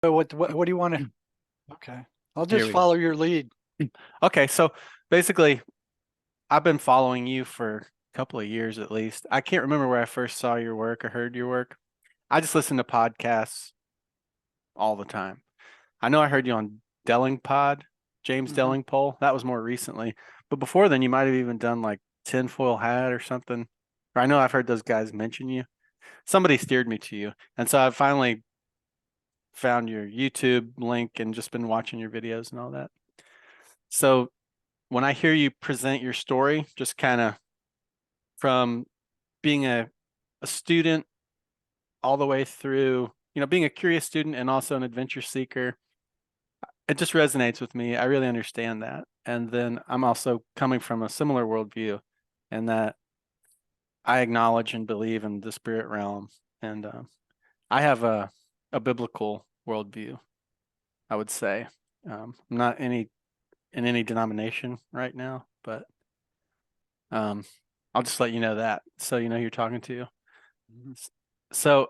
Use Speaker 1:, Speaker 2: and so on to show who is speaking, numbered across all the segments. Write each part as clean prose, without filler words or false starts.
Speaker 1: So what do you want to? Okay, I'll
Speaker 2: Here
Speaker 1: just
Speaker 2: we go.
Speaker 1: follow your lead.
Speaker 2: Okay, so basically, I've been following you for a couple of years at least. I can't remember where I first saw your work or heard your work. I just listen to podcasts all the time. I know I heard you on Delling Pod, James
Speaker 1: Hmm.
Speaker 2: Delling. That was more recently. But before then, you might have even done like Tinfoil Hat or something. Or I know I've heard those guys mention you. Somebody steered me to you. And so I finally found your YouTube link and just been watching your videos and all that. So when I hear you present your story, just kind of from being a student all the way through, being a curious student and also an adventure seeker, it just resonates with me. I really understand that. And then I'm also coming from a similar worldview and that I acknowledge and believe in the spirit realm. And I have a biblical worldview, I would say. I'm not in any denomination right now, but um, I'll just let you know that so you know who you're talking to. So,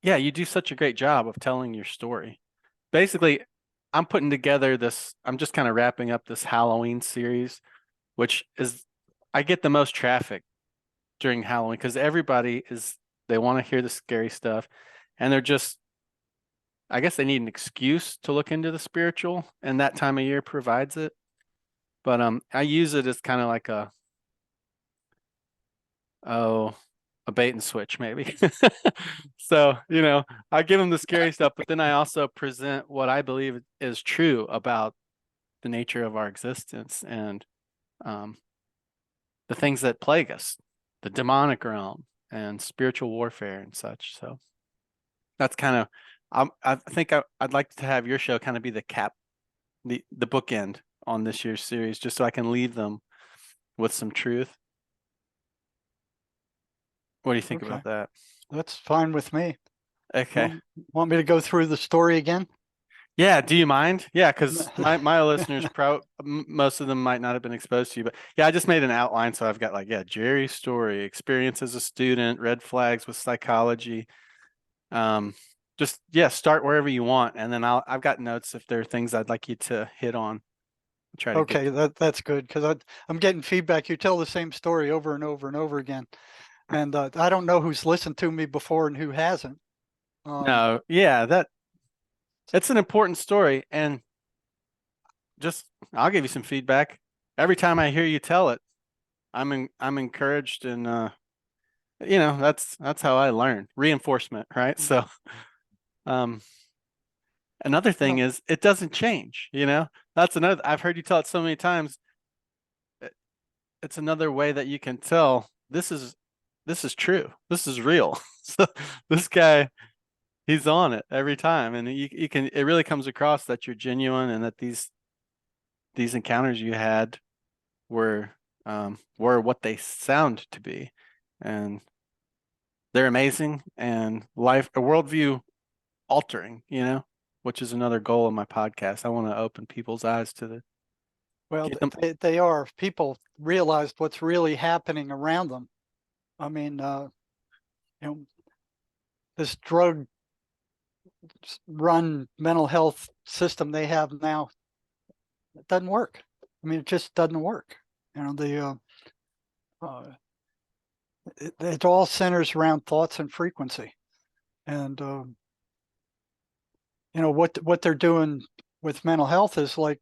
Speaker 2: yeah, you do such a great job of telling your story. Basically, I'm putting together this, I'm just kind of wrapping up this Halloween series, which is, I get the most traffic during Halloween because they want to hear the scary stuff and they're just, I guess they need an excuse to look into the spiritual, and that time of year provides it. But I use it as kind of like oh, a bait and switch maybe. So, I give them the scary stuff, but then I also present what I believe is true about the nature of our existence and um, the things that plague us, the demonic realm and spiritual warfare and such. So that's kind of, I think I'd like to have your show kind of be the the bookend on this year's series, just so I can leave them with some truth. What do you think
Speaker 1: Okay,
Speaker 2: about that?
Speaker 1: that's fine with me.
Speaker 2: Okay.
Speaker 1: Want me to go through the story again?
Speaker 2: Yeah, do you mind? Yeah, because my listeners, most of them might not have been exposed to you, but yeah, I just made an outline, so I've got like, yeah, Jerry's story, experience as a student, red flags with psychology. Um, just yeah, start wherever you want, and then I've got notes if there are things I'd like you to hit on. Try to get
Speaker 1: Okay,
Speaker 2: to.
Speaker 1: that's good because I'm getting feedback. You tell the same story over and over and over again, and I don't know who's listened to me before and who hasn't. Um,
Speaker 2: No, yeah, it's an important story, and just I'll give you some feedback. Every time I hear you tell it, I'm encouraged, and that's how I learn. Reinforcement, right? So um another thing
Speaker 1: well,
Speaker 2: is it doesn't change, That's another I've heard you tell it so many times. It's another way that you can tell this is true. This is real. So this guy, he's on it every time. And you can it really comes across that you're genuine and that these encounters you had were what they sound to be. And they're amazing and life a worldview altering, which is another goal of my podcast. I want to open people's eyes to
Speaker 1: well,
Speaker 2: get them.
Speaker 1: they are. If people realized what's really happening around them. I mean, you know, this drug run mental health system they have now, it doesn't work. I mean, it just doesn't work. You know, uh, it all centers around thoughts and frequency. And what they're doing with mental health is like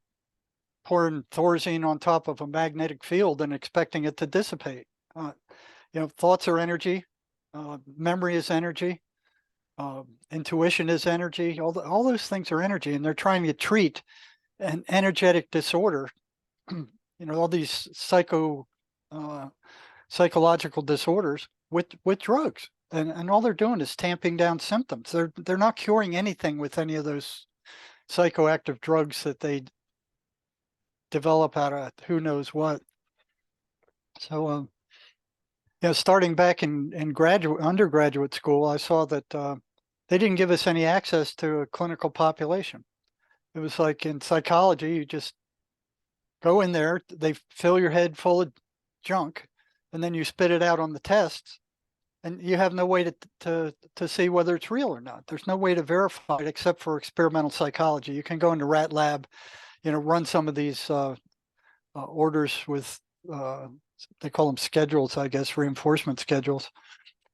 Speaker 1: pouring Thorazine on top of a magnetic field and expecting it to dissipate. Uh, thoughts are energy, memory is energy, intuition is energy. All those things are energy, and they're trying to treat an energetic disorder. All these uh, psychological disorders with drugs, and all they're doing is tamping down symptoms. They're not curing anything with any of those psychoactive drugs that they develop out of who knows what. So, starting back in undergraduate school, I saw that they didn't give us any access to a clinical population. It was like in psychology, you just go in there, they fill your head full of junk, and then you spit it out on the tests, and you have no way to see whether it's real or not. There's no way to verify it except for experimental psychology. You can go into rat lab, run some of these orders with they call them schedules, I guess, reinforcement schedules,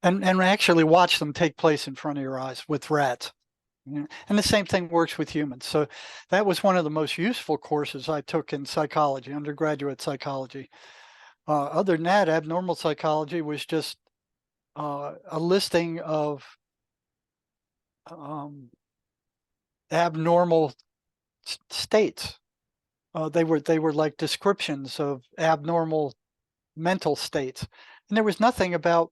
Speaker 1: and actually watch them take place in front of your eyes with rats. And the same thing works with humans. So that was one of the most useful courses I took in psychology, undergraduate psychology. Other than that, abnormal psychology was just a listing of abnormal states. They were like descriptions of abnormal mental states, and there was nothing about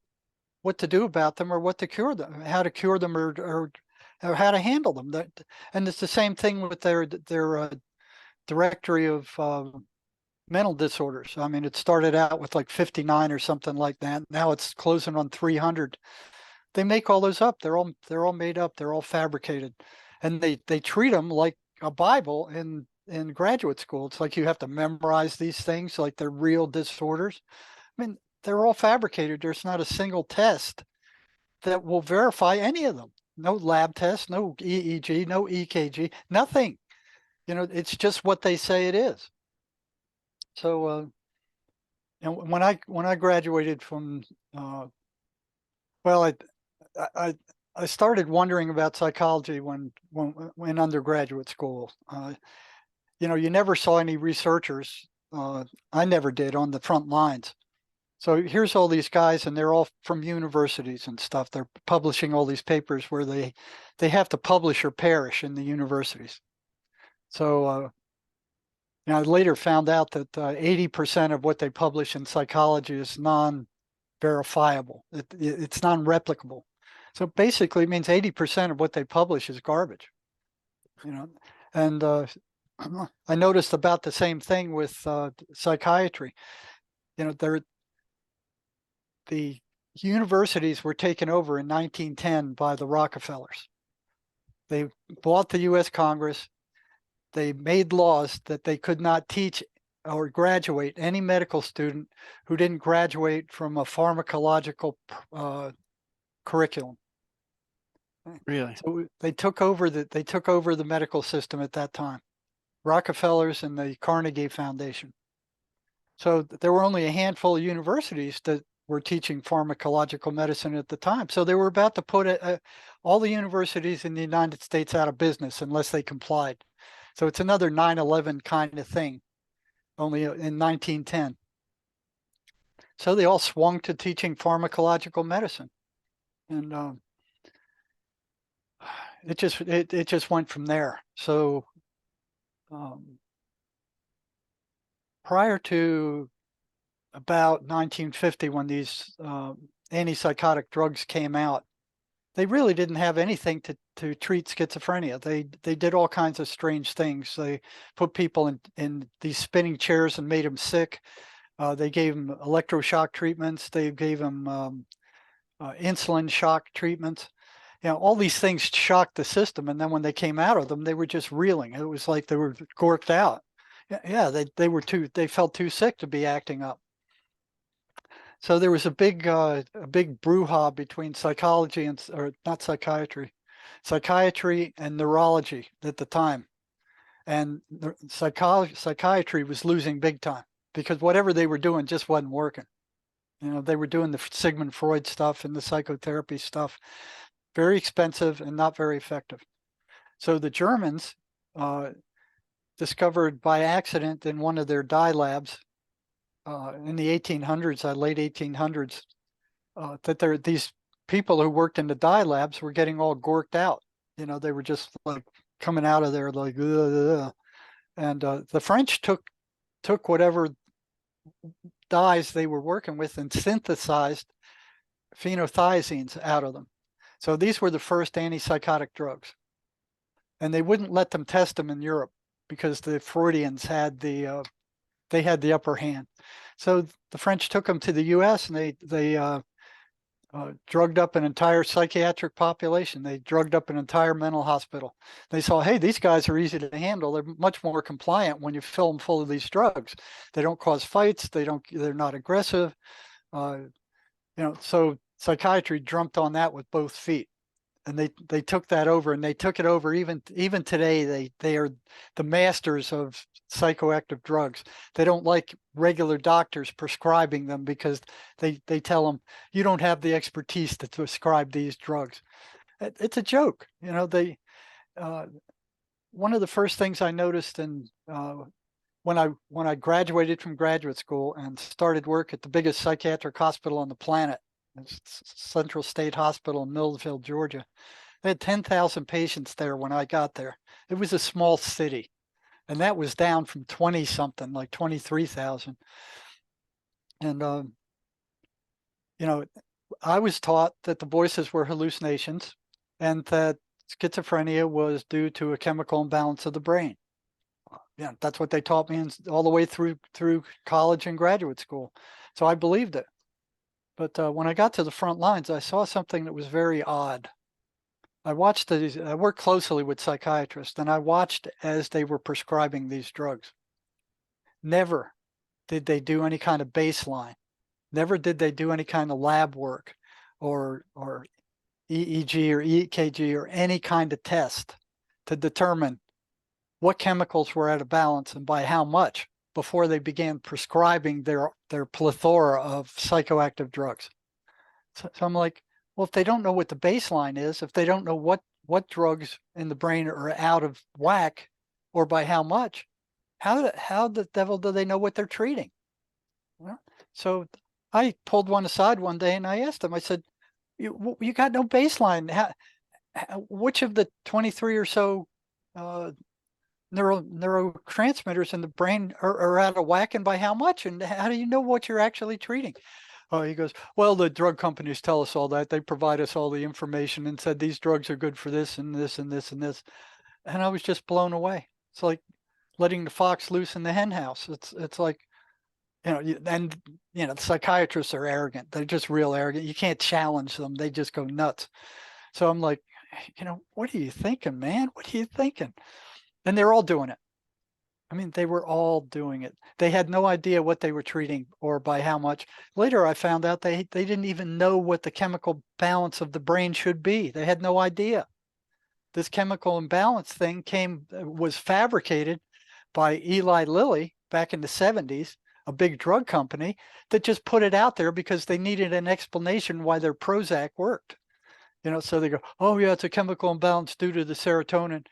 Speaker 1: what to do about them or what to cure them, how to cure them, or how to handle them. And it's the same thing with their directory of mental disorders. I mean, it started out with like 59 or something like that. Now it's closing on 300. They make all those up. They're all made up. They're all fabricated, and they treat them like a Bible in graduate school. It's like you have to memorize these things like they're real disorders. I mean, they're all fabricated. There's not a single test that will verify any of them. No lab test, no EEG, no EKG, nothing. It's just what they say it is. So, when I graduated from, well, I started wondering about psychology when in undergraduate school. You never saw any researchers. I never did on the front lines. So here's all these guys, and they're all from universities and stuff. They're publishing all these papers where they have to publish or perish in the universities. So I later found out that 80% of what they publish in psychology is non-verifiable. It's non-replicable. So basically, it means 80% of what they publish is garbage. And I noticed about the same thing with psychiatry. The universities were taken over in 1910 by the Rockefellers. They bought the U.S. Congress. They made laws that they could not teach or graduate any medical student who didn't graduate from a pharmacological curriculum.
Speaker 2: Really?
Speaker 1: So they took over the medical system at that time. Rockefellers and the Carnegie Foundation. So there were only a handful of universities that were teaching pharmacological medicine at the time. So they were about to put all the universities in the United States out of business unless they complied. So it's another 9/11 kind of thing, only in 1910. So they all swung to teaching pharmacological medicine, and it just went from there. So prior to about 1950, when these antipsychotic drugs came out, they really didn't have anything to treat schizophrenia. They did all kinds of strange things. They put people in these spinning chairs and made them sick. They gave them electroshock treatments. They gave them insulin shock treatments. All these things shocked the system. And then when they came out of them, they were just reeling. It was like they were gorked out. Yeah, they felt too sick to be acting up. So there was a big brouhaha between psychology or not psychiatry and neurology at the time. And psychiatry was losing big time because whatever they were doing just wasn't working. They were doing the Sigmund Freud stuff and the psychotherapy stuff, very expensive and not very effective. So the Germans discovered by accident in one of their dye labs in the 1800s, late 1800s, that these people who worked in the dye labs were getting all gorked out. They were just like coming out of there like, ugh. And the French took whatever dyes they were working with and synthesized phenothiazines out of them. So these were the first antipsychotic drugs, and they wouldn't let them test them in Europe because the Freudians had the upper hand. So the French took them to the U.S. and they drugged up an entire psychiatric population. They drugged up an entire mental hospital. They saw, hey, these guys are easy to handle. They're much more compliant when you fill them full of these drugs. They don't cause fights. They're not aggressive. So psychiatry jumped on that with both feet. And they took that over, and they took it over even today. They are the masters of psychoactive drugs. They don't like regular doctors prescribing them because they tell them you don't have the expertise to prescribe these drugs. It's a joke, you know. They one of the first things I noticed when I graduated from graduate school and started work at the biggest psychiatric hospital on the planet, Central State Hospital in Millsville, Georgia. They had 10,000 patients there when I got there. It was a small city, and that was down from 20 something, like 23,000. And you know, I was taught that the voices were hallucinations, and that schizophrenia was due to a chemical imbalance of the brain. Yeah, that's what they taught me all the way through college and graduate school. So I believed it. But when I got to the front lines, I saw something that was very odd. I worked closely with psychiatrists, and I watched as they were prescribing these drugs. Never did they do any kind of baseline. Never did they do any kind of lab work or EEG or EKG or any kind of test to determine what chemicals were out of balance and by how much before they began prescribing their plethora of psychoactive drugs. So I'm like, well, if they don't know what the baseline is, if they don't know what drugs in the brain are out of whack or by how much, how the devil do they know what they're treating? Well, so I pulled one aside one day and I asked him, I said, you got no baseline. Which of the 23 or so neurotransmitters in the brain are out of whack, and by how much? And how do you know what you're actually treating? Oh, he goes, well, the drug companies tell us all that. They provide us all the information and said these drugs are good for this and this and this and this. And I was just blown away. It's like letting the fox loose in the hen house. It's like, you know, and you know, the psychiatrists are arrogant. They're just real arrogant. You can't challenge them. They just go nuts. So I'm like, you know, what are you thinking, man? What are you thinking? And they're all doing it. I mean, they were all doing it. They had no idea what they were treating or by how much. Later, I found out they didn't even know what the chemical balance of the brain should be. They had no idea. This chemical imbalance thing was fabricated by Eli Lilly back in the 70s, a big drug company that just put it out there because they needed an explanation why their Prozac worked. You know, so they go, oh yeah, it's a chemical imbalance due to the serotonin.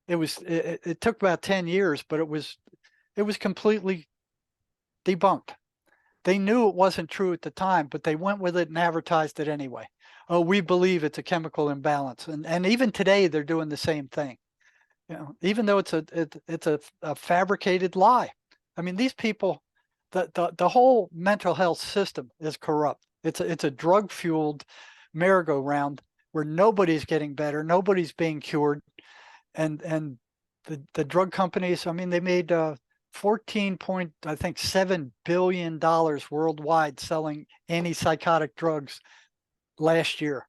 Speaker 1: It took about 10 years, but it was completely debunked. They knew it wasn't true at the time, but they went with it and advertised it anyway. Oh, we believe it's a chemical imbalance. And even today they're doing the same thing. You know, even though it's a fabricated lie. I mean, these people, the whole mental health system is corrupt. It's a drug-fueled merry-go-round where nobody's getting better, nobody's being cured. And the drug companies, I mean, they made 14.7 billion worldwide selling antipsychotic drugs last year.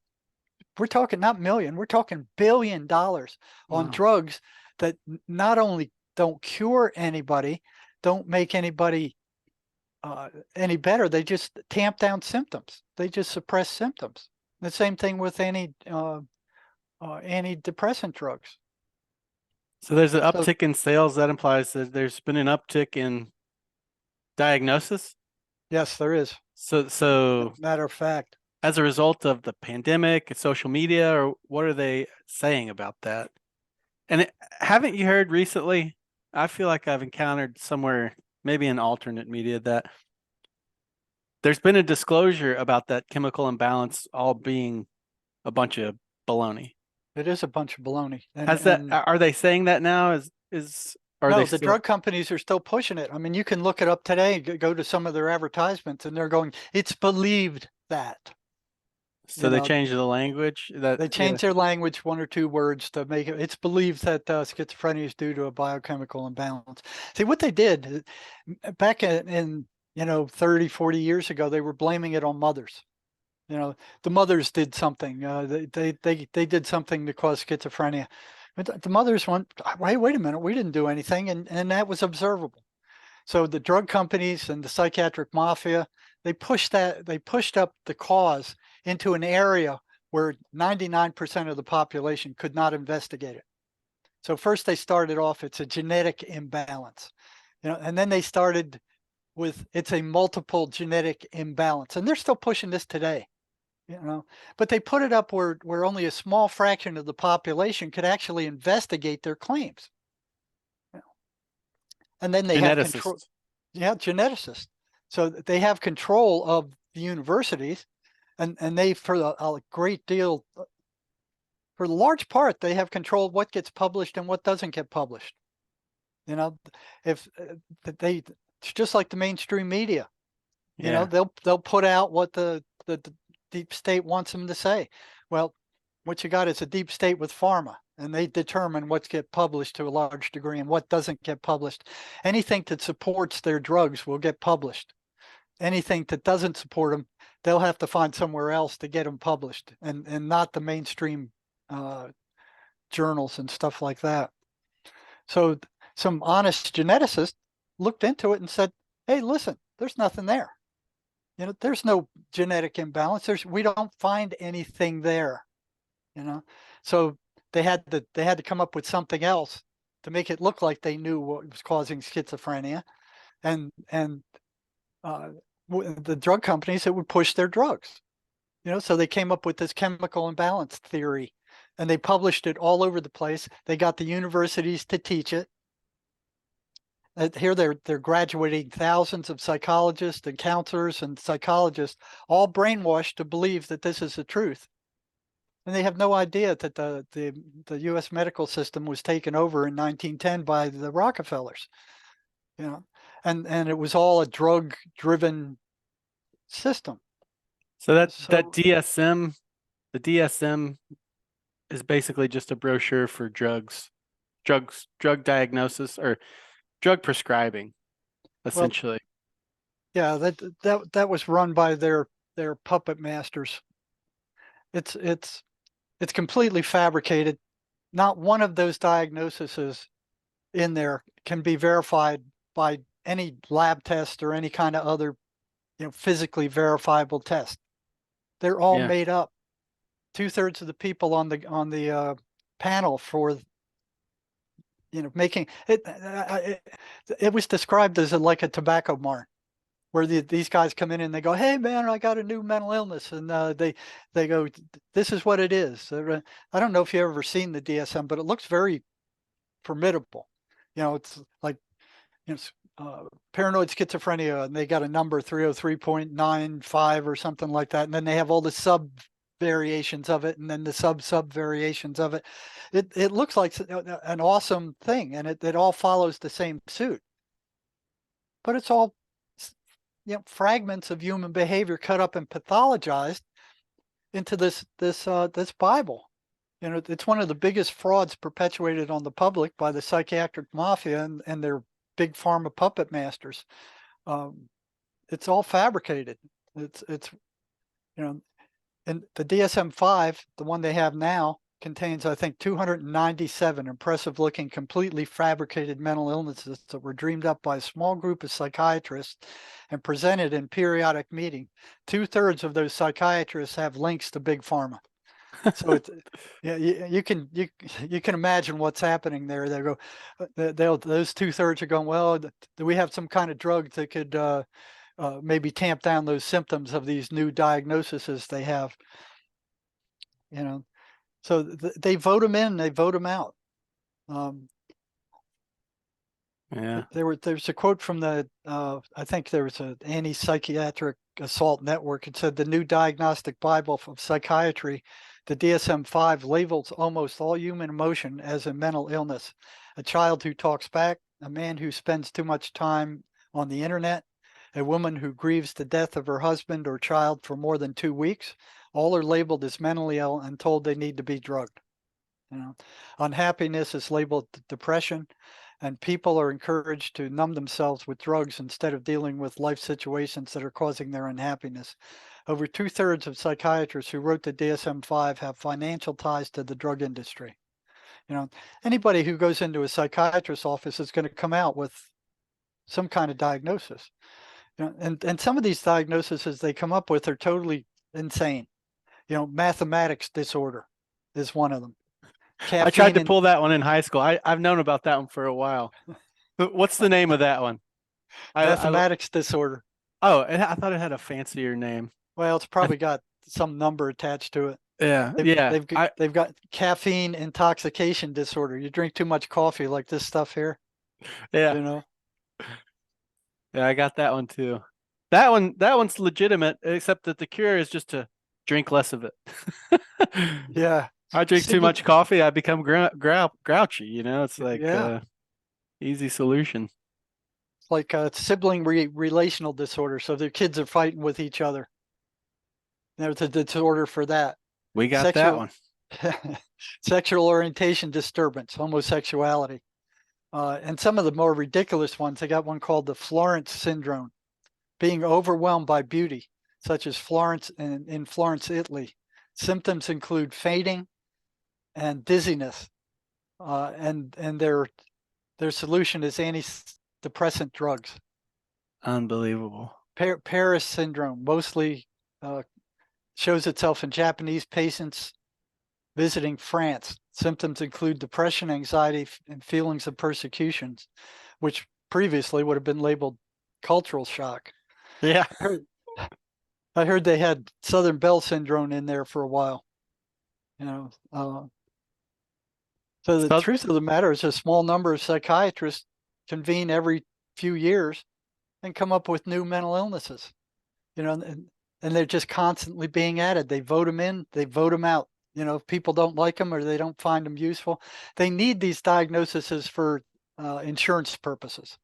Speaker 1: We're talking not million, we're talking $1 billion on drugs that not only don't cure anybody, don't make anybody any better, they just tamp down symptoms. They just suppress symptoms. The same thing with antidepressant drugs.
Speaker 2: So there's an uptick in sales. That implies that there's been an uptick in diagnosis.
Speaker 1: Yes, there is.
Speaker 2: So
Speaker 1: matter of fact,
Speaker 2: as a result of the pandemic, social media, or what are they saying about that? And haven't you heard recently? I feel like I've encountered somewhere, maybe in alternate media, that there's been a disclosure about that chemical imbalance all being a bunch of baloney.
Speaker 1: It is a bunch of baloney.
Speaker 2: Are they saying that now?
Speaker 1: No, the drug companies are still pushing it. I mean, you can look it up today, go to some of their advertisements, and they're going, it's believed that.
Speaker 2: So they changed the language?
Speaker 1: They changed their language, one or two words to make it. It's believed that schizophrenia is due to a biochemical imbalance. See, what they did back in 30, 40 years ago, they were blaming it on mothers. You know, the mothers did something. They did something to cause schizophrenia. But the mothers went, wait a minute, we didn't do anything, and that was observable. So the drug companies and the psychiatric mafia, they pushed up the cause into an area where 99% of the population could not investigate it. So first they started off, it's a genetic imbalance, and then they started with it's a multiple genetic imbalance, and they're still pushing this today, but they put it up where only a small fraction of the population could actually investigate their claims. And then they have control.
Speaker 2: Geneticists.
Speaker 1: Yeah, geneticists. So they have control of the universities, and they, for a great deal, for the large part, they have control of what gets published and what doesn't get published. If they, it's just like the mainstream media.
Speaker 2: Yeah.
Speaker 1: They'll put out what the deep state wants them to say. Well, what you got is a deep state with pharma, and they determine what's get published to a large degree and what doesn't get published. Anything that supports their drugs will get published. Anything that doesn't support them, they'll have to find somewhere else to get them published, and not the mainstream journals and stuff like that. So some honest geneticists looked into it and said, hey, listen, there's nothing there. There's no genetic imbalance. We don't find anything there. So they had to come up with something else to make it look like they knew what was causing schizophrenia, and the drug companies that would push their drugs. So they came up with this chemical imbalance theory, and they published it all over the place. They got the universities to teach it. Here they're graduating thousands of psychologists and counselors and psychologists, all brainwashed to believe that this is the truth. And they have no idea that the U.S. medical system was taken over in 1910 by the Rockefellers, and it was all a drug-driven system.
Speaker 2: So that DSM, the DSM is basically just a brochure for drug diagnosis or drug prescribing, essentially.
Speaker 1: Well, yeah, that was run by their puppet masters. It's completely fabricated. Not one of those diagnoses in there can be verified by any lab test or any kind of other, physically verifiable test. They're all made up. 2/3 of the people on the panel for, making it. It was described as like a tobacco mart, where these guys come in and they go, hey man, I got a new mental illness, and they go, this is what it is. I don't know if you've ever seen the DSM, but it looks very formidable. It's like, paranoid schizophrenia, and they got a number 303.95 or something like that, and then they have all the sub variations of it, and then the sub variations of it. It looks like an awesome thing, and it all follows the same suit, but it's all fragments of human behavior cut up and pathologized into this Bible. It's one of the biggest frauds perpetuated on the public by the psychiatric mafia and their big pharma puppet masters. It's all fabricated. It's and the DSM-5, the one they have now, contains, I think, 297 impressive-looking, completely fabricated mental illnesses that were dreamed up by a small group of psychiatrists and presented in periodic meeting. 2/3 of those psychiatrists have links to big pharma. So it's, yeah, you can imagine what's happening there. They go, those 2/3 are going, well, do we have some kind of drug that could maybe tamp down those symptoms of these new diagnoses they have? So they vote them in, they vote them out.
Speaker 2: Yeah.
Speaker 1: There's a quote from the I think there was an anti-psychiatric assault network. It said the new diagnostic Bible of psychiatry, the DSM-5, labels almost all human emotion as a mental illness. A child who talks back, a man who spends too much time on the internet, a woman who grieves the death of her husband or child for more than 2 weeks, all are labeled as mentally ill and told they need to be drugged. Unhappiness is labeled depression, and people are encouraged to numb themselves with drugs instead of dealing with life situations that are causing their unhappiness. Over 2/3 of psychiatrists who wrote the DSM-5 have financial ties to the drug industry. Anybody who goes into a psychiatrist's office is going to come out with some kind of diagnosis. And some of these diagnoses they come up with are totally insane. Mathematics disorder is one of them.
Speaker 2: I tried
Speaker 1: Caffeine
Speaker 2: to
Speaker 1: and
Speaker 2: pull that one in high school. I've known about that one for a while. But what's the name of that one? I
Speaker 1: mathematics disorder.
Speaker 2: oh, I thought it had a fancier name.
Speaker 1: Well, it's probably got some number attached to it.
Speaker 2: Yeah,
Speaker 1: They've,
Speaker 2: yeah.
Speaker 1: they've, they've got caffeine intoxication disorder. You drink too much coffee like this stuff here,
Speaker 2: Yeah,
Speaker 1: you know?
Speaker 2: yeah, I got that one too. That one's legitimate, except that the cure is just to drink less of it.
Speaker 1: Yeah.
Speaker 2: I drink too
Speaker 1: Sibling,
Speaker 2: much coffee, I become grouchy, It's like
Speaker 1: yeah.
Speaker 2: easy solution.
Speaker 1: It's like sibling relational disorder. So their kids are fighting with each other. There's a disorder for that.
Speaker 2: We got that
Speaker 1: Sexual
Speaker 2: one.
Speaker 1: sexual orientation disturbance, homosexuality. And some of the more ridiculous ones, they got one called the Florence syndrome, being overwhelmed by beauty, such as Florence in Florence, Italy. Symptoms include fainting and dizziness, and their solution is antidepressant drugs.
Speaker 2: Unbelievable.
Speaker 1: Paris syndrome mostly shows itself in Japanese patients visiting France. Symptoms include depression, anxiety, and feelings of persecutions, which previously would have been labeled cultural shock.
Speaker 2: Yeah.
Speaker 1: I heard they had Southern Bell syndrome in there for a while. So the
Speaker 2: So
Speaker 1: truth of the matter is a small number of psychiatrists convene every few years and come up with new mental illnesses. And they're just constantly being added. They vote them in, they vote them out. If people don't like them or they don't find them useful, they need these diagnoses for insurance purposes.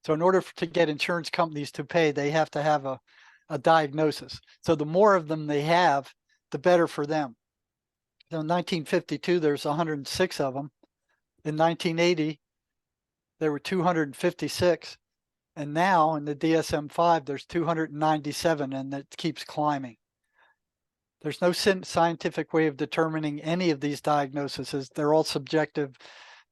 Speaker 1: So in order to get insurance companies to pay, they have to have a diagnosis. So the more of them they have, the better for them. In 1952, there's 106 of them. In 1980, there were 256. And now in the DSM-5, there's 297, and it keeps climbing. There's no scientific way of determining any of these diagnoses. They're all subjective,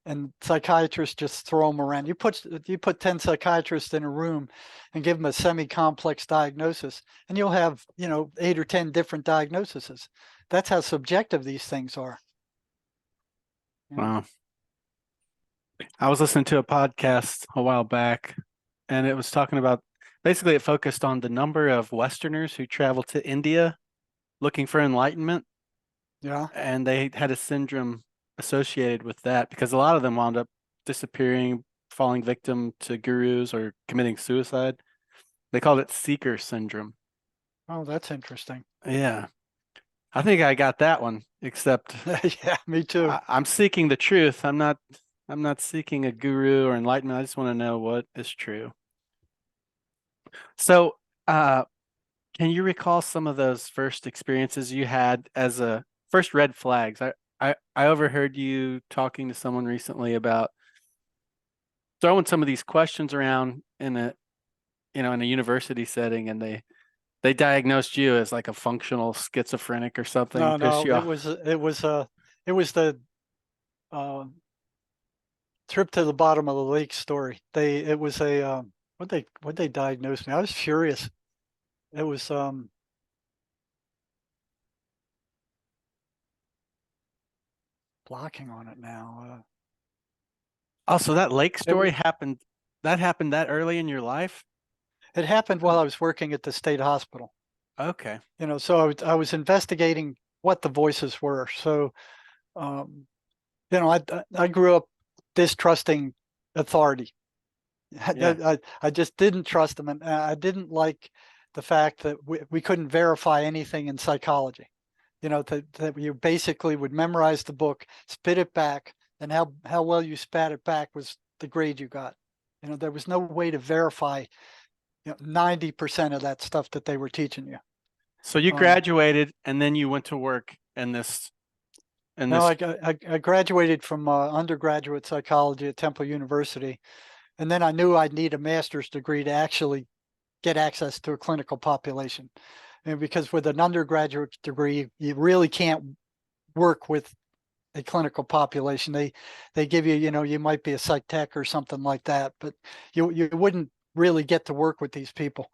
Speaker 1: and psychiatrists just throw them around. You put 10 psychiatrists in a room and give them a semi-complex diagnosis, and you'll have 8 or 10 different diagnoses. That's how subjective these things are.
Speaker 2: wow. I was listening to a podcast a while back, and it was talking about basically it focused on the number of Westerners who travel to India looking for enlightenment.
Speaker 1: Yeah.
Speaker 2: And they had a syndrome associated with that because a lot of them wound up disappearing, falling victim to gurus or committing suicide. They called it seeker syndrome.
Speaker 1: Oh, that's interesting.
Speaker 2: Yeah. I think I got that one, except
Speaker 1: Yeah, me too.
Speaker 2: I'm seeking the truth. I'm not seeking a guru or enlightenment. I just want to know what is true. So, can you recall some of those first experiences you had as a first red flags? I overheard you talking to someone recently about throwing some of these questions around in a university setting, and they diagnosed you as like a functional schizophrenic or something.
Speaker 1: No, it was the trip to the bottom of the lake story. It was a what they diagnosed me. I was furious. It was blocking on it now.
Speaker 2: Oh, so that lake
Speaker 1: It
Speaker 2: story happened. That happened that early in your life?
Speaker 1: it happened while I was working at the state hospital.
Speaker 2: Okay.
Speaker 1: So I was investigating what the voices were. So um, I grew up distrusting authority.
Speaker 2: Yeah.
Speaker 1: I just didn't trust them, and I didn't like the fact that we couldn't verify anything in psychology. That you basically would memorize the book, spit it back, and how well you spat it back was the grade you got. There was no way to verify 90% of that stuff that they were teaching you.
Speaker 2: So you graduated and then you went to work in this
Speaker 1: No, I graduated from undergraduate psychology at Temple University, and then I knew I'd need a master's degree to actually get access to a clinical population. Because with an undergraduate degree, you really can't work with a clinical population. They give you, you might be a psych tech or something like that, but you wouldn't really get to work with these people.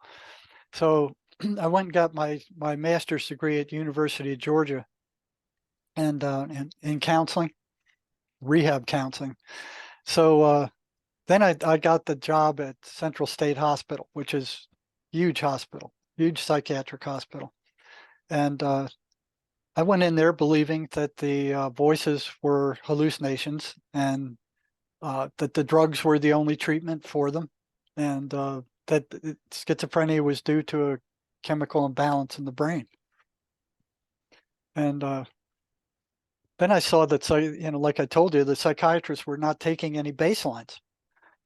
Speaker 1: So I went and got my master's degree at University of Georgia, and in counseling, rehab counseling. So then I got the job at Central State Hospital, which is huge hospital, huge psychiatric hospital. And I went in there believing that the voices were hallucinations, and that the drugs were the only treatment for them, and that schizophrenia was due to a chemical imbalance in the brain. And then I saw that, like I told you, the psychiatrists were not taking any baselines.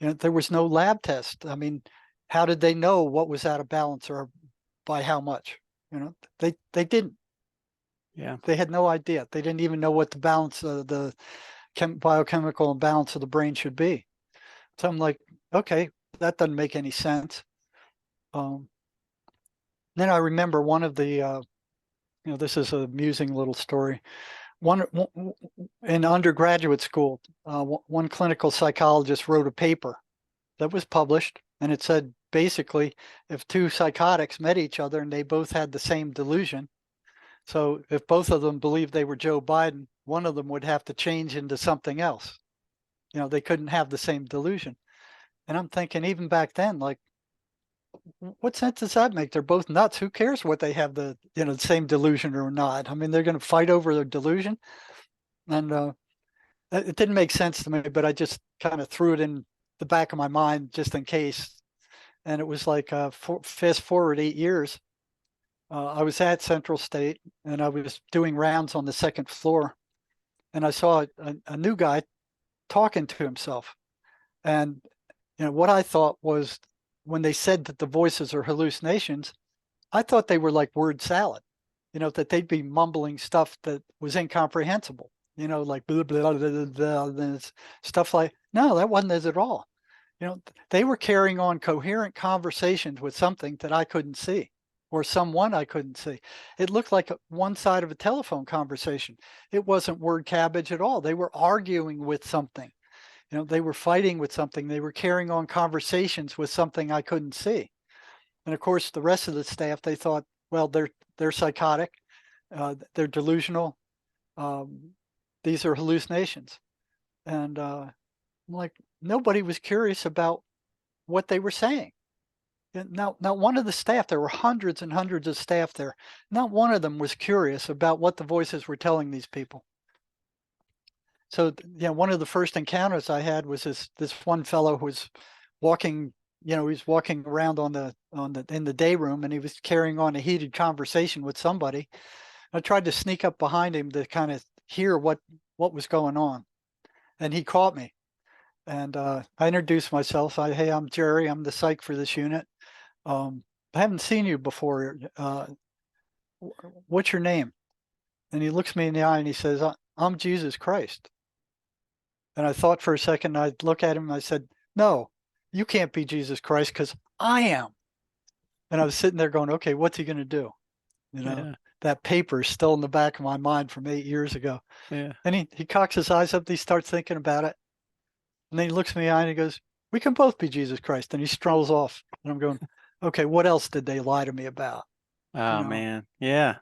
Speaker 1: There was no lab test. I mean, how did they know what was out of balance or by how much? They didn't.
Speaker 2: Yeah.
Speaker 1: They had no idea. They didn't even know what the balance of the biochemical imbalance of the brain should be. So I'm like, okay, that doesn't make any sense. Then I remember one of the, this is an amusing little story. In undergraduate school, one clinical psychologist wrote a paper that was published, and it said basically, if two psychotics met each other and they both had the same delusion, so if both of them believed they were Joe Biden, one of them would have to change into something else. They couldn't have the same delusion. And I'm thinking, even back then, like, what sense does that make? They're both nuts. Who cares what they have the same delusion or not? I mean, they're going to fight over their delusion. And it didn't make sense to me, but I just kind of threw it in the back of my mind just in case. And it was like, fast forward 8 years, I was at Central State, and I was doing rounds on the second floor, and I saw a new guy talking to himself. And what I thought was, when they said that the voices are hallucinations, I thought they were like word salad, that they'd be mumbling stuff that was incomprehensible, like blah, blah, blah, blah, blah, stuff like, no, that wasn't it at all. They were carrying on coherent conversations with something that I couldn't see, or someone I couldn't see. It looked like one side of a telephone conversation. It wasn't word cabbage at all. They were arguing with something. They were fighting with something. They were carrying on conversations with something I couldn't see. And of course, the rest of the staff, they thought, well, they're psychotic, they're delusional. These are hallucinations. And I'm like, nobody was curious about what they were saying. Now, one of the staff, there were hundreds and hundreds of staff there. Not one of them was curious about what the voices were telling these people. So, one of the first encounters I had was this one fellow who was walking, he was walking around in the day room, and he was carrying on a heated conversation with somebody. I tried to sneak up behind him to kind of hear what was going on, and he caught me. And I introduced myself. Hey, I'm Jerry. I'm the psych for this unit. I haven't seen you before. What's your name? And he looks me in the eye and he says, I'm Jesus Christ. And I thought for a second. I'd look at him and I said, no, you can't be Jesus Christ, because I am. And I was sitting there going, okay, what's he going to do?
Speaker 2: Yeah.
Speaker 1: That paper is still in the back of my mind from 8 years ago.
Speaker 2: Yeah.
Speaker 1: And he cocks his eyes up and he starts thinking about it. And then he looks me in the eye and he goes, we can both be Jesus Christ. And he strolls off. And I'm going, okay, what else did they lie to me about?
Speaker 2: Oh, man. Yeah.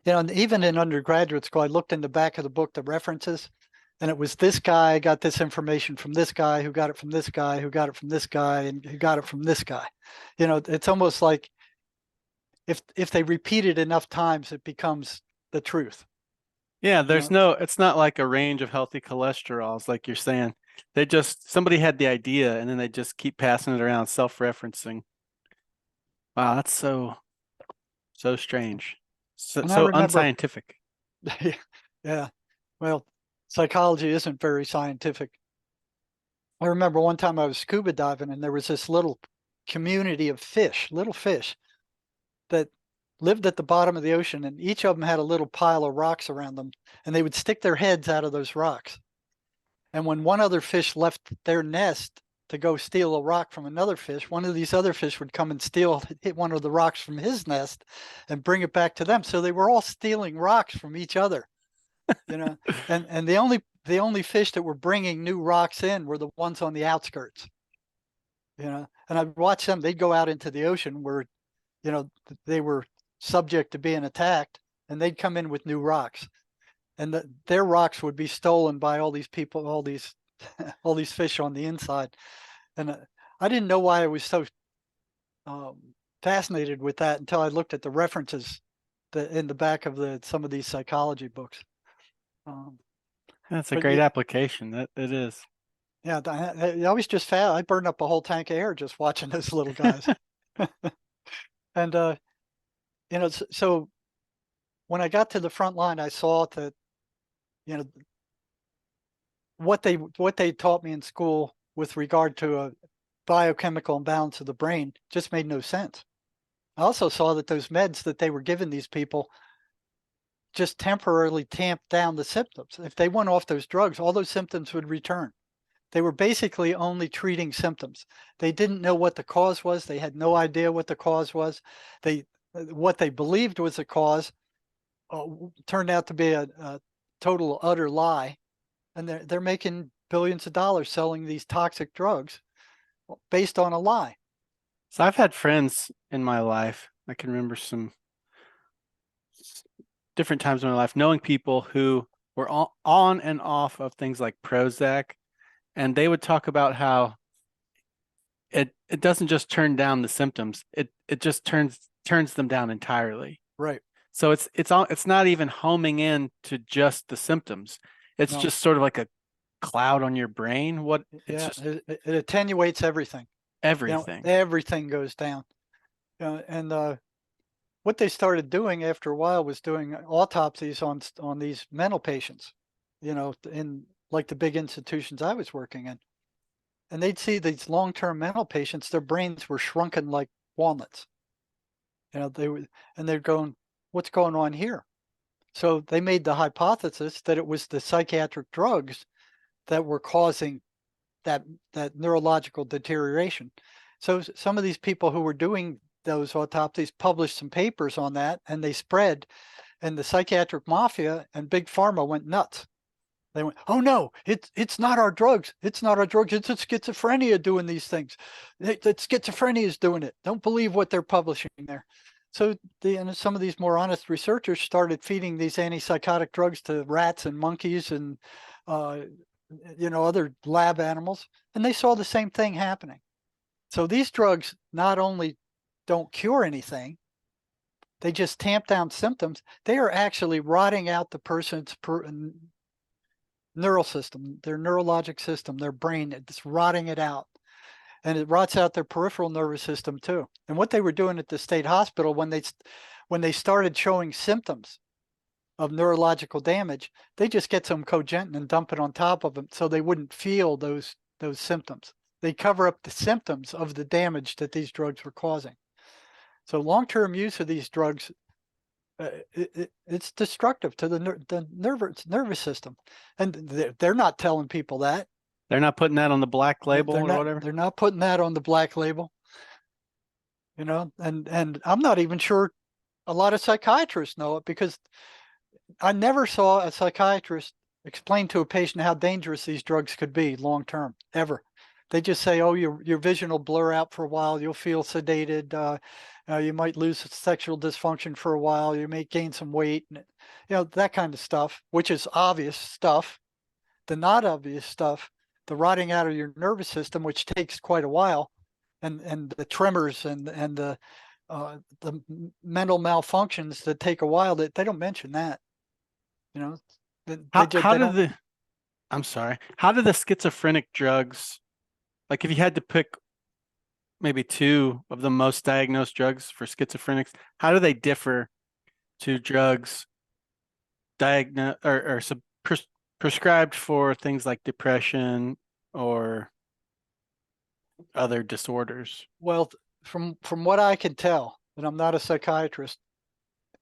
Speaker 1: And even in undergraduate school, I looked in the back of the book, the references, and it was this guy got this information from this guy, who got it from this guy, who got it from this guy, and who got it from this guy. It's almost like if they repeat it enough times, it becomes the truth.
Speaker 2: Yeah, it's not like a range of healthy cholesterols, like you're saying. Somebody had the idea and then they just keep passing it around, self-referencing. Wow, that's so strange.
Speaker 1: And I
Speaker 2: So
Speaker 1: remember,
Speaker 2: unscientific.
Speaker 1: yeah, well, psychology isn't very scientific. I remember one time I was scuba diving, and there was this little community of little fish that lived at the bottom of the ocean, and each of them had a little pile of rocks around them, and they would stick their heads out of those rocks. And when one other fish left their nest to go steal a rock from another fish, one of these other fish would come and hit one of the rocks from his nest and bring it back to them. So they were all stealing rocks from each other. you know, and the only fish that were bringing new rocks in were the ones on the outskirts, you know, and I'd watch them. They'd go out into the ocean where, you know, they were subject to being attacked, and they'd come in with new rocks, and their rocks would be stolen by all these people, all these all these fish on the inside. And I didn't know why I was so um, fascinated with that until I looked at the references in the back of some of these psychology books. Um,
Speaker 2: That's a
Speaker 1: but
Speaker 2: great
Speaker 1: yeah,
Speaker 2: application. That it is.
Speaker 1: yeah, I was just fat. I burned up a whole tank of air just watching those little guys. And you know, so when I got to the front line, I saw that, you know, what they taught me in school with regard to a biochemical imbalance of the brain just made no sense. I also saw that those meds that they were giving these people just temporarily tamped down the symptoms. If they went off those drugs, all those symptoms would return. They were basically only treating symptoms. They didn't know what the cause was. They had no idea what the cause was. They what they believed was the cause turned out to be a total utter lie, and they're making billions of dollars selling these toxic drugs based on a lie.
Speaker 2: So I've had friends in my life. I can remember some different times in my life knowing people who were on and off of things like Prozac, and they would talk about how it doesn't just turn down the symptoms. It just turns them down entirely.
Speaker 1: Right.
Speaker 2: So it's not even homing in to just the symptoms. It's
Speaker 1: No.
Speaker 2: just sort of like a cloud on your brain. It's
Speaker 1: Yeah.
Speaker 2: just
Speaker 1: It attenuates everything. You know,
Speaker 2: everything.
Speaker 1: everything goes down. And what they started doing after a while was doing autopsies on these mental patients, you know, in like the big institutions I was working in. And they'd see these long-term mental patients, their brains were shrunken like walnuts. You know, and they're going, what's going on here? So they made the hypothesis that it was the psychiatric drugs that were causing that neurological deterioration. So some of these people who were doing those autopsies published some papers on that, and they spread, and the psychiatric mafia and big pharma went nuts. They went, "Oh no, it's not our drugs. It's not our drugs. It's schizophrenia doing these things. Schizophrenia is doing it. Don't believe what they're publishing there." So and some of these more honest researchers started feeding these antipsychotic drugs to rats and monkeys and uh, you know, other lab animals, and they saw the same thing happening. So these drugs not only don't cure anything, they just tamp down symptoms. They are actually rotting out the person's neural system, their neurologic system, their brain. It's rotting it out. And it rots out their peripheral nervous system too. And what they were doing at the state hospital when they started showing symptoms of neurological damage, they just get some cogentin and dump it on top of them so they wouldn't feel those symptoms. They cover up the symptoms of the damage that these drugs were causing. So long-term use of these drugs, it's destructive to the nervous system, and they're not telling people that.
Speaker 2: They're not putting that on the black label or whatever.
Speaker 1: They're not putting that on the black label, you know. And I'm not even sure a lot of psychiatrists know it, because I never saw a psychiatrist explain to a patient how dangerous these drugs could be long term, ever. They just say, "Oh, your vision will blur out for a while. You'll feel sedated. You might lose sexual dysfunction for a while. You may gain some weight, and, you know, that kind of stuff," which is obvious stuff. The not obvious stuff, the rotting out of your nervous system, which takes quite a while, and the tremors and the mental malfunctions that take a while, that they don't mention that. You know,
Speaker 2: How
Speaker 1: they
Speaker 2: do
Speaker 1: don't.
Speaker 2: the I'm sorry. How do the schizophrenic drugs, like if you had to pick maybe two of the most diagnosed drugs for schizophrenics, how do they differ to drugs diagnosed or prescribed for things like depression or other disorders?
Speaker 1: Well, from what I can tell, and I'm not a psychiatrist,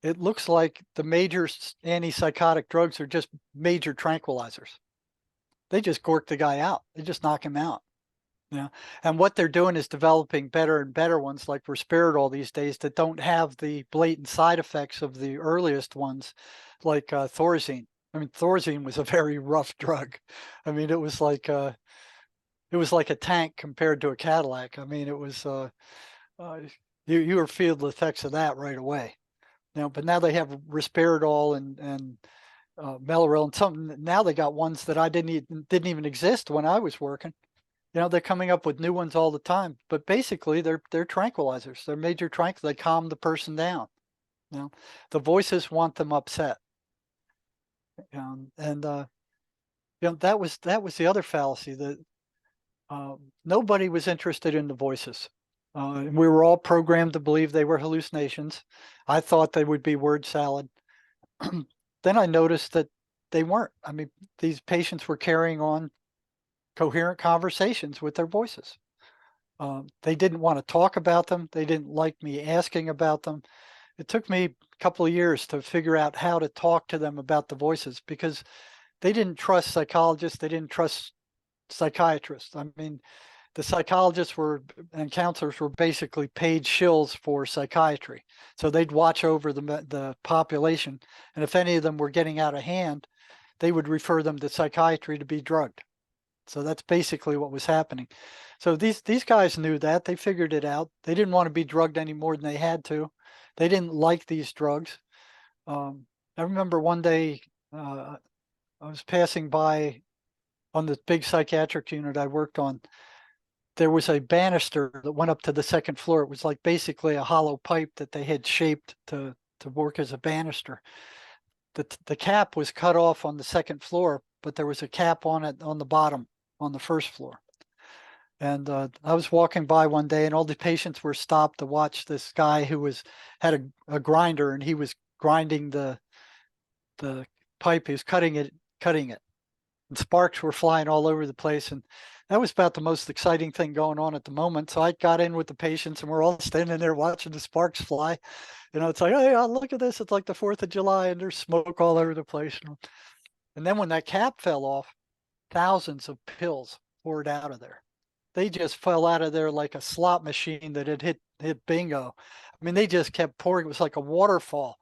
Speaker 1: it looks like the major antipsychotic drugs are just major tranquilizers. They just gork the guy out. They just knock him out. You know, and what they're doing is developing better and better ones like Risperidol these days that don't have the blatant side effects of the earliest ones, like Thorazine. I mean, Thorazine was a very rough drug. I mean, it was like a tank compared to a Cadillac. I mean, it was uh, you were feeling the effects of that right away. But now they have risperidol and Mellaril and something. Now they got ones that I didn't even exist when I was working. They're coming up with new ones all the time. But basically, they're tranquilizers. They're major tranquilizers. They calm the person down. The voices want them upset. And that was the other fallacy that nobody was interested in the voices. We were all programmed to believe they were hallucinations. I thought they would be word salad. Then I noticed that they weren't. I mean, these patients were carrying on coherent conversations with their voices. They didn't want to talk about them. They didn't like me asking about them. It took me a couple of years to figure out how to talk to them about the voices because they didn't trust psychologists. They didn't trust psychiatrists. I mean, the psychologists were and counselors were basically paid shills for psychiatry. So they'd watch over the population. And if any of them were getting out of hand, they would refer them to psychiatry to be drugged. So that's basically what was happening. So these guys knew that. They figured it out. They didn't want to be drugged any more than they had to. They didn't like these drugs. I remember one day I was passing by on the big psychiatric unit I worked on. There was a banister that went up to the second floor. It was like basically a hollow pipe that they had shaped to work as a banister. The cap was cut off on the second floor, but there was a cap on it on the bottom on the first floor. And I was walking by one day, and all the patients were stopped to watch this guy who had a grinder, and he was grinding the pipe. He was cutting it, and sparks were flying all over the place. And that was about the most exciting thing going on at the moment. So I got in with the patients, and we're all standing there watching the sparks fly. It's like, hey, look at this. It's like the 4th of July, and there's smoke all over the place. And then when that cap fell off, thousands of pills poured out of there. They just fell out of there like a slot machine that had hit bingo. I mean, they just kept pouring. It was like a waterfall.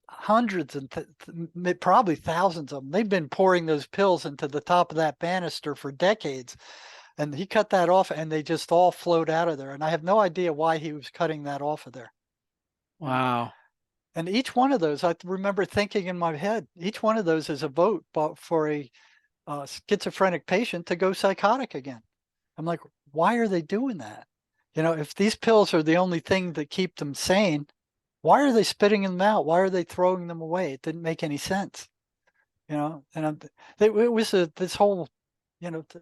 Speaker 1: Hundreds and probably thousands of them. They've been pouring those pills into the top of that banister for decades. And he cut that off, and they just all flowed out of there. And I have no idea why he was cutting that off of there.
Speaker 2: Wow.
Speaker 1: And each one of those, I remember thinking in my head, each one of those is a vote for a schizophrenic patient to go psychotic again. I'm like, why are they doing that? If these pills are the only thing that keep them sane, why are they spitting them out? Why are they throwing them away? It didn't make any sense. And it was this whole,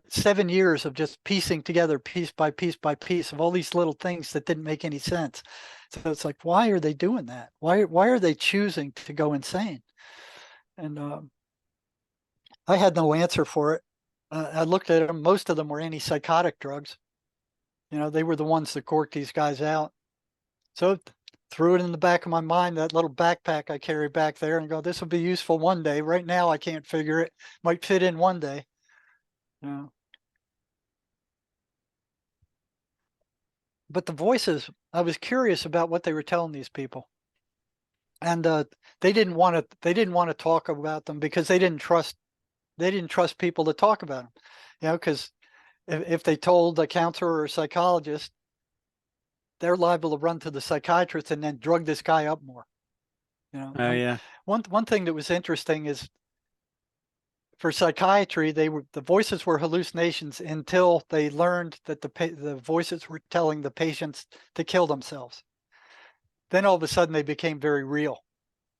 Speaker 1: 7 years of just piecing together piece by piece by piece of all these little things that didn't make any sense. So it's like, why are they doing that? Why are they choosing to go insane? And I had no answer for it. I looked at them. Most of them were antipsychotic drugs. They were the ones that corked these guys out. So threw it in the back of my mind, that little backpack I carry back there, and go, this will be useful one day. Right now, I can't figure it. Might fit in one day. But the voices, I was curious about what they were telling these people. And they didn't want to talk about them because they didn't trust people to talk about them. Because if they told a counselor or a psychologist, they're liable to run to the psychiatrist and then drug this guy up more.
Speaker 2: Oh yeah.
Speaker 1: One thing that was interesting is for psychiatry, the voices were hallucinations until they learned that the voices were telling the patients to kill themselves. Then all of a sudden they became very real.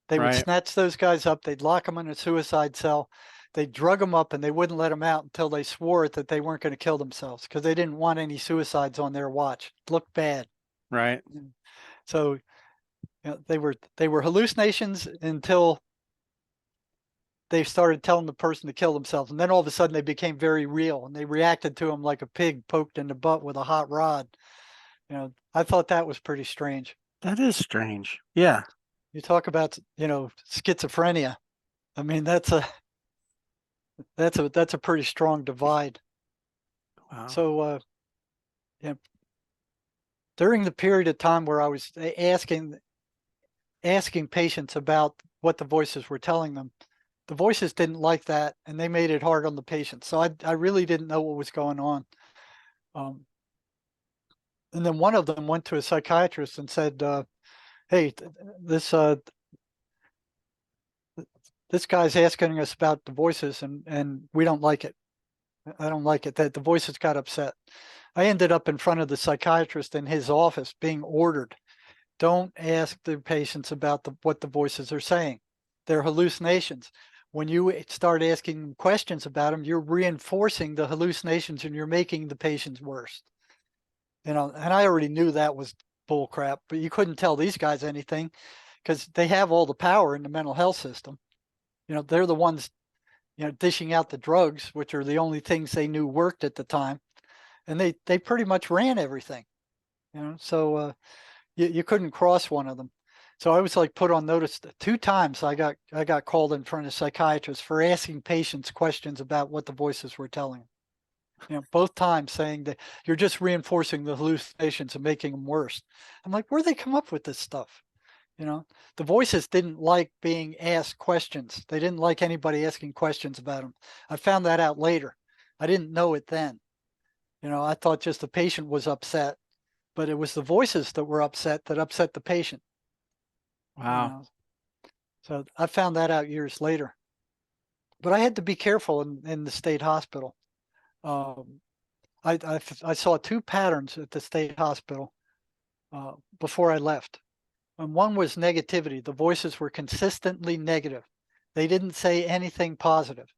Speaker 1: They would
Speaker 2: Right.
Speaker 1: snatch those guys up, they'd lock them in a suicide cell, they'd drug them up, and they wouldn't let them out until they swore that they weren't going to kill themselves because they didn't want any suicides on their watch. It looked bad.
Speaker 2: Right.
Speaker 1: So they were hallucinations until they started telling the person to kill themselves, and then all of a sudden they became very real, and they reacted to them like a pig poked in the butt with a hot rod. I thought that was pretty strange.
Speaker 2: That is strange. Yeah.
Speaker 1: You talk about schizophrenia. I mean, that's a pretty strong divide.
Speaker 2: Wow.
Speaker 1: So during the period of time where I was asking patients about what the voices were telling them, the voices didn't like that, and they made it hard on the patient. So I really didn't know what was going on. Um, and then one of them went to a psychiatrist and said, "Hey, this this guy's asking us about the voices, and we don't like it. I don't like it." That the voices got upset. I ended up in front of the psychiatrist in his office being ordered, don't ask the patients about what the voices are saying. They're hallucinations. When you start asking them questions about them, you're reinforcing the hallucinations and you're making the patients worse. And I already knew that was bull crap, but you couldn't tell these guys anything because they have all the power in the mental health system. They're the ones, dishing out the drugs, which are the only things they knew worked at the time. And they pretty much ran everything, so you couldn't cross one of them. So I was like put on notice 2 times. I got called in front of psychiatrists for asking patients questions about what the voices were telling them. Both times saying that you're just reinforcing the hallucinations and making them worse. I'm like, where'd they come up with this stuff? The voices didn't like being asked questions. They didn't like anybody asking questions about them. I found that out later. I didn't know it then. I thought just the patient was upset, but it was the voices that were upset that upset the patient.
Speaker 2: Wow.
Speaker 1: So I found that out years later. But I had to be careful in the state hospital. Um, I saw 2 patterns at the state hospital before I left. And one was negativity. The voices were consistently negative. They didn't say anything positive.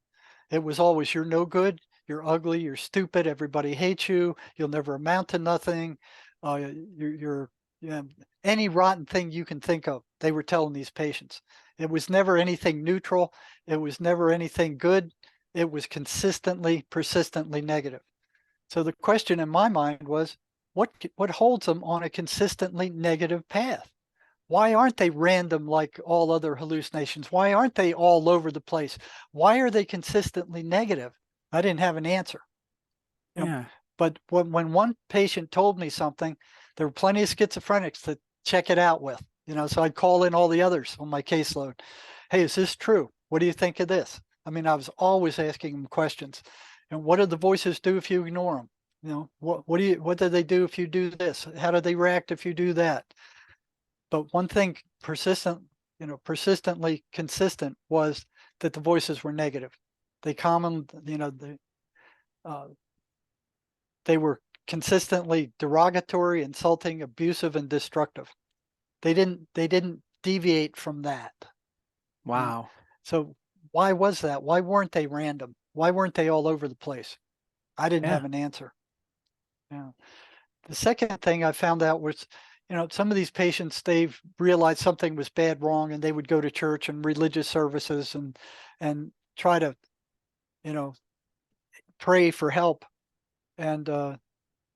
Speaker 1: It was always, you're no good, you're ugly, you're stupid, everybody hates you, you'll never amount to nothing, you're any rotten thing you can think of, they were telling these patients. It was never anything neutral. It was never anything good. It was consistently, persistently negative. So the question in my mind was, what holds them on a consistently negative path? Why aren't they random like all other hallucinations? Why aren't they all over the place? Why are they consistently negative? I didn't have an answer.
Speaker 2: Yeah.
Speaker 1: But when one patient told me something, there were plenty of schizophrenics to check it out with. So I'd call in all the others on my caseload. Hey, is this true? What do you think of this? I mean, I was always asking them questions. And what do the voices do if you ignore them? What do they do if you do this? How do they react if you do that? But one thing persistently consistent was that the voices were negative. They uh, they were consistently derogatory, insulting, abusive, and destructive. They didn't deviate from that.
Speaker 2: Wow.
Speaker 1: So why was that? Why weren't they random? Why weren't they all over the place? I didn't
Speaker 2: Yeah.
Speaker 1: have an answer. Yeah. The second thing I found out was, some of these patients, they've realized something was bad, wrong, and they would go to church and religious services and try to, you know, pray for help. And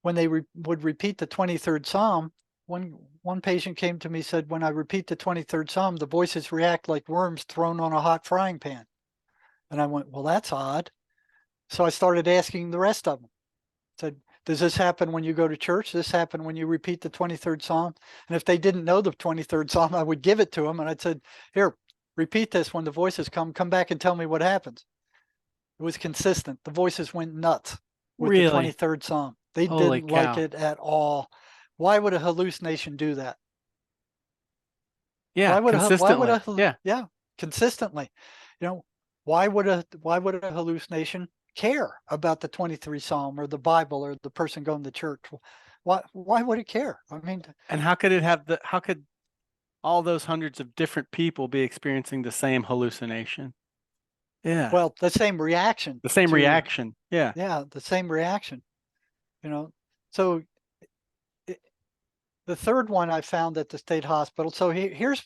Speaker 1: when they would repeat the 23rd Psalm, one patient came to me, said, when I repeat the 23rd Psalm, the voices react like worms thrown on a hot frying pan. And I went, well, that's odd. So I started asking the rest of them. Said, does this happen when you go to church? Does this happen when you repeat the 23rd Psalm? And if they didn't know the 23rd Psalm, I would give it to them. And I said, here, repeat this when the voices come back and tell me what happens. It was consistent. The voices went nuts with the
Speaker 2: Really?
Speaker 1: 23rd Psalm. They
Speaker 2: Holy
Speaker 1: didn't like
Speaker 2: cow.
Speaker 1: it at all. Why would a hallucination do that?
Speaker 2: Yeah, consistently. Yeah.
Speaker 1: Yeah, consistently. You know, why would a hallucination care about the 23 Psalm or the Bible or the person going to church? Why would it care? I mean,
Speaker 2: And how could all those hundreds of different people be experiencing the same hallucination? Yeah.
Speaker 1: well, the same reaction
Speaker 2: The same
Speaker 1: to,
Speaker 2: reaction. Yeah.
Speaker 1: yeah, the same reaction, you know. So it, the third one I found at the state hospital. So here's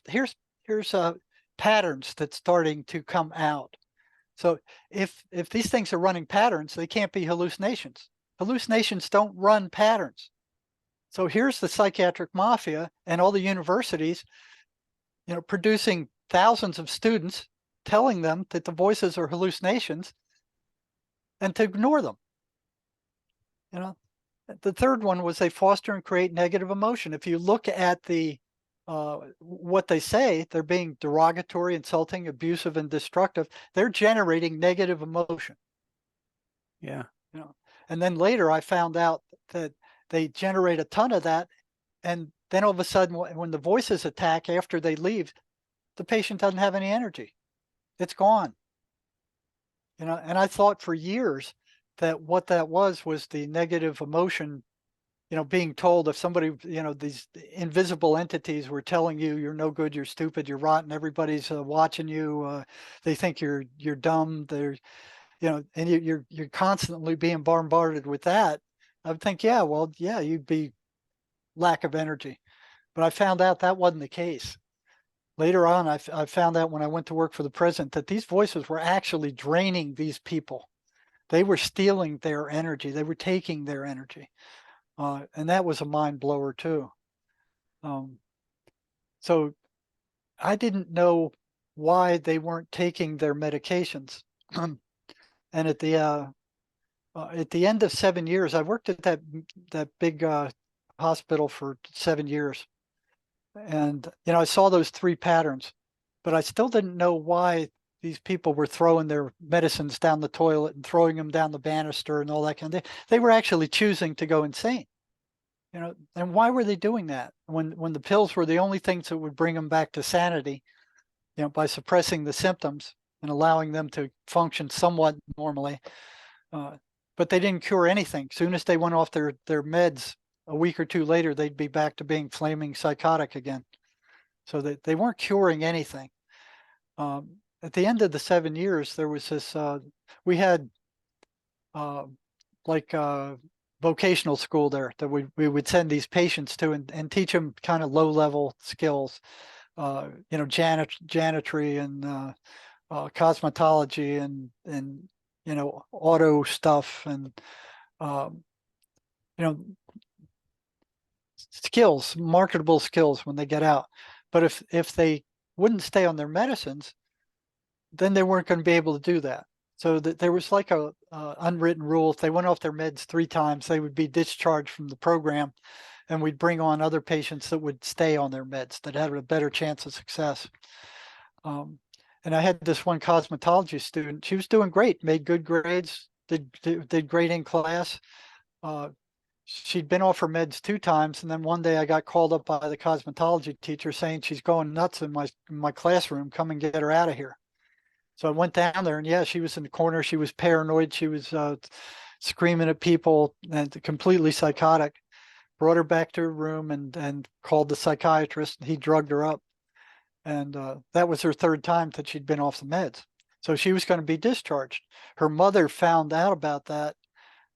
Speaker 1: patterns that's starting to come out. So if these things are running patterns, they can't be hallucinations. Hallucinations don't run patterns. So here's the psychiatric mafia and all the universities, producing thousands of students, telling them that the voices are hallucinations and to ignore them. You know, the third one was they foster and create negative emotion. If you look at the what they say, they're being derogatory, insulting, abusive, and destructive. They're generating negative emotion.
Speaker 2: Yeah.
Speaker 1: You know, and then later I found out that they generate a ton of that, and then all of a sudden, when the voices attack after they leave, the patient doesn't have any energy. It's gone. You know, and I thought for years that what that was the negative emotion, you know, being told if somebody, you know, these invisible entities were telling you you're no good, you're stupid, you're rotten, everybody's watching you, they think you're dumb, they're, you know, and you're constantly being bombarded with that. I would think, yeah, well, yeah, you'd be lack of energy. But I found out that wasn't the case. Later on, I found out when I went to work for the president that these voices were actually draining these people. They were stealing their energy. They were taking their energy. And that was a mind blower too. Um, so I didn't know why they weren't taking their medications. And at the end of 7 years, I worked at that big hospital for 7 years, and you know I saw those three patterns, but I still didn't know why these people were throwing their medicines down the toilet and throwing them down the banister and all that kind of thing. They were actually choosing to go insane. You know, and why were they doing that when the pills were the only things that would bring them back to sanity, you know, by suppressing the symptoms and allowing them to function somewhat normally. Uh, but they didn't cure anything. Soon as they went off their meds, a week or two later, they'd be back to being flaming psychotic again. So they weren't curing anything. At the end of the 7 years, there was this, we had uh, like vocational school there that we would send these patients to and teach them kind of low level skills, you know, janitry and cosmetology and you know auto stuff and um, you know skills, marketable skills when they get out. But if they wouldn't stay on their medicines, then they weren't going to be able to do that. So that there was like a unwritten rule: if they went off their meds 3 times, they would be discharged from the program, and we'd bring on other patients that would stay on their meds that had a better chance of success. Um, and I had this one cosmetology student. She was doing great, made good grades, did great in class. Uh, she'd been off her meds 2 times, and then one day I got called up by the cosmetology teacher saying she's going nuts in my classroom. Come and get her out of here. So I went down there, and yeah, she was in the corner. She was paranoid. She was screaming at people and completely psychotic. Brought her back to her room and called the psychiatrist. He drugged her up, and that was her 3rd time that she'd been off the meds. So she was going to be discharged. Her mother found out about that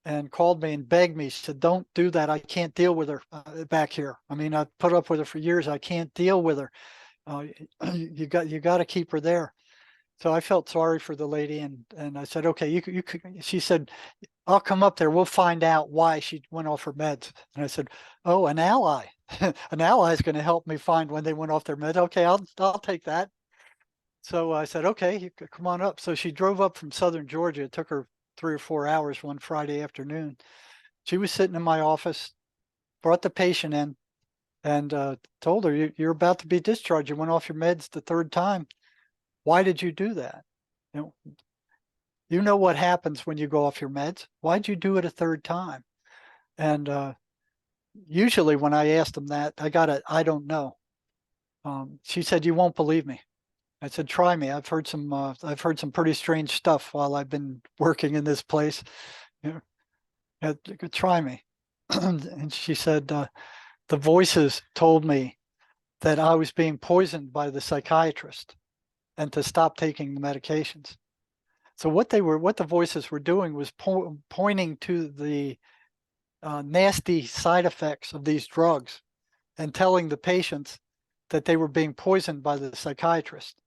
Speaker 1: and called me and begged me. She said, "Don't do that. I can't deal with her back here. I mean, I put up with her for years. I can't deal with her. Uh, you got to keep her there." So I felt sorry for the lady, and I said, "Okay, you could." She said, "I'll come up there. We'll find out why she went off her meds." And I said, "Oh, an ally. An ally is going to help me find when they went off their meds. Okay, I'll take that." So I said, "Okay, you could come on up." So she drove up from Southern Georgia. It took her 3 or 4 hours one Friday afternoon. She was sitting in my office, brought the patient in, and told her, "You're about to be discharged. You went off your meds the 3rd time. Why did you do that? You know, you know what happens when you go off your meds. Why'd you do it a 3rd time?" And usually when I asked them that, I got a I don't know. She said, "You won't believe me." I said, "Try me. I've heard some pretty strange stuff while I've been working in this place. You know, try me." And she said, "The voices told me that I was being poisoned by the psychiatrist and to stop taking the medications." So what the voices were doing was pointing to the nasty side effects of these drugs and telling the patients that they were being poisoned by the psychiatrist.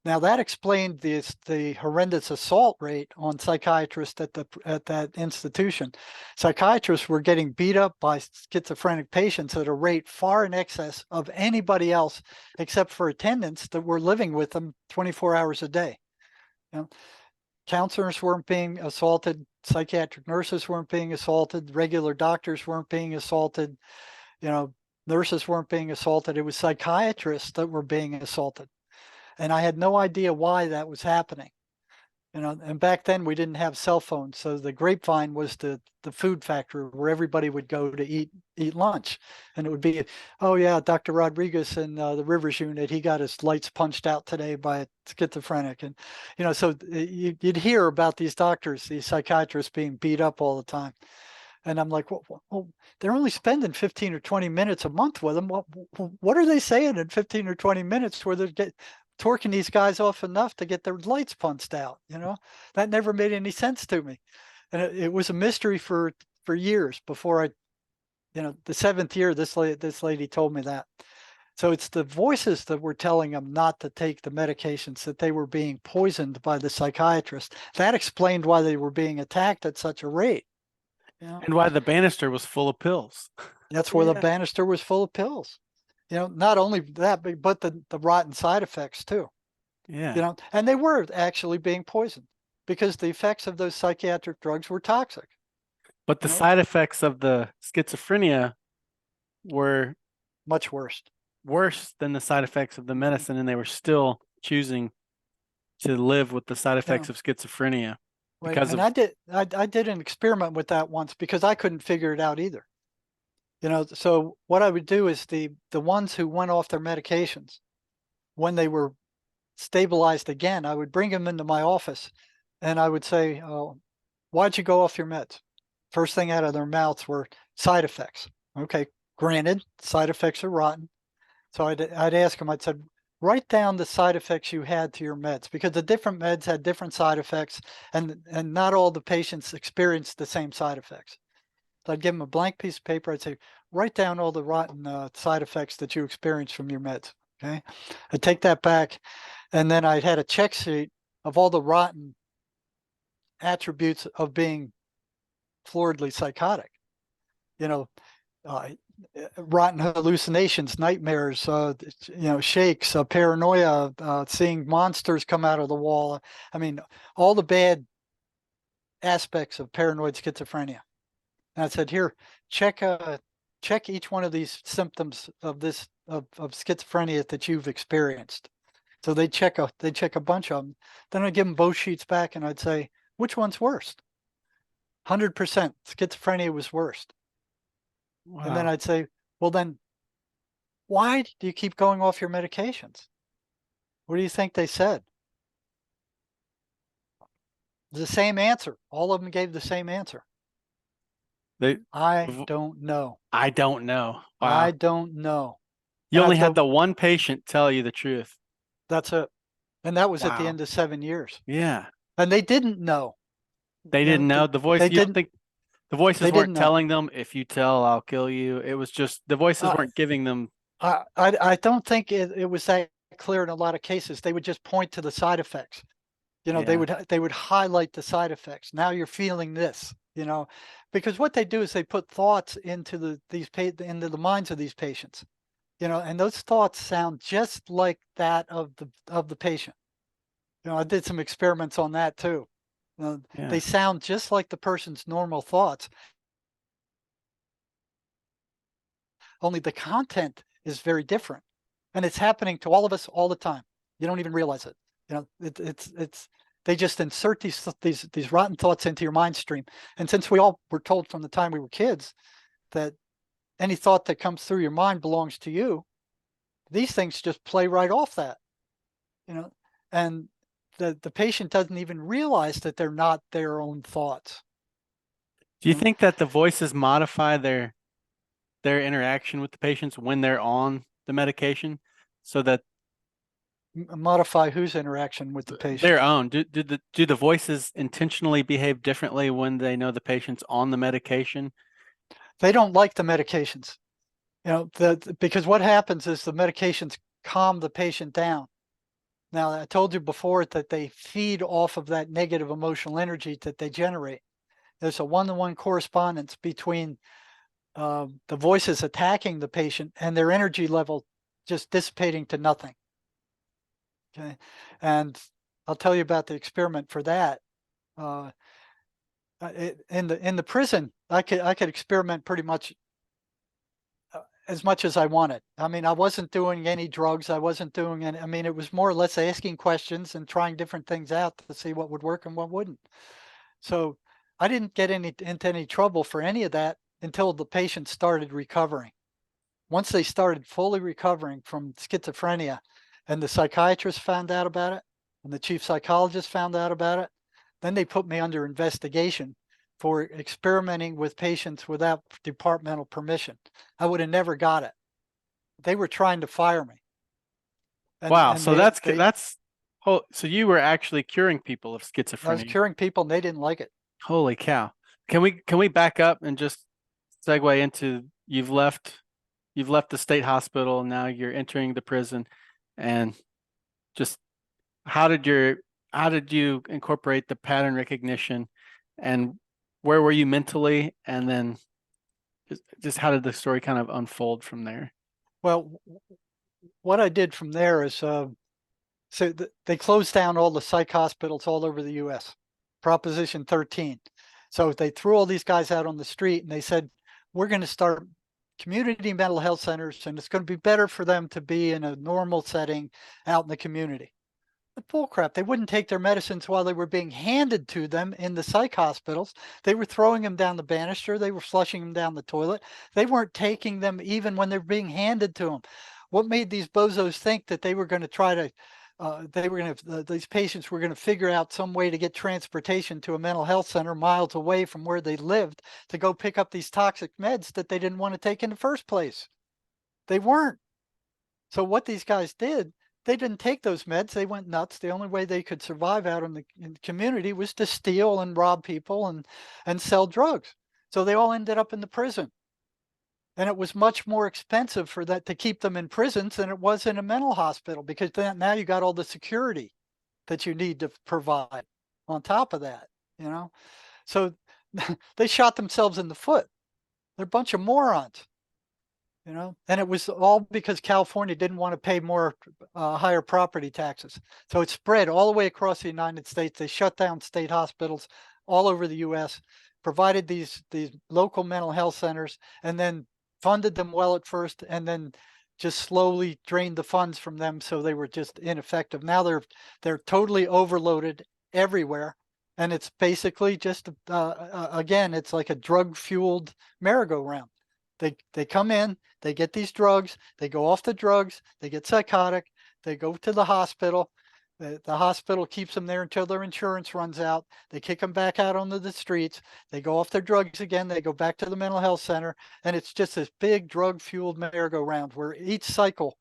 Speaker 1: Now that explained the horrendous assault rate on psychiatrists at that institution. Psychiatrists were getting beat up by schizophrenic patients at a rate far in excess of anybody else, except for attendants that were living with them 24 hours a day. You know, counselors weren't being assaulted, psychiatric nurses weren't being assaulted, regular doctors weren't being assaulted. You know, Nurses weren't being assaulted. It was psychiatrists that were being assaulted. And I had no idea why that was happening. And back then we didn't have cell phones. So the grapevine was the food factory where everybody would go to eat lunch. And it would be, oh yeah, Dr. Rodriguez in the Rivers unit, he got his lights punched out today by a schizophrenic. And, so you'd hear about these doctors, these psychiatrists being beat up all the time. And I'm like, well, they're only spending 15 or 20 minutes a month with them. What are they saying in 15 or 20 minutes where they're torquing these guys off enough to get their lights punched out? That never made any sense to me. And it was a mystery for years before the seventh year, this lady told me that. So it's the voices that were telling them not to take the medications, that they were being poisoned by the psychiatrist. That explained why they were being attacked at such a rate.
Speaker 2: And why the banister was full of pills.
Speaker 1: That's where the banister was full of pills. Not only that, but the rotten side effects too.
Speaker 2: Yeah.
Speaker 1: And they were actually being poisoned because the effects of those psychiatric drugs were toxic.
Speaker 2: But the side effects of the schizophrenia were
Speaker 1: much worse
Speaker 2: than the side effects of the medicine, and they were still choosing to live with the side effects of schizophrenia.
Speaker 1: Right.
Speaker 2: Because
Speaker 1: and I did an experiment with that once because I couldn't figure it out either. So what I would do is the ones who went off their medications, when they were stabilized again, I would bring them into my office and I would say, oh, why'd you go off your meds? First thing out of their mouths were side effects. Okay, granted, side effects are rotten. So I'd ask them, I'd said, write down the side effects you had to your meds, because the different meds had different side effects, and not all the patients experienced the same side effects. So I'd give them a blank piece of paper. I'd say, write down all the rotten side effects that you experienced from your meds. Okay, I'd take that back, and then I had a check sheet of all the rotten attributes of being floridly psychotic. Rotten hallucinations, nightmares, shakes, paranoia, seeing monsters come out of the wall. I mean, all the bad aspects of paranoid schizophrenia. And I said, here, check each one of these symptoms of schizophrenia that you've experienced. So they check a bunch of them. Then I'd give them both sheets back and I'd say, which one's worst? 100% schizophrenia was worst. Wow. And then I'd say, well, then why do you keep going off your medications? What do you think they said? The same answer. All of them gave the same answer. I don't know.
Speaker 2: I don't know. Wow.
Speaker 1: I don't know.
Speaker 2: You only had the one patient tell you the truth.
Speaker 1: That's it. And that was at the end of 7 years.
Speaker 2: Yeah.
Speaker 1: And they didn't know.
Speaker 2: They didn't know. The voice, you don't think the voices weren't telling them, if you tell, I'll kill you. It was just the voices weren't giving them.
Speaker 1: I don't think it was that clear in a lot of cases. They would just point to the side effects. They would highlight the side effects. Now you're feeling this, because what they do is they put thoughts into the minds of these patients, and those thoughts sound just like that of the patient. I did some experiments on that too. They sound just like the person's normal thoughts, only the content is very different, and it's happening to all of us all the time. You don't even realize it. It's they just insert these rotten thoughts into your mind stream. And since we all were told from the time we were kids that any thought that comes through your mind belongs to you, these things just play right off that, and the patient doesn't even realize that they're not their own thoughts.
Speaker 2: Do you think that the voices modify their interaction with the patients when they're on the medication, so that
Speaker 1: modify whose interaction with the patient?
Speaker 2: Their own. Do the voices intentionally behave differently when they know the patient's on the medication?
Speaker 1: They don't like the medications, because what happens is the medications calm the patient down. Now, I told you before that they feed off of that negative emotional energy that they generate. There's a one-to-one correspondence between the voices attacking the patient and their energy level just dissipating to nothing. Okay, and I'll tell you about the experiment for that. In the prison, I could experiment pretty much as much as I wanted. I mean, I wasn't doing any drugs. I wasn't doing any, I mean, it was more or less asking questions and trying different things out to see what would work and what wouldn't. So I didn't get into any trouble for any of that until the patient started recovering. Once they started fully recovering from schizophrenia and the psychiatrist found out about it and the chief psychologist found out about it, then they put me under investigation for experimenting with patients without departmental permission. I would have never got it. They were trying to fire me.
Speaker 2: Wow.
Speaker 1: And
Speaker 2: So that's oh, so you were actually curing people of
Speaker 1: I was
Speaker 2: schizophrenia.
Speaker 1: curing people and they didn't like it.
Speaker 2: Holy cow. Can we back up and just segue into you've left the state hospital, now you're entering the prison, and just how did you incorporate the pattern recognition, and where were you mentally, and then just how did the story kind of unfold from there?
Speaker 1: Well, what I did from there is they closed down all the psych hospitals all over the US, Proposition 13. So they threw all these guys out on the street and they said, we're going to start community mental health centers and it's going to be better for them to be in a normal setting out in the community. The bullcrap. They wouldn't take their medicines while they were being handed to them in the psych hospitals. They were throwing them down the banister. They were flushing them down the toilet. They weren't taking them even when they're being handed to them. What made these bozos think that they were going to try to, these patients were going to figure out some way to get transportation to a mental health center miles away from where they lived to go pick up these toxic meds that they didn't want to take in the first place? They weren't. So what these guys did, they didn't take those meds. They went nuts. The only way they could survive out in the community was to steal and rob people and sell drugs. So they all ended up in the prison. And it was much more expensive for that to keep them in prisons than it was in a mental hospital, because then now you got all the security that you need to provide on top of that, you know? So they shot themselves in the foot. They're a bunch of morons. And it was all because California didn't want to pay more higher property taxes. So it spread all the way across the United States. They shut down state hospitals all over the US, provided these local mental health centers, and then funded them well at first, and then just slowly drained the funds from them, so they were just ineffective. Now they're totally overloaded everywhere, and it's basically just again, it's like a drug-fueled merry-go-round. They come in, they get these drugs, they go off the drugs, they get psychotic, they go to the hospital. The hospital keeps them there until their insurance runs out. They kick them back out onto the streets. They go off their drugs again. They go back to the mental health center. And it's just this big drug-fueled merry-go-round where each cycle,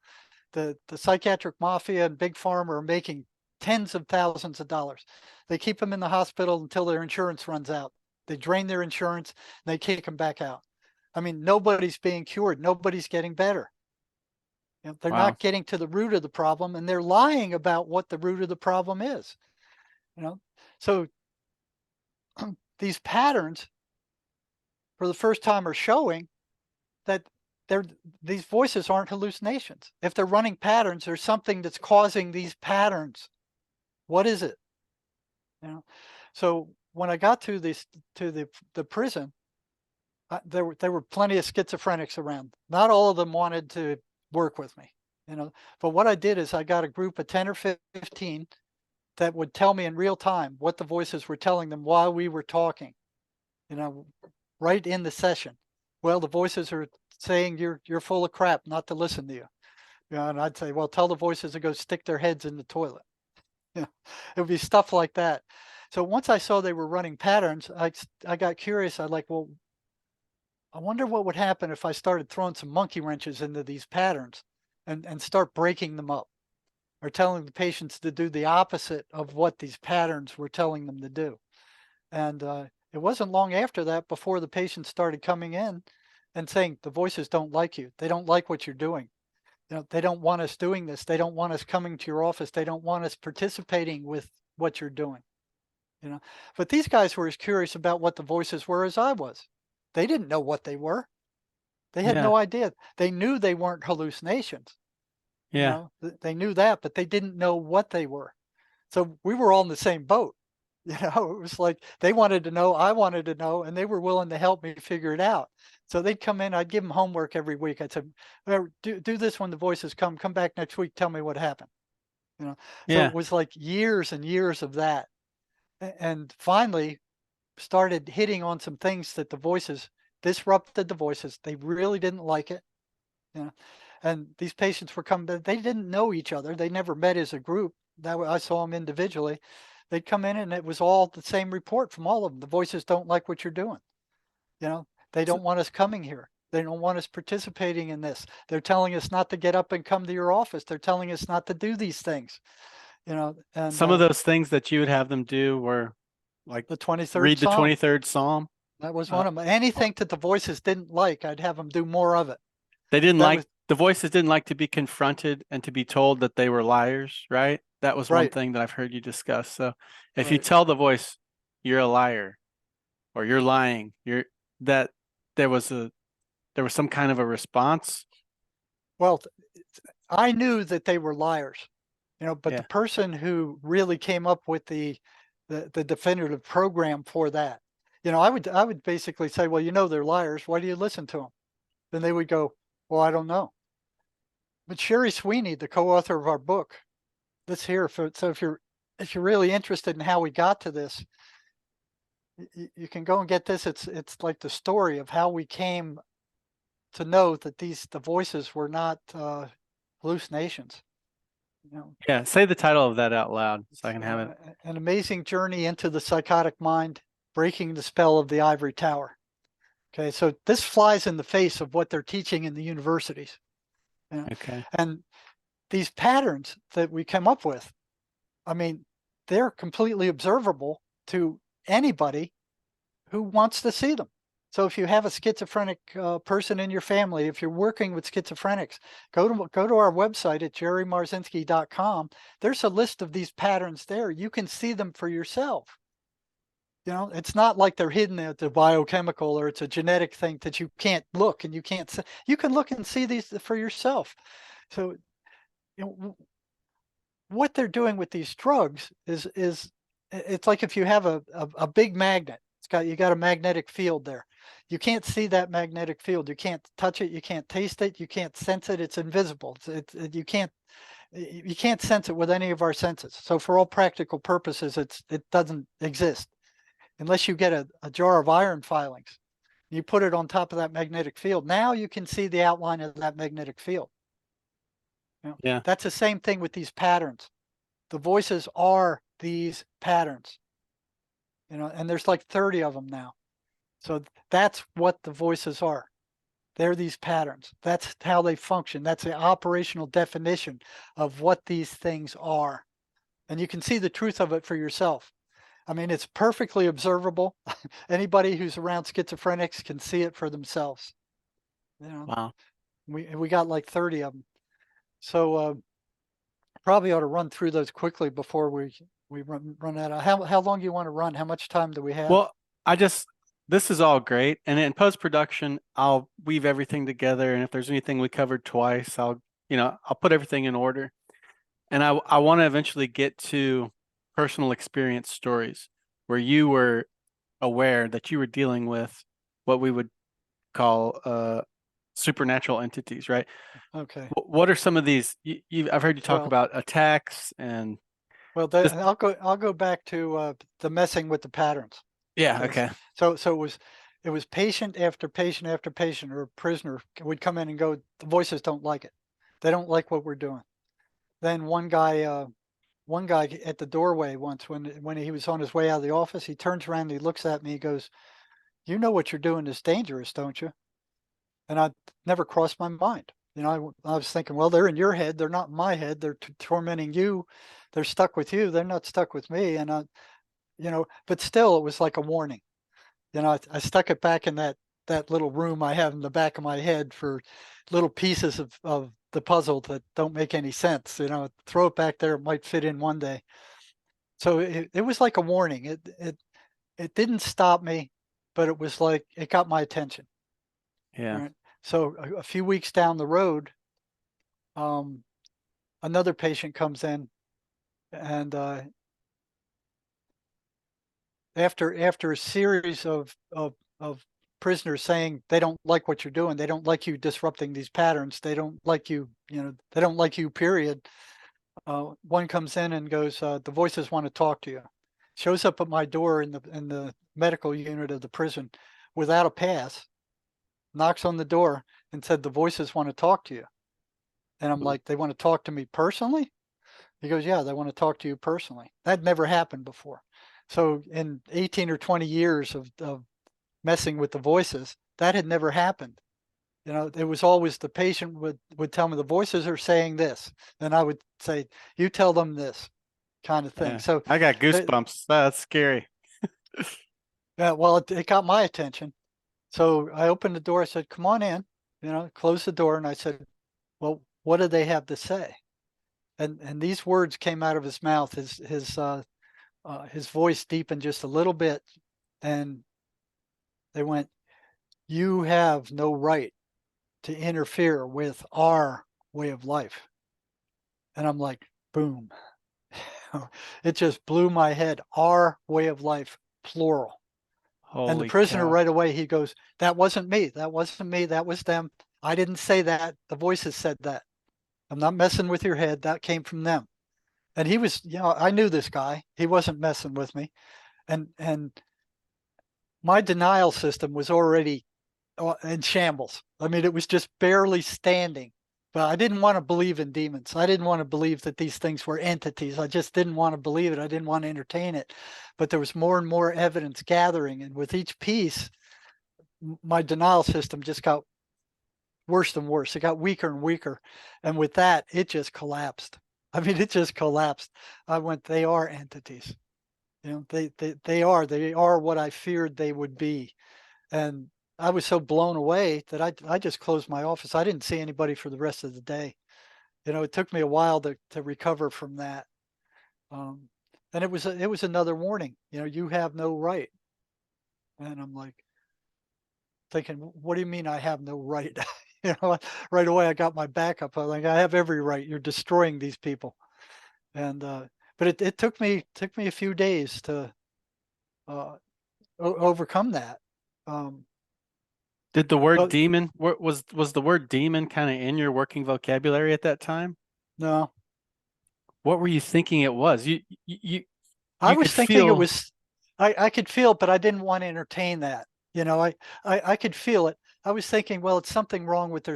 Speaker 1: the psychiatric mafia and big pharma are making tens of thousands of dollars. They keep them in the hospital until their insurance runs out. They drain their insurance and they kick them back out. I mean, nobody's being cured. Nobody's getting better. They're
Speaker 2: Wow.
Speaker 1: not getting to the root of the problem, and they're lying about what the root of the problem is. So these patterns, for the first time, are showing that these voices aren't hallucinations. If they're running patterns, there's something that's causing these patterns. What is it? So when I got to the prison, there were plenty of schizophrenics around. Not all of them wanted to work with me, but what I did is I got a group of 10 or 15 that would tell me in real time what the voices were telling them while we were talking, right in the session. Well, the voices are saying you're full of crap not to listen to you. And I'd say, well, tell the voices to go stick their heads in the toilet. It would be stuff like that. So once I saw they were running patterns, I got curious. I like, well, I wonder what would happen if I started throwing some monkey wrenches into these patterns and start breaking them up, or telling the patients to do the opposite of what these patterns were telling them to do. And it wasn't long after that before the patients started coming in and saying, the voices don't like you. They don't like what you're doing. They don't want us doing this. They don't want us coming to your office. They don't want us participating with what you're doing. But these guys were as curious about what the voices were as I was. They didn't know what they were. They had
Speaker 2: Yeah.
Speaker 1: no idea. They knew they weren't hallucinations.
Speaker 2: Yeah.
Speaker 1: They knew that, but they didn't know what they were. So we were all in the same boat. It was like they wanted to know, I wanted to know, and they were willing to help me figure it out. So they'd come in, I'd give them homework every week. I'd say, "Well, do this when the voices come back next week, tell me what happened." You know, so
Speaker 2: Yeah.
Speaker 1: it was like years and years of that. And finally started hitting on some things that the voices disrupted the voices. They really didn't like it. You know, and these patients were coming, they didn't know each other. They never met as a group. I saw them individually. They'd come in and it was all the same report from all of them. The voices don't like what you're doing. You know, they
Speaker 2: So
Speaker 1: don't want us coming here. They don't want us participating in this. They're telling us not to get up and come to your office. They're telling us not to do these things. And
Speaker 2: some of those things that you would have them do were like
Speaker 1: the 23rd
Speaker 2: read the
Speaker 1: Psalm,
Speaker 2: 23rd Psalm.
Speaker 1: that was
Speaker 2: Uh,
Speaker 1: one of them. Anything that the voices didn't like, I'd have them do more of it.
Speaker 2: they didn't
Speaker 1: That
Speaker 2: like
Speaker 1: was
Speaker 2: the voices didn't like to be confronted and to be told that they were liars, right? That was one
Speaker 1: right,
Speaker 2: thing that I've heard you discuss. So if you
Speaker 1: right.
Speaker 2: tell the voice you're a liar or you're lying, you're that there was a there was some kind of a response.
Speaker 1: Well, I knew that they were liars, but the
Speaker 2: Yeah.
Speaker 1: person who really came up with the definitive program for that, I would basically say, well, they're liars. Why do you listen to them? Then they would go, well, I don't know. But Sherry Sweeney, the co-author of our book, this here. So if you're really interested in how we got to this, you can go and get this. It's like the story of how we came to know that the voices were not hallucinations. You know,
Speaker 2: Yeah. Say the title of that out loud so I
Speaker 1: it's
Speaker 2: can have it.
Speaker 1: an amazing journey into the psychotic mind, breaking the spell of the ivory tower. Okay, so this flies in the face of what they're teaching in the universities. You know?
Speaker 2: Okay.
Speaker 1: And these patterns that we come up with, I mean, they're completely observable to anybody who wants to see them. So if you have a schizophrenic person in your family, if you're working with schizophrenics, go to our website at jerrymarzinsky.com. There's a list of these patterns there. You can see them for yourself. It's not like they're hidden at the biochemical or it's a genetic thing that you can't look and you can't see. You can look and see these for yourself. So you know, what they're doing with these drugs is it's like if you have a big magnet. You got a magnetic field there. You can't see that magnetic field. You can't touch it. You can't taste it. You can't sense it. It's invisible. You can't sense it with any of our senses. So for all practical purposes, it doesn't exist unless you get a jar of iron filings. You put it on top of that magnetic field. Now you can see the outline of that magnetic field.
Speaker 2: Yeah.
Speaker 1: That's the same thing with these patterns. The voices are these patterns, and there's like 30 of them now. So that's what the voices are. They're these patterns. That's how they function. That's the operational definition of what these things are. And you can see the truth of it for yourself. I mean, it's perfectly observable. Anybody who's around schizophrenics can see it for themselves. You know,
Speaker 2: Wow.
Speaker 1: we got like 30 of them. So probably ought to run through those quickly before we run out. How long do you want to run? How much time do we have?
Speaker 2: Well, I just this is all great, and in post production, I'll weave everything together, and if there's anything we covered twice, I'll put everything in order, and I want to eventually get to personal experience stories where you were aware that you were dealing with what we would call supernatural entities, right?
Speaker 1: Okay.
Speaker 2: What are some of these? I've heard you talk
Speaker 1: Well,
Speaker 2: about attacks and
Speaker 1: well,
Speaker 2: just
Speaker 1: I'll go back to the messing with the patterns.
Speaker 2: yeah,
Speaker 1: Okay.
Speaker 2: okay,
Speaker 1: So it was patient after patient after patient or prisoner would come in and go, the voices don't like it. They don't like what we're doing. Then one guy at the doorway once when he was on his way out of the office, he turns around and he looks at me, he goes, "You know what you're doing is dangerous, don't you?" And I never crossed my mind. I was thinking, well, they're in your head. They're not in my head. They're tormenting you. They're stuck with you. They're not stuck with me. But still, it was like a warning. I stuck it back in that little room I have in the back of my head for little pieces of the puzzle that don't make any sense. Throw it back there. It might fit in one day. So it was like a warning. It didn't stop me, but it was like it got my attention.
Speaker 2: yeah,
Speaker 1: Right. So a few weeks down the road, um, another patient comes in and after a series of prisoners saying they don't like what you're doing, they don't like you disrupting these patterns, they don't like you, they don't like you, period. One comes in and goes, the voices want to talk to you. Shows up at my door in the medical unit of the prison without a pass, knocks on the door and said, the voices want to talk to you. And I'm like, they want to talk to me personally? He goes, yeah, they want to talk to you personally. That never happened before. So in 18 or 20 years of messing with the voices, that had never happened. It was always the patient would tell me the voices are saying this. And I would say, you tell them this kind of thing.
Speaker 2: Yeah.
Speaker 1: So,
Speaker 2: I got goosebumps. That's scary.
Speaker 1: yeah, well, it got my attention. So I opened the door. I said, come on in, closed the door. And I said, well, what do they have to say? And these words came out of his mouth. His voice deepened just a little bit, and they went, "You have no right to interfere with our way of life." And I'm like, boom. It just blew my head. Our way of life, plural. And the
Speaker 2: Holy
Speaker 1: prisoner
Speaker 2: cow.
Speaker 1: right away, he goes, that wasn't me. That wasn't me. That was them. I didn't say that. The voices said that. I'm not messing with your head. That came from them. And he was, I knew this guy. He wasn't messing with me. And my denial system was already in shambles. I mean, it was just barely standing. But I didn't want to believe in demons. I didn't want to believe that these things were entities. I just didn't want to believe it. I didn't want to entertain it. But there was more and more evidence gathering. And with each piece, my denial system just got worse and worse. It got weaker and weaker. And with that, it just collapsed. I mean, it just collapsed. I went, they are entities. They are what I feared they would be. And I was so blown away that I just closed my office. I didn't see anybody for the rest of the day. It took me a while to recover from that. Um, and it was another warning. You have no right. And I'm like thinking, what do you mean I have no right? Right away I got my back up. I'm like, I have every right. You're destroying these people. And but it took me a few days to uh, overcome that. Um,
Speaker 2: Did the word
Speaker 1: but
Speaker 2: demon, was the word demon kind of in your working vocabulary at that time?
Speaker 1: no,
Speaker 2: What were you thinking it was?
Speaker 1: I
Speaker 2: You
Speaker 1: was
Speaker 2: could
Speaker 1: thinking it
Speaker 2: feel,
Speaker 1: was, I could feel it, but I didn't want to entertain that. I could feel it. I was thinking, well, it's something wrong with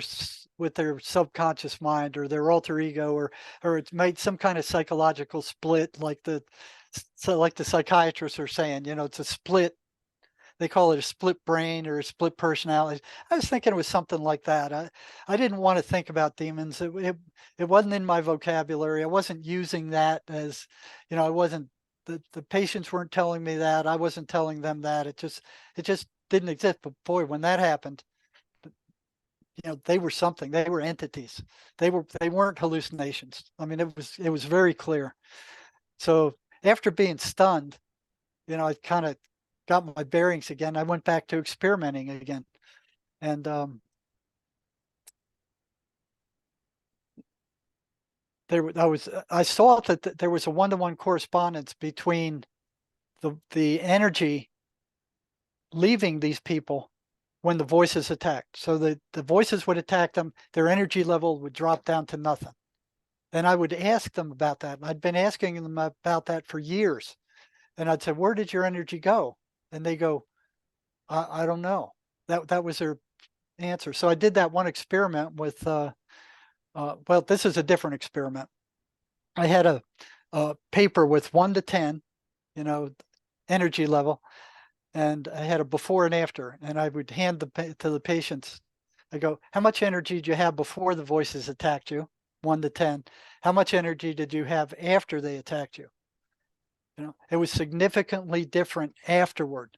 Speaker 1: with their subconscious mind or their alter ego, or it's made some kind of psychological split, like the psychiatrists are saying, it's a split. They call it a split brain or a split personality. I was thinking it was something like that. I didn't want to think about demons. It wasn't in my vocabulary. I wasn't using that as, I wasn't, the patients weren't telling me that. I wasn't telling them that. It just didn't exist. But boy, when that happened, they were something. They were entities. They weren't hallucinations. I mean, it was very clear. So after being stunned, I kind of got my bearings again. I went back to experimenting again. And I saw that there was a one-to-one correspondence between the energy leaving these people when the voices attacked. So the voices would attack them, their energy level would drop down to nothing. And I would ask them about that. I'd been asking them about that for years. And I'd say, where did your energy go? And they go, I don't know. That was their answer. So I did that one experiment with, well, this is a different experiment. I had a paper with 1 to 10, you know, energy level, and I had a before and after, and I would hand to the patients. I go, how much energy did you have before the voices attacked you? 1 to 10. How much energy did you have after they attacked you? It was significantly different afterward.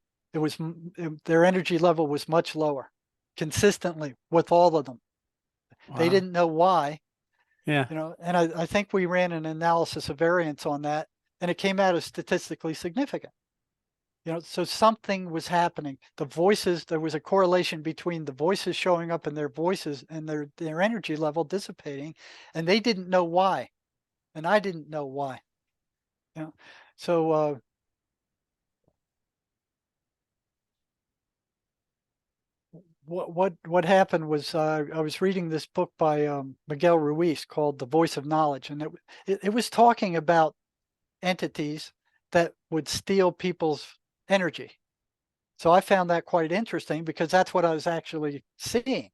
Speaker 1: Their energy level was much lower, consistently with all of them. They
Speaker 2: wow.
Speaker 1: didn't know why,
Speaker 2: Yeah.
Speaker 1: and I think we ran an analysis of variance on that, and it came out as statistically significant. So something was happening. The voices, there was a correlation between the voices showing up in their voices and their energy level dissipating, and they didn't know why, and I didn't know why. You know, so what happened was I was reading this book by Miguel Ruiz called The Voice of Knowledge, and it was talking about entities that would steal people's energy. So I found that quite interesting because that's what I was actually seeing.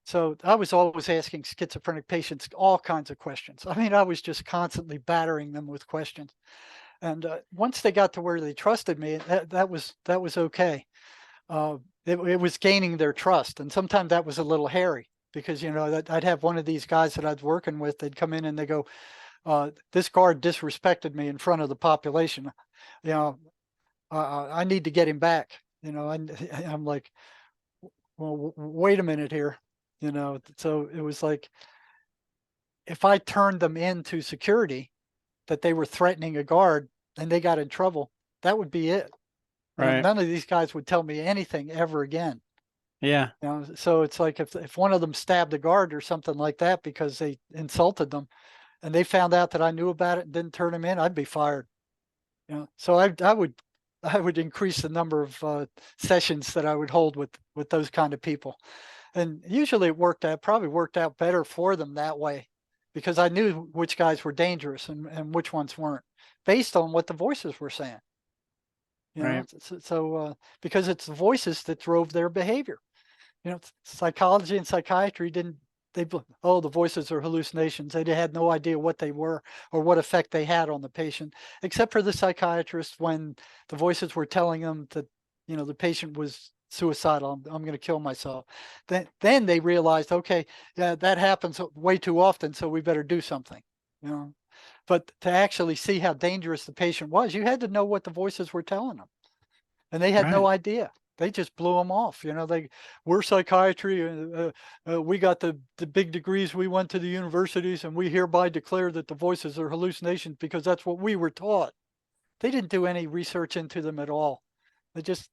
Speaker 1: So I was always asking schizophrenic patients all kinds of questions. I mean, I was just constantly battering them with questions. And once they got to where they trusted me, that was okay. Uh, it was gaining their trust, and sometimes that was a little hairy because that I'd have one of these guys that I was working with. They'd come in and they go, "This guard disrespected me in front of the population. You know, I need to get him back." And I'm like, "Well, wait a minute here." So it was like if I turned them into security, that they were threatening a guard and they got in trouble, that would be it.
Speaker 2: Right.
Speaker 1: None of these guys would tell me anything ever again.
Speaker 2: Yeah.
Speaker 1: So it's like if one of them stabbed a guard or something like that because they insulted them, and they found out that I knew about it and didn't turn him in, I'd be fired. So I would increase the number of sessions that I would hold with those kind of people, and usually it probably worked out better for them that way, because I knew which guys were dangerous and which ones weren't, based on what the voices were saying.
Speaker 2: Right.
Speaker 1: Because it's the voices that drove their behavior. Psychology and psychiatry didn't oh, the voices are hallucinations. They had no idea what they were or what effect they had on the patient, except for the psychiatrist when the voices were telling them that, the patient was suicidal. I'm going to kill myself. Then they realized, okay, yeah, that happens way too often, so we better do something. You know, but to actually see how dangerous the patient was, you had to know what the voices were telling them, and they had no
Speaker 2: Right.
Speaker 1: idea. They just blew them off. We're psychiatry. We got the big degrees. We went to the universities, and we hereby declare that the voices are hallucinations because that's what we were taught. They didn't do any research into them at all. They just,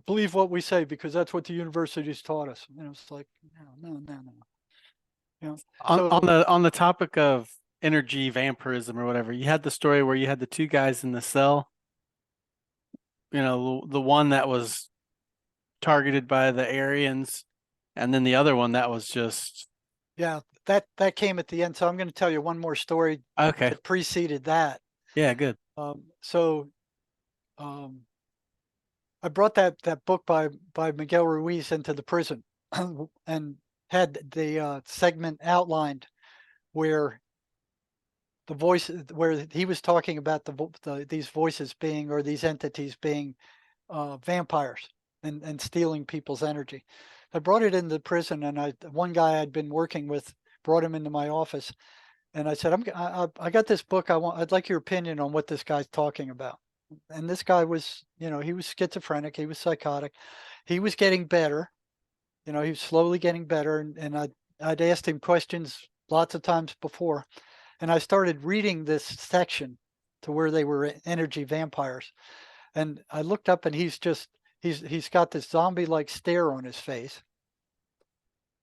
Speaker 1: believe what we say because that's what the universities taught us. It's like, no, no, no, no.
Speaker 2: On
Speaker 1: So
Speaker 2: the topic of energy vampirism or whatever, you had the story where you had the two guys in the cell, the one that was targeted by the Aryans, and then the other one that was just
Speaker 1: yeah, that came at the end. So I'm going to tell you one more story
Speaker 2: okay.
Speaker 1: that preceded that.
Speaker 2: Yeah, good.
Speaker 1: So um, I brought that book by Miguel Ruiz into the prison and had the segment outlined where the voice where he was talking about these voices being, or these entities being, vampires and stealing people's energy. I brought it into the prison, and one guy I'd been working with brought him into my office, and I said, I got this book. I'd like your opinion on what this guy's talking about. And this guy was, he was schizophrenic. He was psychotic. He was getting better. He was slowly getting better. And I'd asked him questions lots of times before. And I started reading this section to where they were energy vampires. And I looked up, and he's got this zombie-like stare on his face.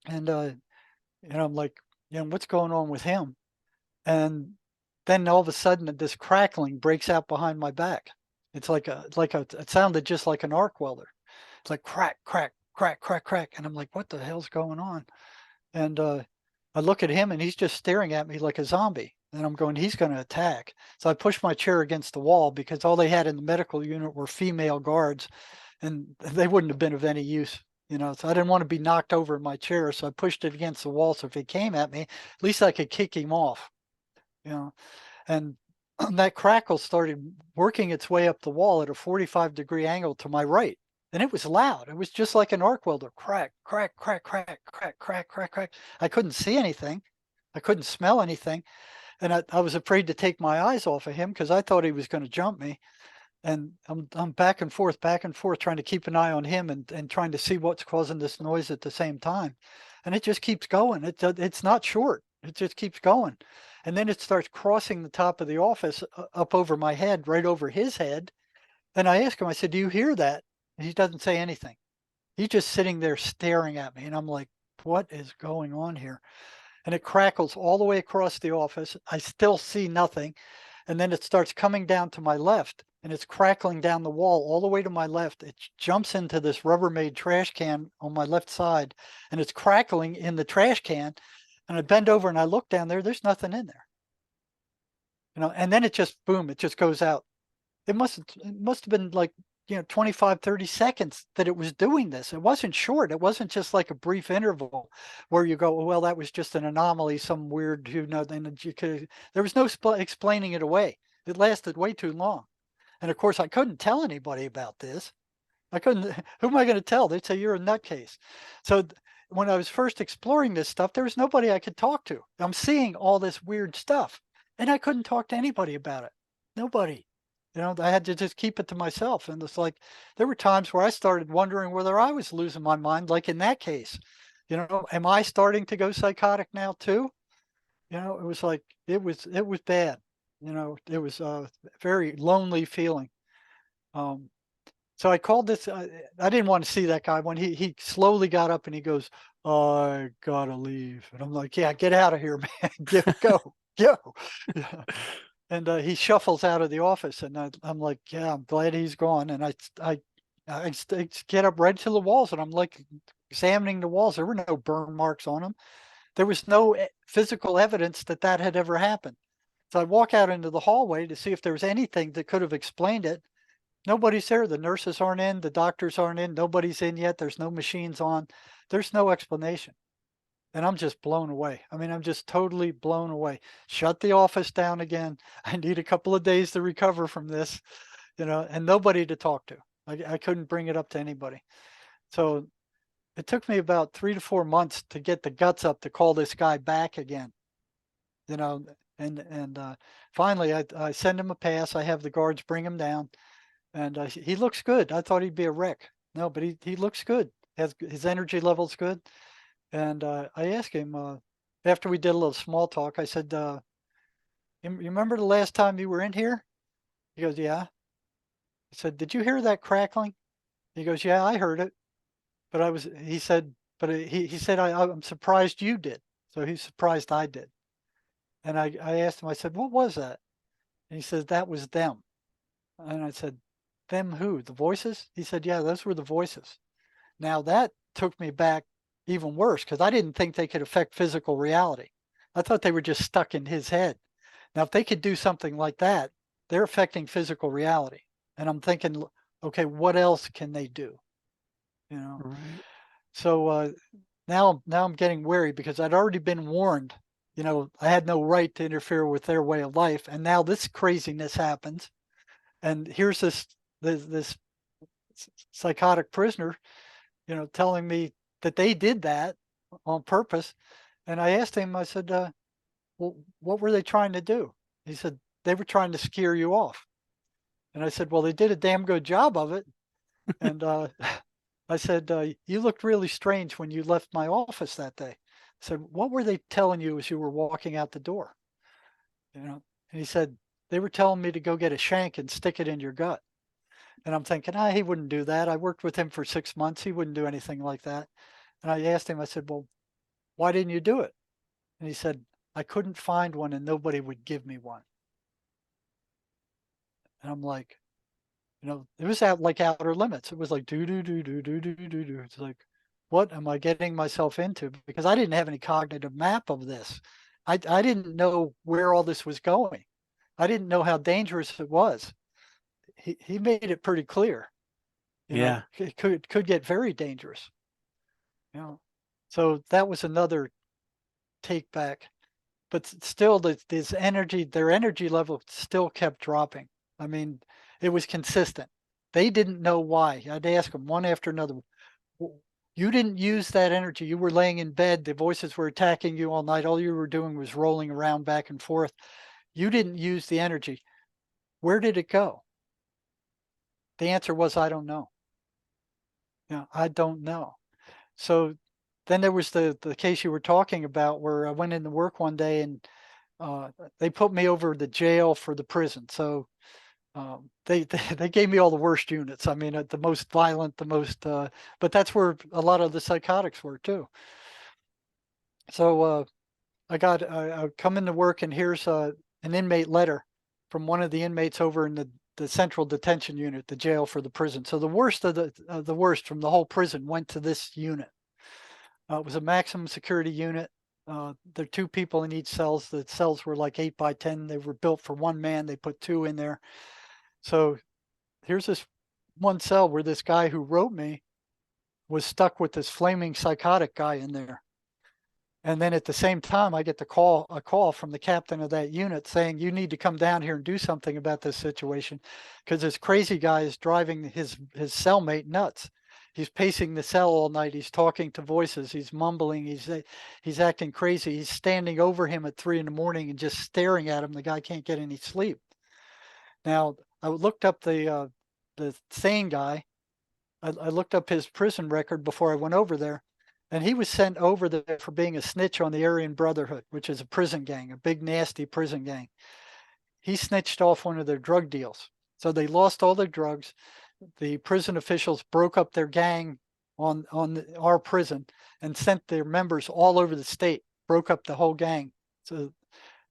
Speaker 1: And, I'm like, what's going on with him? And then all of a sudden this crackling breaks out behind my back. It sounded just like an arc welder. It's like crack, crack, crack, crack, crack. And I'm like, what the hell's going on? And I look at him, and he's just staring at me like a zombie. And I'm going, he's going to attack. So I pushed my chair against the wall because all they had in the medical unit were female guards, and they wouldn't have been of any use. So I didn't want to be knocked over in my chair. So I pushed it against the wall. So if he came at me, at least I could kick him off. You know, and that crackle started working its way up the wall at a 45-degree angle to my right. And it was loud. It was just like an arc welder. Crack, crack, crack, crack, crack, crack, crack, crack. I couldn't see anything. I couldn't smell anything. And I was afraid to take my eyes off of him because I thought he was going to jump me. And I'm back and forth, trying to keep an eye on him and trying to see what's causing this noise at the same time. And it just keeps going. It's not short. It just keeps going. And then it starts crossing the top of the office up over my head, right over his head. And I asked him, I said, "Do you hear that?" And he doesn't say anything. He's just sitting there staring at me. And I'm like, what is going on here? And it crackles all the way across the office. I still see nothing. and then it starts coming down to my left, and it's crackling down the wall all the way to my left. It jumps into this Rubbermaid trash can on my left side, and it's crackling in the trash can. And I bend over and I look down there. There's nothing in there, and then it just boom, it just goes out. It must have been like 25, 30 seconds that it was doing this. It wasn't short. It wasn't just like a brief interval where you go, well, that was just an anomaly, some weird, and you could, there was no explaining it away. It lasted way too long. And of course, I couldn't tell anybody about this. I couldn't, who am I going to tell? They'd say you're a nutcase. So when I was first exploring this stuff, there was nobody I could talk to. I'm seeing all this weird stuff, and I couldn't talk to anybody about it. Nobody. I had to just keep it to myself. And it's like there were times where I started wondering whether I was losing my mind, like in that case. Am I starting to go psychotic now too? It was like it was bad. It was a very lonely feeling. Um, so I called this. I didn't want to see that guy when he slowly got up and he goes, "I gotta leave," and I'm like, "Yeah, get out of here, man. Go, go." Yeah. And he shuffles out of the office, and I'm like, "Yeah, I'm glad he's gone." And I get up right to the walls, and I'm like examining the walls. There were no burn marks on them. There was no physical evidence that that had ever happened. So I walk out into the hallway to see if there was anything that could have explained it. Nobody's there. The nurses aren't in. The doctors aren't in. Nobody's in yet. There's no machines on. There's no explanation. And I'm just blown away. I mean, I'm just totally blown away. Shut the office down again. I need a couple of days to recover from this, and nobody to talk to. I couldn't bring it up to anybody. So it took me about 3 to 4 months to get the guts up to call this guy back again, you know, and finally I send him a pass. I have the guards bring him down, and he looks good. I thought he'd be a wreck. No, but he looks good. His energy level's good. And I asked him after we did a little small talk. I said, you remember the last time you were in here?" He goes, "Yeah." I said, "Did you hear that crackling?" He goes, "Yeah, I heard it." But he said, but he said, I'm surprised you did. So he's surprised I did. And I asked him, I said, "What was that?" And he says, "That was them." And I said, "Them who? The voices?" He said, "Yeah, those were the voices." Now that took me back even worse because I didn't think they could affect physical reality. I thought they were just stuck in his head. Now, if they could do something like that, they're affecting physical reality. And I'm thinking, okay, what else can they do? You know?
Speaker 2: Right.
Speaker 1: So now I'm getting wary because I'd already been warned. I had no right to interfere with their way of life, and now this craziness happens. And here's this psychotic prisoner, telling me that they did that on purpose. And I asked him, I said, "Well, what were they trying to do?" He said, "They were trying to scare you off." And I said, "Well, they did a damn good job of it." And I said, "You looked really strange when you left my office that day." I said, "What were they telling you as you were walking out the door?" And he said, "They were telling me to go get a shank and stick it in your gut." And I'm thinking, he wouldn't do that. I worked with him for 6 months. He wouldn't do anything like that. And I asked him, I said, "Well, why didn't you do it?" And he said, "I couldn't find one and nobody would give me one." And I'm like, it was out like outer limits. It was like do do do do do do do do. It's like, what am I getting myself into? Because I didn't have any cognitive map of this. I didn't know where all this was going. I didn't know how dangerous it was. He made it pretty clear.
Speaker 2: Yeah.
Speaker 1: It could get very dangerous. You know, so that was another take back. But still, their energy level still kept dropping. I mean, it was consistent. They didn't know why. I'd ask them one after another. You didn't use that energy. You were laying in bed. The voices were attacking you all night. All you were doing was rolling around back and forth. You didn't use the energy. Where did it go? The answer was, I don't know. I don't know. So then there was the case you were talking about where I went into work one day and they put me over the jail for the prison. So they gave me all the worst units. I mean, the most violent, the most, but that's where a lot of the psychotics were too. So I come into work and here's an inmate letter, from one of the inmates over in the central detention unit, the jail for the prison. So the worst of the worst from the whole prison went to this unit. It was a maximum security unit. There are 2 people in each cells. The cells were like 8 by 10. They were built for 1 man. They put 2 in there. So here's this one cell where this guy who wrote me was stuck with this flaming psychotic guy in there. And then at the same time, I get a call from the captain of that unit saying, you need to come down here and do something about this situation because this crazy guy is driving his cellmate nuts. He's pacing the cell all night. He's talking to voices. He's mumbling. He's acting crazy. He's standing over him at 3 in the morning and just staring at him. The guy can't get any sleep. Now, I looked up the sane guy. I looked up his prison record before I went over there. And he was sent over there for being a snitch on the Aryan Brotherhood, which is a prison gang, a big, nasty prison gang. He snitched off one of their drug deals. So they lost all their drugs. The prison officials broke up their gang on our prison and sent their members all over the state, broke up the whole gang. So,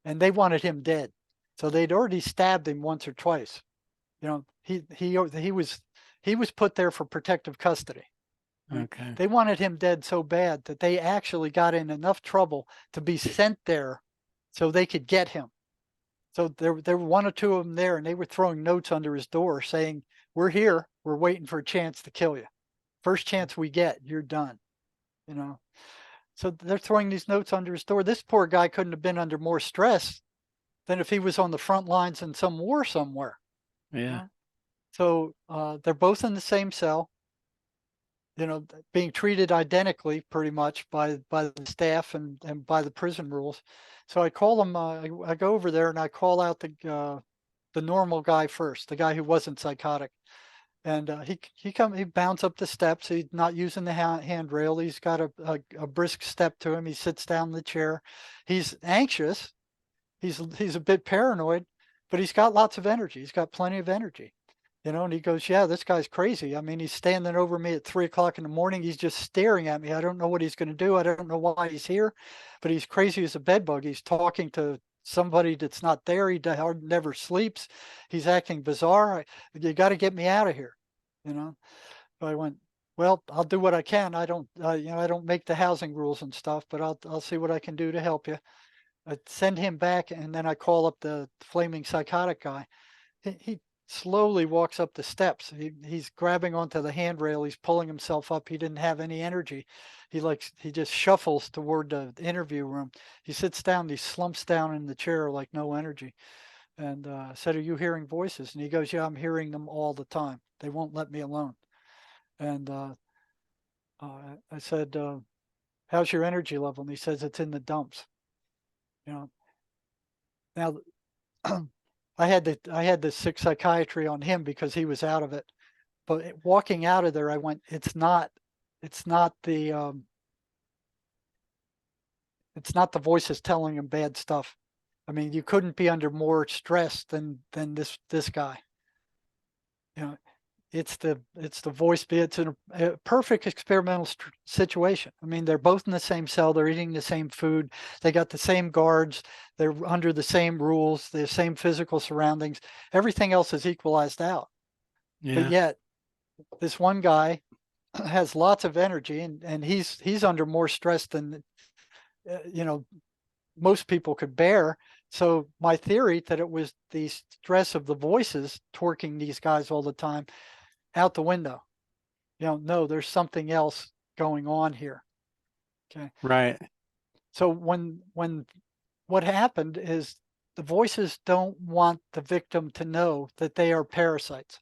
Speaker 1: and they wanted him dead. So they'd already stabbed him once or twice. You know, he was put there for protective custody.
Speaker 2: Okay.
Speaker 1: They wanted him dead so bad that they actually got in enough trouble to be sent there so they could get him. So there were 1 or 2 of them there, and they were throwing notes under his door saying, we're here. We're waiting for a chance to kill you. First chance we get, you're done. You know, so they're throwing these notes under his door. This poor guy couldn't have been under more stress than if he was on the front lines in some war somewhere.
Speaker 2: Yeah.
Speaker 1: So they're both in the same cell. You know, being treated identically pretty much by the staff and by the prison rules. So I call them. I go over there and I call out the normal guy first, the guy who wasn't psychotic, and he bounds up the steps. He's not using the handrail. He's got a brisk step to him. He sits down in the chair. He's anxious. He's a bit paranoid, but he's got lots of energy. He's got plenty of energy. You know, and he goes, yeah, this guy's crazy. I mean, he's standing over me at 3 o'clock in the morning. He's just staring at me. I don't know what he's going to do. I don't know why he's here, but he's crazy as a bedbug. He's talking to somebody that's not there. He never sleeps. He's acting bizarre. You got to get me out of here. You know, so I went, well, I'll do what I can. I don't, I don't make the housing rules and stuff, but I'll see what I can do to help you. I send him back, and then I call up the flaming psychotic guy. He slowly walks up the steps. He's grabbing onto the handrail. He's pulling himself up. He didn't have any energy. He just shuffles toward the interview room. He sits down. He slumps down in the chair like no energy. And I said, "Are you hearing voices?" And he goes, "Yeah, I'm hearing them all the time. They won't let me alone." And I said, "How's your energy level?" And he says, "It's in the dumps." You know. Now I had the sick psychiatry on him because he was out of it. But walking out of there, I went, it's not the voices telling him bad stuff. I mean, you couldn't be under more stress than this guy. You know, it's the voice. It's a perfect experimental situation. I mean, they're both in the same cell. They're eating the same food. They got the same guards. They're under the same rules, the same physical surroundings. Everything else is equalized out. But
Speaker 2: Yeah.
Speaker 1: yet, this one guy has lots of energy, and he's under more stress than most people could bear. So my theory that it was the stress of the voices torquing these guys all the time out the window. No, there's something else going on here. Okay.
Speaker 2: Right.
Speaker 1: So when what happened is the voices don't want the victim to know that they are parasites.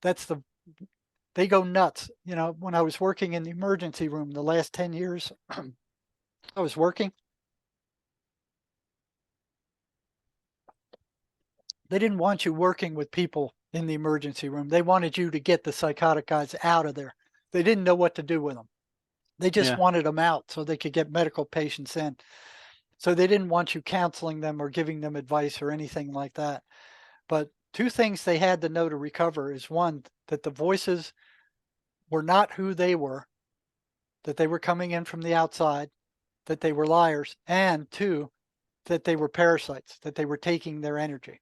Speaker 1: They go nuts. When I was working in the emergency room the last 10 years I was working, they didn't want you working with people in the emergency room. They wanted you to get the psychotic guys out of there. They didn't know what to do with them. They just
Speaker 2: Yeah.
Speaker 1: wanted them out so they could get medical patients in. So they didn't want you counseling them or giving them advice or anything like that. But 2 things they had to know to recover is, one, that the voices were not who they were, that they were coming in from the outside, that they were liars, and 2, that they were parasites, that they were taking their energy.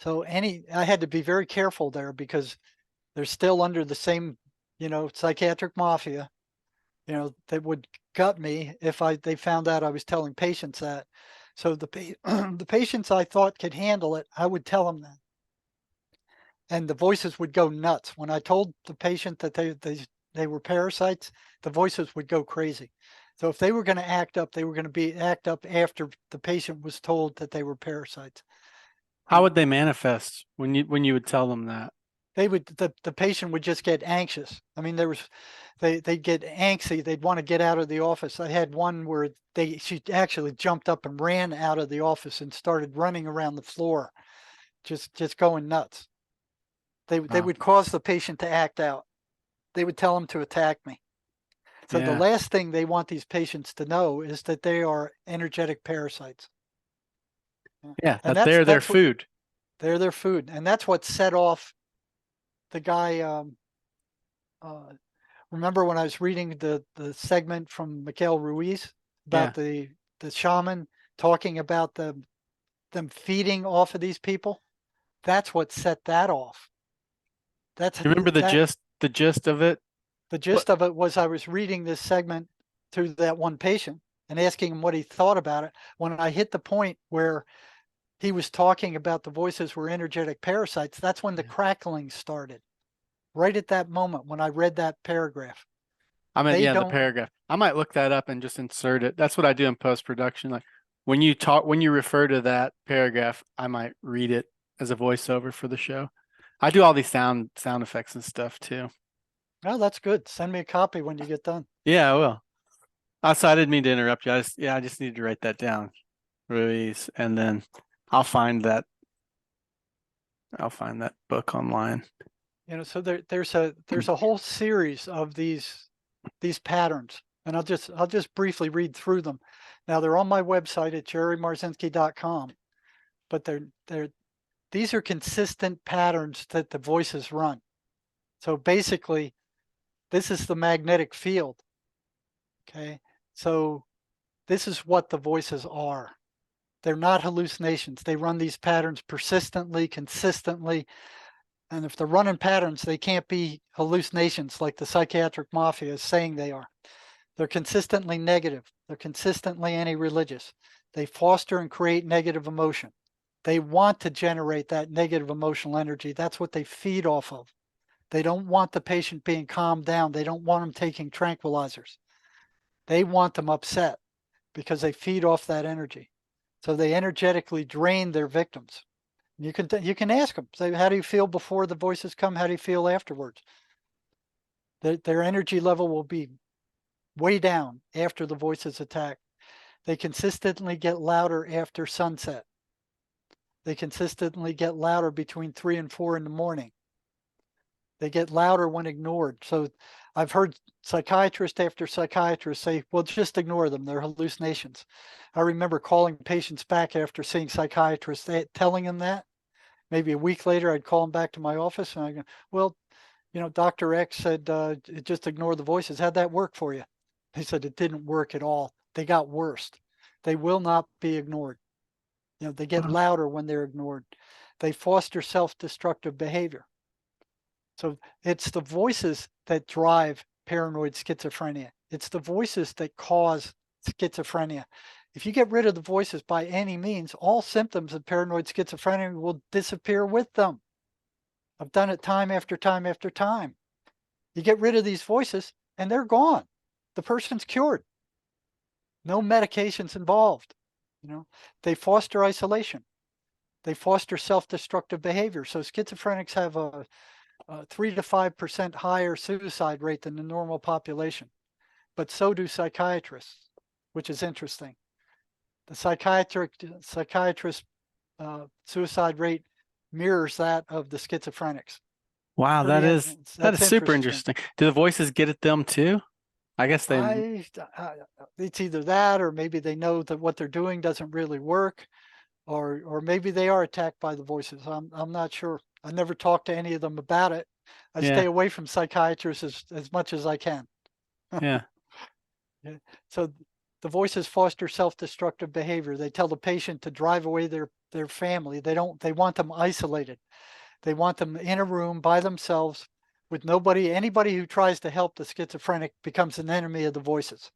Speaker 1: So I had to be very careful there because they're still under the same, psychiatric mafia, that would gut me if they found out I was telling patients that. So the patients I thought could handle it, I would tell them that. And the voices would go nuts. When I told the patient that they were parasites, the voices would go crazy. So if they were going to act up, they were going to act up after the patient was told that they were parasites.
Speaker 2: How would they manifest when you would tell them that?
Speaker 1: The patient would just get anxious. I mean, they'd get angsty. They'd want to get out of the office. I had one where she actually jumped up and ran out of the office and started running around the floor, just going nuts. They
Speaker 2: Wow.
Speaker 1: would cause the patient to act out. They would tell them to attack me. So the
Speaker 2: Yeah.
Speaker 1: last thing they want these patients to know is that they are energetic parasites.
Speaker 2: Yeah,
Speaker 1: And
Speaker 2: that they're their
Speaker 1: that's what
Speaker 2: food.
Speaker 1: they're their food. And that's what set off the guy. Uh, remember when I was reading the segment from Miguel Ruiz
Speaker 2: Yeah.
Speaker 1: about the shaman talking about them feeding off of these people? That's what set that off. That's
Speaker 2: You remember
Speaker 1: that
Speaker 2: the gist of it?
Speaker 1: The
Speaker 2: What?
Speaker 1: gist of it was I was reading this segment to that one patient and asking him what he thought about it. When I hit the point where he was talking about the voices were energetic parasites, that's when the
Speaker 2: Yeah.
Speaker 1: crackling started. Right at that moment when I read that paragraph.
Speaker 2: I mean,
Speaker 1: They
Speaker 2: yeah, the
Speaker 1: don't
Speaker 2: paragraph. I might look that up and just insert it. That's what I do in post production. Like when you refer to that paragraph, I might read it as a voiceover for the show. I do all these sound effects and stuff too.
Speaker 1: Oh, that's good. Send me a copy when you get done.
Speaker 2: Yeah, I will. Also, I didn't mean to interrupt you. I just needed to write that down, Ruiz, and then I'll find that I'll find that book online.
Speaker 1: So there's a whole series of these patterns. And I'll just briefly read through them. Now they're on my website at jerrymarzinsky.com, but these are consistent patterns that the voices run. So basically, this is the magnetic field. Okay. So this is what the voices are. They're not hallucinations. They run these patterns persistently, consistently. And if they're running patterns, they can't be hallucinations like the psychiatric mafia is saying they are. They're consistently negative. They're consistently anti-religious. They foster and create negative emotion. They want to generate that negative emotional energy. That's what they feed off of. They don't want the patient being calmed down. They don't want them taking tranquilizers. They want them upset because they feed off that energy. So they energetically drain their victims. You can ask them, say, how do you feel before the voices come? How do you feel afterwards? Their energy level will be way down after the voices attack. They consistently get louder after sunset. They consistently get louder between 3 and 4 in the morning. They get louder when ignored. So I've heard psychiatrist after psychiatrist say, well, just ignore them. They're hallucinations. I remember calling patients back after seeing psychiatrists, telling them that. Maybe a week later, I'd call them back to my office and I go, well, Dr. X said, just ignore the voices. How'd that work for you? He said, it didn't work at all. They got worse. They will not be ignored. They get louder when they're ignored. They foster self-destructive behavior. So it's the voices that drive paranoid schizophrenia. It's the voices that cause schizophrenia. If you get rid of the voices by any means, all symptoms of paranoid schizophrenia will disappear with them. I've done it time after time after time. You get rid of these voices and they're gone. The person's cured. No medications involved. They foster isolation. They foster self-destructive behavior. So schizophrenics have a 3 to 5% higher suicide rate than the normal population. But so do psychiatrists, which is interesting. The psychiatrist suicide rate mirrors that of the schizophrenics.
Speaker 2: Wow, that
Speaker 1: That's
Speaker 2: is super
Speaker 1: interesting.
Speaker 2: interesting. Do the voices get at them too? I guess they.
Speaker 1: It's either that or maybe they know that what they're doing doesn't really work, or maybe they are attacked by the voices. I'm not sure. I never talked to any of them about it. I stay
Speaker 2: Yeah,
Speaker 1: away from psychiatrists as much as I can.
Speaker 2: yeah.
Speaker 1: Yeah. So The voices foster self-destructive behavior. They tell the patient to drive away their family. They want them isolated. They want them in a room by themselves with nobody. Anybody who tries to help the schizophrenic becomes an enemy of the voices.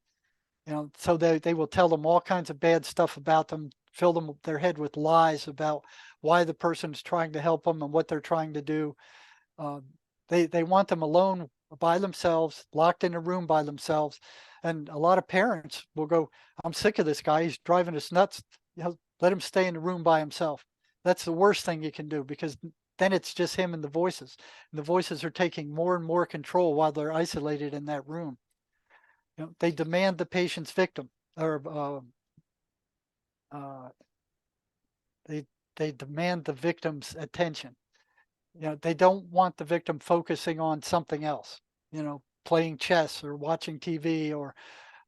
Speaker 1: So they will tell them all kinds of bad stuff about them, fill them their head with lies about why the person's trying to help them and what they're trying to do. Uh, they want them alone by themselves, locked in a room by themselves. And a lot of parents will go, "I'm sick of this guy. He's driving us nuts. Let him stay in the room by himself." That's the worst thing you can do, because then it's just him and the voices. And the voices are taking more and more control while they're isolated in that room. They demand the patient's victim, or uh, they they demand the victim's attention. They don't want the victim focusing on something else. Playing chess or watching TV or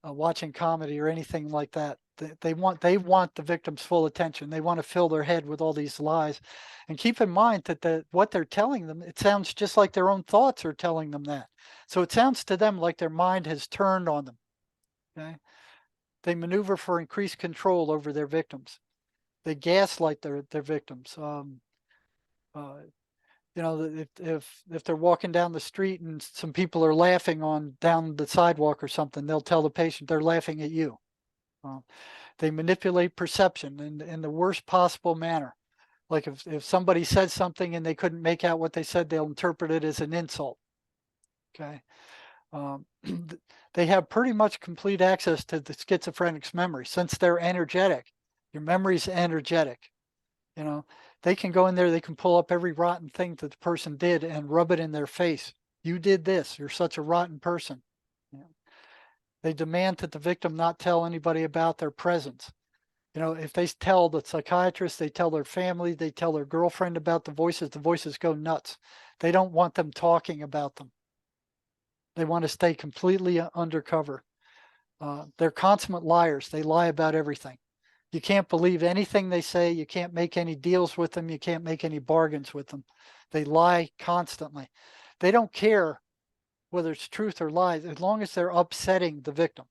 Speaker 1: watching comedy or anything like that. They want the victim's full attention. They want to fill their head with all these lies, and keep in mind that what they're telling them, it sounds just like their own thoughts are telling them that. So it sounds to them like their mind has turned on them. Okay, they maneuver for increased control over their victims. They gaslight their victims. Uh, if they're walking down the street and some people are laughing on down the sidewalk or something, they'll tell the patient they're laughing at you. Uh, they manipulate perception in the worst possible manner. Like if somebody says something and they couldn't make out what they said, they'll interpret it as an insult. Okay. Um, they have pretty much complete access to the schizophrenic's memory since they're energetic. Your memory's energetic. You know, they can go in there, they can pull up every rotten thing that the person did and rub it in their face. You did this. You're such a rotten person. They demand that the victim not tell anybody about their presence. If they tell the psychiatrist, they tell their family, they tell their girlfriend about the voices go nuts. They don't want them talking about them. They want to stay completely undercover. They're consummate liars. They lie about everything. You can't believe anything they say. You can't make any deals with them. You can't make any bargains with them. They lie constantly. They don't care whether it's truth or lies, as long as they're upsetting the victim.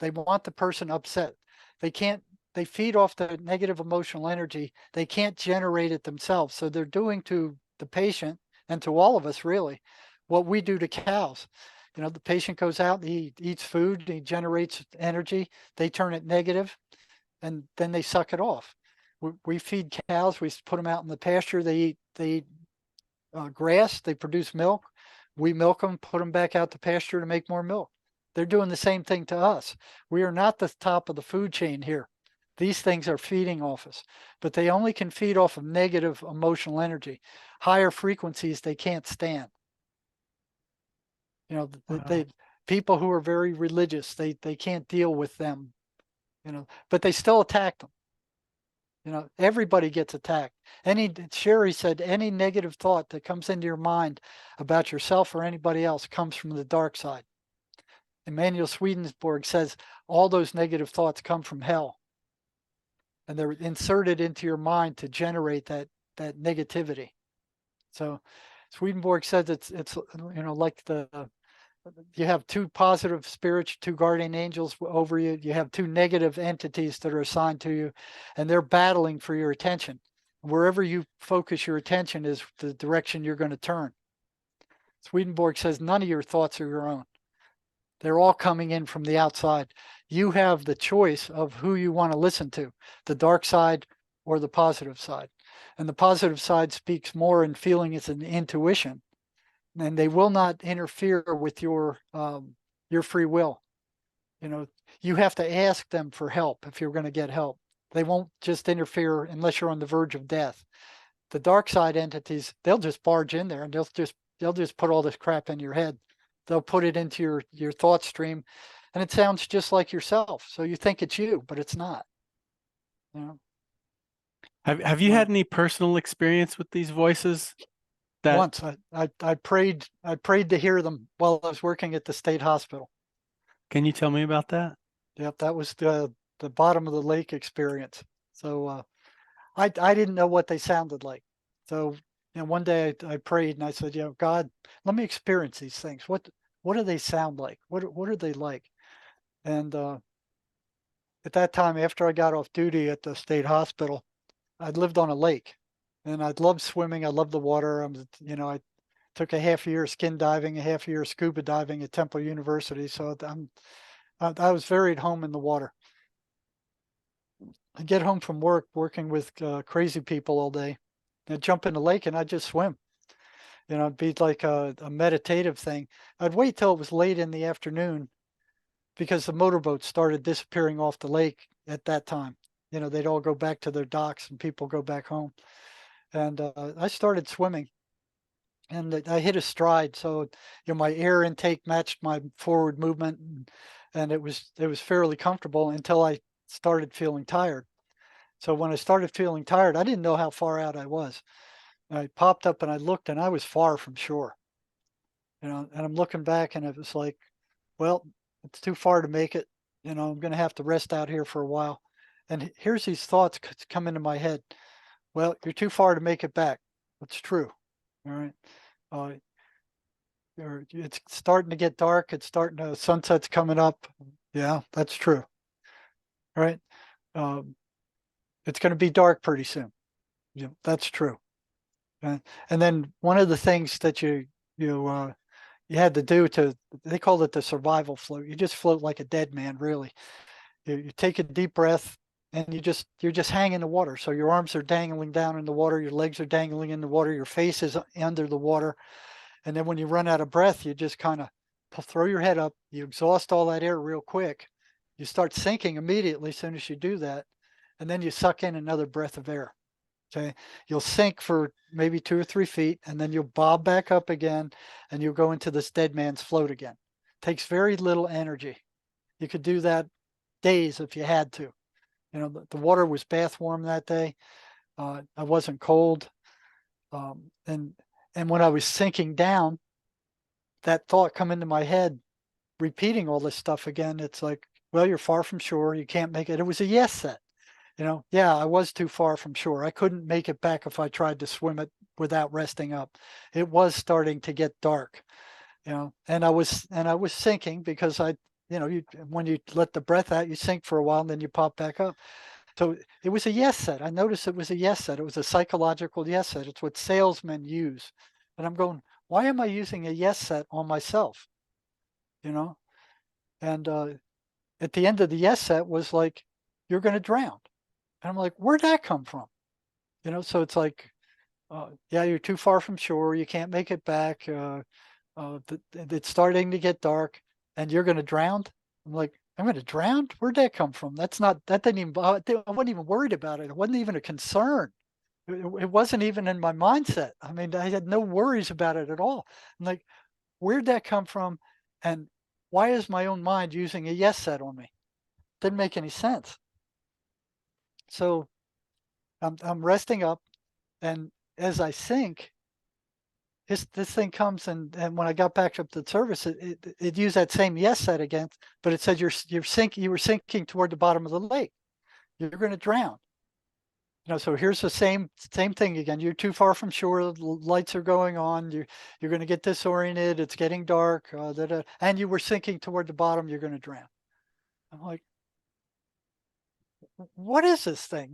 Speaker 1: They want the person upset. They feed off the negative emotional energy. They can't generate it themselves. So they're doing to the patient and to all of us, really, what we do to cows. The patient goes out and he eats food, he generates energy. They turn it negative, and then they suck it off. We feed cows. We put them out in the pasture. They eat grass. They produce milk. We milk them, put them back out to pasture to make more milk. They're doing the same thing to us. We are not the top of the food chain here. These things are feeding off us, but they only can feed off of negative emotional energy. Higher frequencies they can't stand.
Speaker 2: Wow.
Speaker 1: People who are very religious, they can't deal with them. But they still attack them. Everybody gets attacked. Sherry said, any negative thought that comes into your mind about yourself or anybody else comes from the dark side. Emanuel Swedenborg says all those negative thoughts come from hell, and they're inserted into your mind to generate that negativity. So Swedenborg says it's like you have two positive spirits, two guardian angels over you. You have two negative entities that are assigned to you, and they're battling for your attention. Wherever you focus your attention is the direction you're going to turn. Swedenborg says none of your thoughts are your own. They're all coming in from the outside. You have the choice of who you want to listen to, the dark side or the positive side. And the positive side speaks more in feeling, it's an intuition, and they will not interfere with your free will. You have to ask them for help if you're going to get help. They won't just interfere unless you're on the verge of death. The dark side entities, they'll just barge in there and they'll just put all this crap in your head. They'll put it into your thought stream, and it sounds just like yourself. So you think it's you, but it's not.
Speaker 2: Have you had any personal experience with these voices?
Speaker 1: Once I prayed to hear them while I was working at the state hospital.
Speaker 2: Can you tell me about that?
Speaker 1: Yep, that was the bottom of the lake experience. So I didn't know what they sounded like. So one day I prayed and I said, God, let me experience these things. What do they sound like? What are they like? And at that time, after I got off duty at the state hospital, I'd lived on a lake, and I'd loved swimming. I loved the water. I took a half year skin diving, a half year scuba diving at Temple University. So I was very at home in the water. I get home from work, working with crazy people all day. I'd jump in the lake and I'd just swim. It'd be like a meditative thing. I'd wait till it was late in the afternoon because the motorboats started disappearing off the lake at that time. They'd all go back to their docks and people go back home. And I started swimming, and I hit a stride. So, my air intake matched my forward movement, and it was fairly comfortable until I started feeling tired. So when I started feeling tired, I didn't know how far out I was. I popped up and I looked, and I was far from shore. And I'm looking back, and it was like, well, it's too far to make it. I'm going to have to rest out here for a while. And here's these thoughts come into my head. Well, you're too far to make it back. That's true. All right. Uh, it's starting to get dark. It's starting to, sunset's coming up. Yeah, that's true. All right. Um, it's going to be dark pretty soon. Yeah, that's true. And then one of the things that you had to do they called it the survival float. You just float like a dead man, really. You take a deep breath, and you're just hanging in the water. So your arms are dangling down in the water, your legs are dangling in the water, your face is under the water. And then when you run out of breath, you just kind of throw your head up, you exhaust all that air real quick. You start sinking immediately as soon as you do that. And then you suck in another breath of air. Okay. You'll sink for maybe 2 or 3 feet, and then you'll bob back up again, and you'll go into this dead man's float again. Takes very little energy. You could do that days if you had to. The water was bath warm that day. I wasn't cold. And when I was sinking down, that thought come into my head, repeating all this stuff again. It's like, well, you're far from shore. You can't make it. It was a yes set. Yeah, I was too far from shore. I couldn't make it back if I tried to swim it without resting up. It was starting to get dark, and I was sinking because when you let the breath out, you sink for a while and then you pop back up. So it was a yes set. I noticed it was a yes set. It was a psychological yes set. It's what salesmen use. And I'm going, why am I using a yes set on myself? You know? And at the end of the yes set was like, you're going to drown. And I'm like, where'd that come from? So it's like, yeah, you're too far from shore. You can't make it back. It's starting to get dark, and you're going to drown. I'm like, I'm going to drown? Where'd that come from? That didn't even, I wasn't even worried about it. It wasn't even a concern. It wasn't even in my mindset. I mean, I had no worries about it at all. I'm like, where'd that come from? And why is my own mind using a yes set on me? Didn't make any sense. So I'm resting up, and as I sink, this thing comes, and when I got back up to the service, it used that same yes set again, but it said you were sinking toward the bottom of the lake. You're going to drown. So here's the same thing again. You're too far from shore. The lights are going on. You're going to get disoriented. It's getting dark. And you were sinking toward the bottom. You're going to drown. I'm like, what is this thing?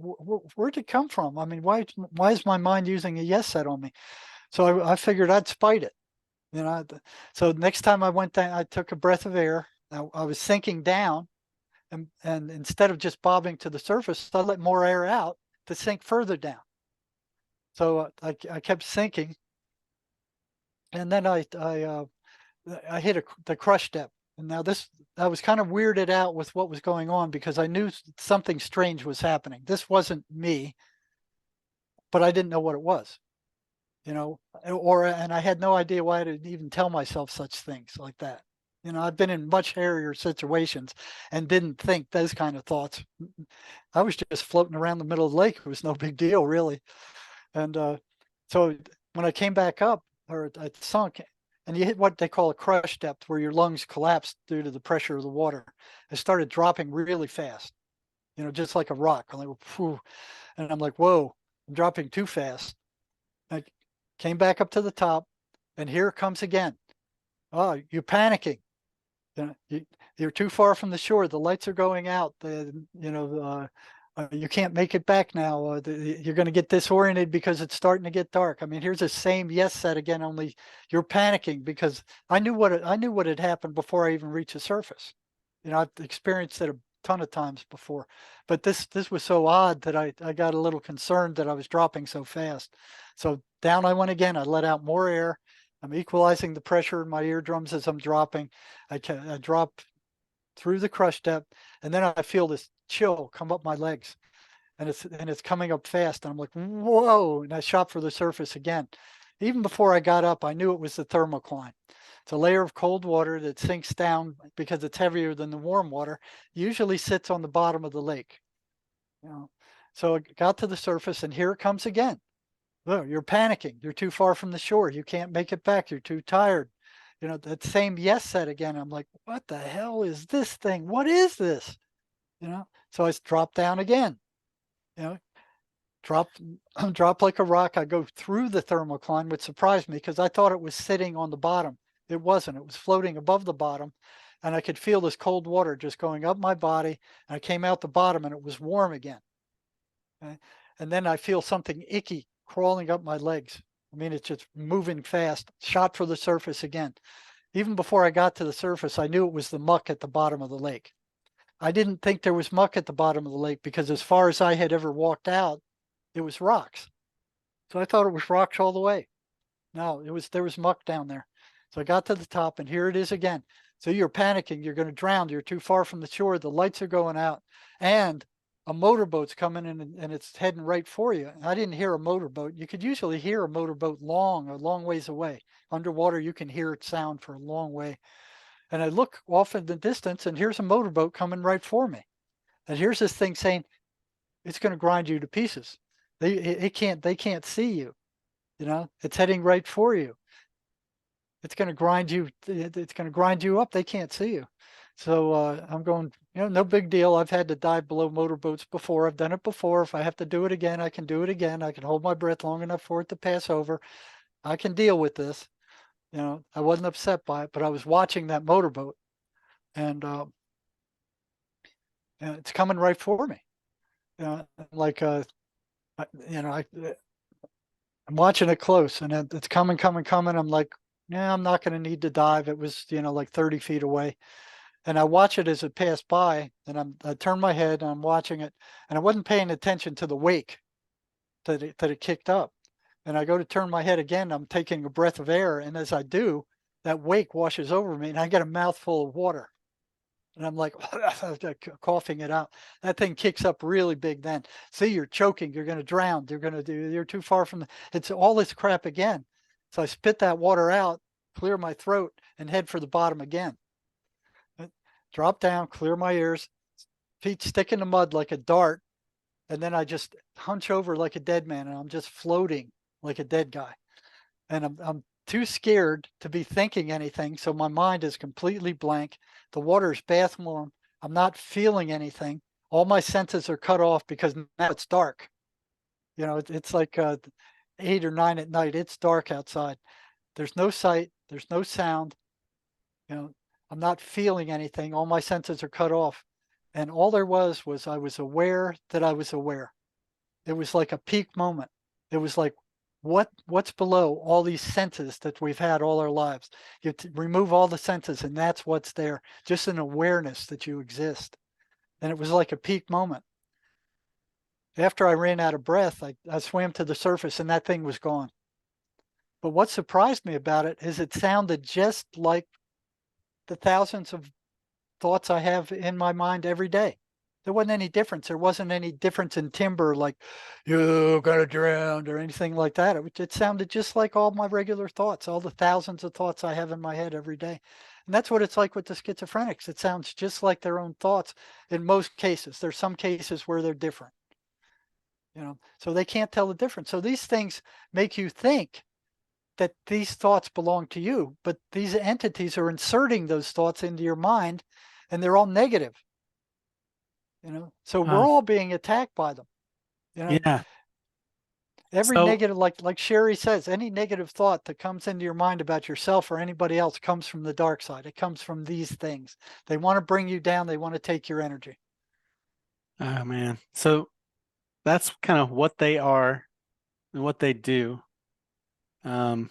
Speaker 1: Where'd it come from? I mean, why is my mind using a yes set on me? So I figured I'd spite it. So next time I went down, I took a breath of air. I was sinking down, and instead of just bobbing to the surface, I let more air out to sink further down. So I kept sinking, and then I hit the crush depth. And now I was kind of weirded out with what was going on because I knew something strange was happening. This wasn't me, but I didn't know what it was. And I had no idea why I'd even tell myself such things like that. I've been in much hairier situations and didn't think those kind of thoughts. I was just floating around the middle of the lake. It was no big deal, really. And so when I came back up, or I sunk, and you hit what they call a crush depth, where your lungs collapse due to the pressure of the water, it started dropping really fast, just like a rock. I'm like, whew. And I'm like, whoa, I'm dropping too fast. I came back up to the top, and here it comes again. Oh, you're panicking. you're too far from the shore. The lights are going out. You can't make it back now. You're going to get disoriented because it's starting to get dark. I mean, here's the same yes said again, only you're panicking because I knew what had happened before I even reached the surface. I've experienced it a ton of times before, but this was so odd that I got a little concerned that I was dropping so fast. So down I went again. I let out more air. I'm equalizing the pressure in my eardrums as I'm dropping. I drop through the crush depth, and then I feel this chill come up my legs, and it's coming up fast, and I'm like, whoa, and I shot for the surface again. Even before I got up, I knew it was the thermocline. It's a layer of cold water that sinks down because it's heavier than the warm water, usually sits on the bottom of the lake. So I got to the surface, and here it comes again. Oh, you're panicking. You're too far from the shore. You can't make it back. You're too tired. That same yes said again. I'm like, what the hell is this thing? What is this? So I dropped down again, you know, drop, drop like a rock. I go through the thermocline, which surprised me because I thought it was sitting on the bottom. It wasn't. It was floating above the bottom. And I could feel this cold water just going up my body. And I came out the bottom and it was warm again. Okay? And then I feel something icky crawling up my legs. I mean, it's just moving fast, shot for the surface again. Even before I got to the surface, I knew it was the muck at the bottom of the lake. I didn't think there was muck at the bottom of the lake because as far as I had ever walked out, it was rocks. So I thought it was rocks all the way. No, there was muck down there. So I got to the top and here it is again. So you're panicking, you're going to drown, you're too far from the shore, the lights are going out, and a motorboat's coming in and it's heading right for you. I didn't hear a motorboat. You could usually hear a motorboat a long ways away. Underwater, you can hear it sound for a long way. And I look off in the distance and here's a motorboat coming right for me. And here's this thing saying, it's going to grind you to pieces. They can't see you. It's heading right for you. It's going to grind you. It's going to grind you up. They can't see you. So I'm going, no big deal. I've had to dive below motorboats before. I've done it before. If I have to do it again, I can do it again. I can hold my breath long enough for it to pass over. I can deal with this. I wasn't upset by it, but I was watching that motorboat and it's coming right for me. Like, I'm watching it close and it's coming. I'm like, yeah, I'm not going to need to dive. It was, like 30 feet away. And I watch it as it passed by and I turn my head and I'm watching it and I wasn't paying attention to the wake that it kicked up. And I go to turn my head again. I'm taking a breath of air. And as I do, that wake washes over me and I get a mouthful of water. And I'm like, coughing it out. That thing kicks up really big then. See, you're choking. You're going to drown. You're too far from it's all this crap again. So I spit that water out, clear my throat, and head for the bottom again. Drop down, clear my ears, feet stick in the mud like a dart. And then I just hunch over like a dead man and I'm just floating like a dead guy. And I'm too scared to be thinking anything. So my mind is completely blank. The water is bath warm. I'm not feeling anything. All my senses are cut off because now it's dark. It's like 8 or 9 at night. It's dark outside. There's no sight. There's no sound. I'm not feeling anything. All my senses are cut off. And all there was I was aware that I was aware. It was like a peak moment. It was like, what's below all these senses that we've had all our lives? You remove all the senses and that's what's there. Just an awareness that you exist. And it was like a peak moment. After I ran out of breath, I swam to the surface and that thing was gone. But what surprised me about it is it sounded just like the thousands of thoughts I have in my mind every day. There wasn't any difference. There wasn't any difference in timbre, like you're gonna drown or anything like that. It sounded just like all my regular thoughts, all the thousands of thoughts I have in my head every day. And that's what it's like with the schizophrenics. It sounds just like their own thoughts in most cases. There's some cases where they're different, so they can't tell the difference. So these things make you think that these thoughts belong to you, but these entities are inserting those thoughts into your mind and they're all negative. So we're all being attacked by them.
Speaker 2: Yeah.
Speaker 1: Every
Speaker 2: So,
Speaker 1: negative, like Sherry says, any negative thought that comes into your mind about yourself or anybody else comes from the dark side. It comes from these things. They want to bring you down. They want to take your energy.
Speaker 2: oh man. So that's kind of what they are and what they do. Um,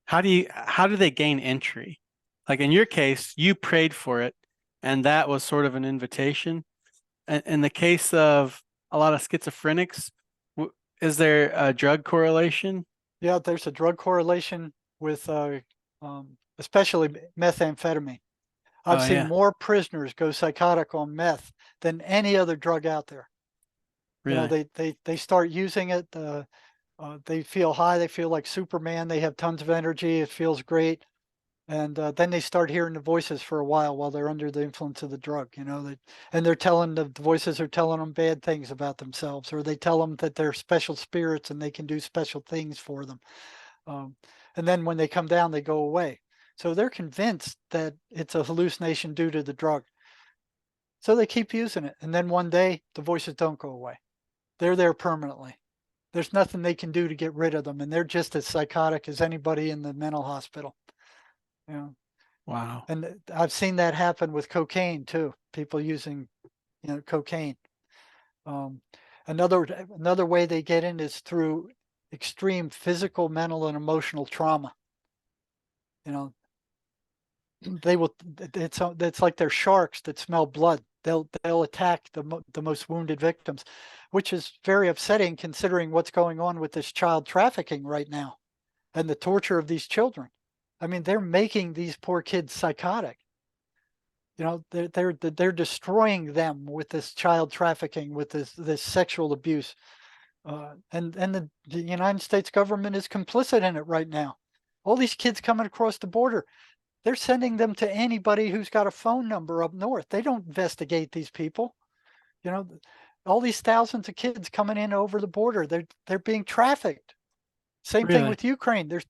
Speaker 2: how do they gain entry? Like in your case, you prayed for it, and that was sort of an invitation. And in the case of a lot of schizophrenics, is there a drug correlation?
Speaker 1: Yeah, there's a drug correlation with especially methamphetamine. I've
Speaker 2: Oh
Speaker 1: seen
Speaker 2: yeah,
Speaker 1: more prisoners go psychotic on meth than any other drug out there.
Speaker 2: really?
Speaker 1: They start using it. They feel high. They feel like Superman. They have tons of energy. It feels great. And then they start hearing the voices for a while they're under the influence of the drug. And they're telling the voices are telling them bad things about themselves, or they tell them that they're special spirits and they can do special things for them. Um, and then when they come down, they go away. So they're convinced that it's a hallucination due to the drug. So they keep using it. And then one day, the voices don't go away. They're there permanently. There's nothing they can do to get rid of them. And they're just as psychotic as anybody in the mental hospital. You know,
Speaker 2: Wow.
Speaker 1: and I've seen that happen with cocaine too. People using, cocaine. Um, another way they get in is through extreme physical, mental, and emotional trauma. You know, they will. It's like they're sharks that smell blood. They'll attack the most wounded victims, which is very upsetting considering what's going on with this child trafficking right now and the torture of these children. I mean, they're making these poor kids psychotic. They're destroying them with this child trafficking, with this sexual abuse, and the United States government is complicit in it right now. All these kids coming across the border, they're sending them to anybody who's got a phone number up north. They don't investigate these people. You know, all these thousands of kids coming in over the border, they're being trafficked. Same thing
Speaker 2: Really?
Speaker 1: with Ukraine. There's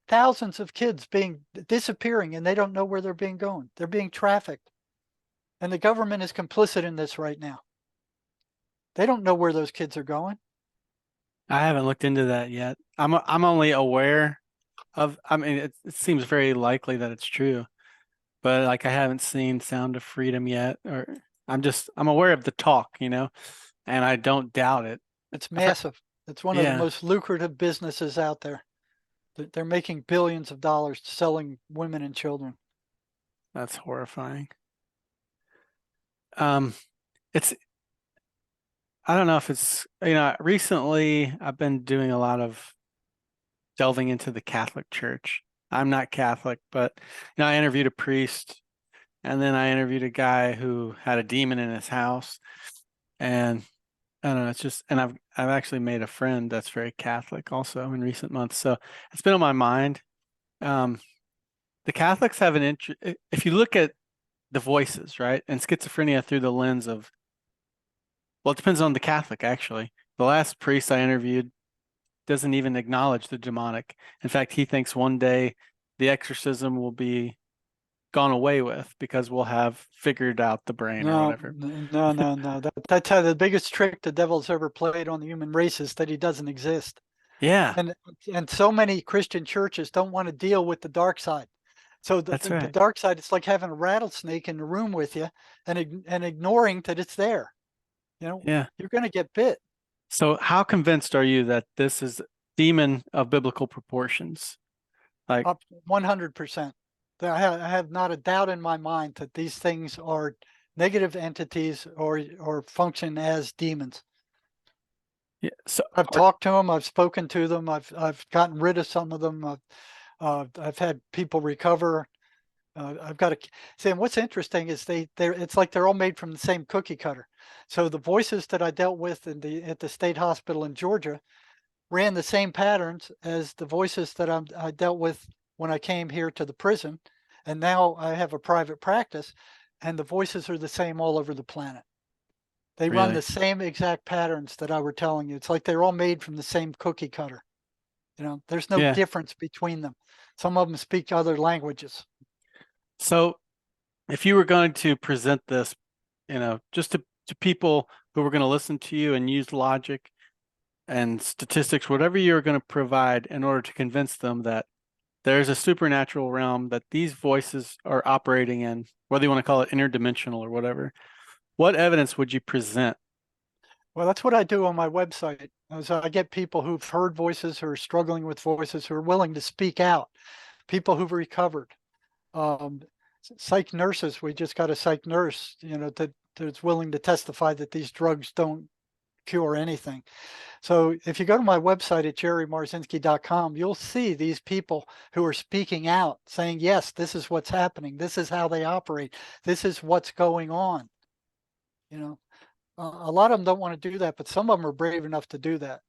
Speaker 1: thousands of kids being disappearing, and they don't know where they're being going. They're being trafficked, and the government is complicit in this right now. They don't know where those kids are going.
Speaker 2: I haven't looked into that yet. I'm only aware of, I mean, it seems very likely that it's true, but like I haven't seen Sound of Freedom yet, or I'm aware of the talk, and I don't doubt it.
Speaker 1: It's
Speaker 2: I've heard,
Speaker 1: massive. It's one of the
Speaker 2: yeah,
Speaker 1: most lucrative businesses out there. They're making billions of dollars selling women and children.
Speaker 2: that's horrifying. Um, it's, I don't know if recently I've been doing a lot of delving into the Catholic Church. I'm not Catholic, but I interviewed a priest, and then I interviewed a guy who had a demon in his house, and I don't know, it's just, and I've actually made a friend that's very Catholic also in recent months, so it's been on my mind. Um, the Catholics have an interest. If you look at the voices, right, and schizophrenia through the lens of, well, it depends on the Catholic actually. The last priest I interviewed doesn't even acknowledge the demonic. In fact, he thinks one day the exorcism will be gone away with because we'll have figured out the brain or
Speaker 1: No,
Speaker 2: whatever.
Speaker 1: no, no, no. That's how the biggest trick the devil's ever played on the human race is that he doesn't exist.
Speaker 2: Yeah,
Speaker 1: And and so many Christian churches don't want to deal with the dark side. So
Speaker 2: that's
Speaker 1: the
Speaker 2: right.
Speaker 1: dark side, it's like having a rattlesnake in the room with you and ignoring that it's there.
Speaker 2: Yeah.
Speaker 1: You're going to get bit.
Speaker 2: So how convinced are you that this is demon of biblical proportions? Like,
Speaker 1: Up 100%. I have not a doubt in my mind that these things are negative entities or function as demons.
Speaker 2: yeah, so
Speaker 1: I've talked to them. I've spoken to them. I've gotten rid of some of them. I've had people recover. I've got to say, and what's interesting is it's like they're all made from the same cookie cutter. So the voices that I dealt with at the state hospital in Georgia ran the same patterns as the voices that I dealt with when I came here to the prison, and now I have a private practice, and the voices are the same all over the planet. They run the
Speaker 2: really?
Speaker 1: same exact patterns that I were telling you. It's like they're all made from the same cookie cutter. There's no
Speaker 2: Yeah.
Speaker 1: difference between them. Some of them speak other languages.
Speaker 2: So if you were going to present this, just to people who were going to listen to you and use logic, and statistics, whatever you're going to provide in order to convince them that there's a supernatural realm that these voices are operating in, whether you want to call it interdimensional or whatever, what evidence would you present?
Speaker 1: Well, that's what I do on my website. I get people who've heard voices, who are struggling with voices, who are willing to speak out, people who've recovered. Um, Psych nurses, we just got a psych nurse, that's willing to testify that these drugs don't cure anything. So if you go to my website at jerrymarzinsky.com, you'll see these people who are speaking out saying, yes, this is what's happening. This is how they operate. This is what's going on. You know, a lot of them don't want to do that, but some of them are brave enough to do that.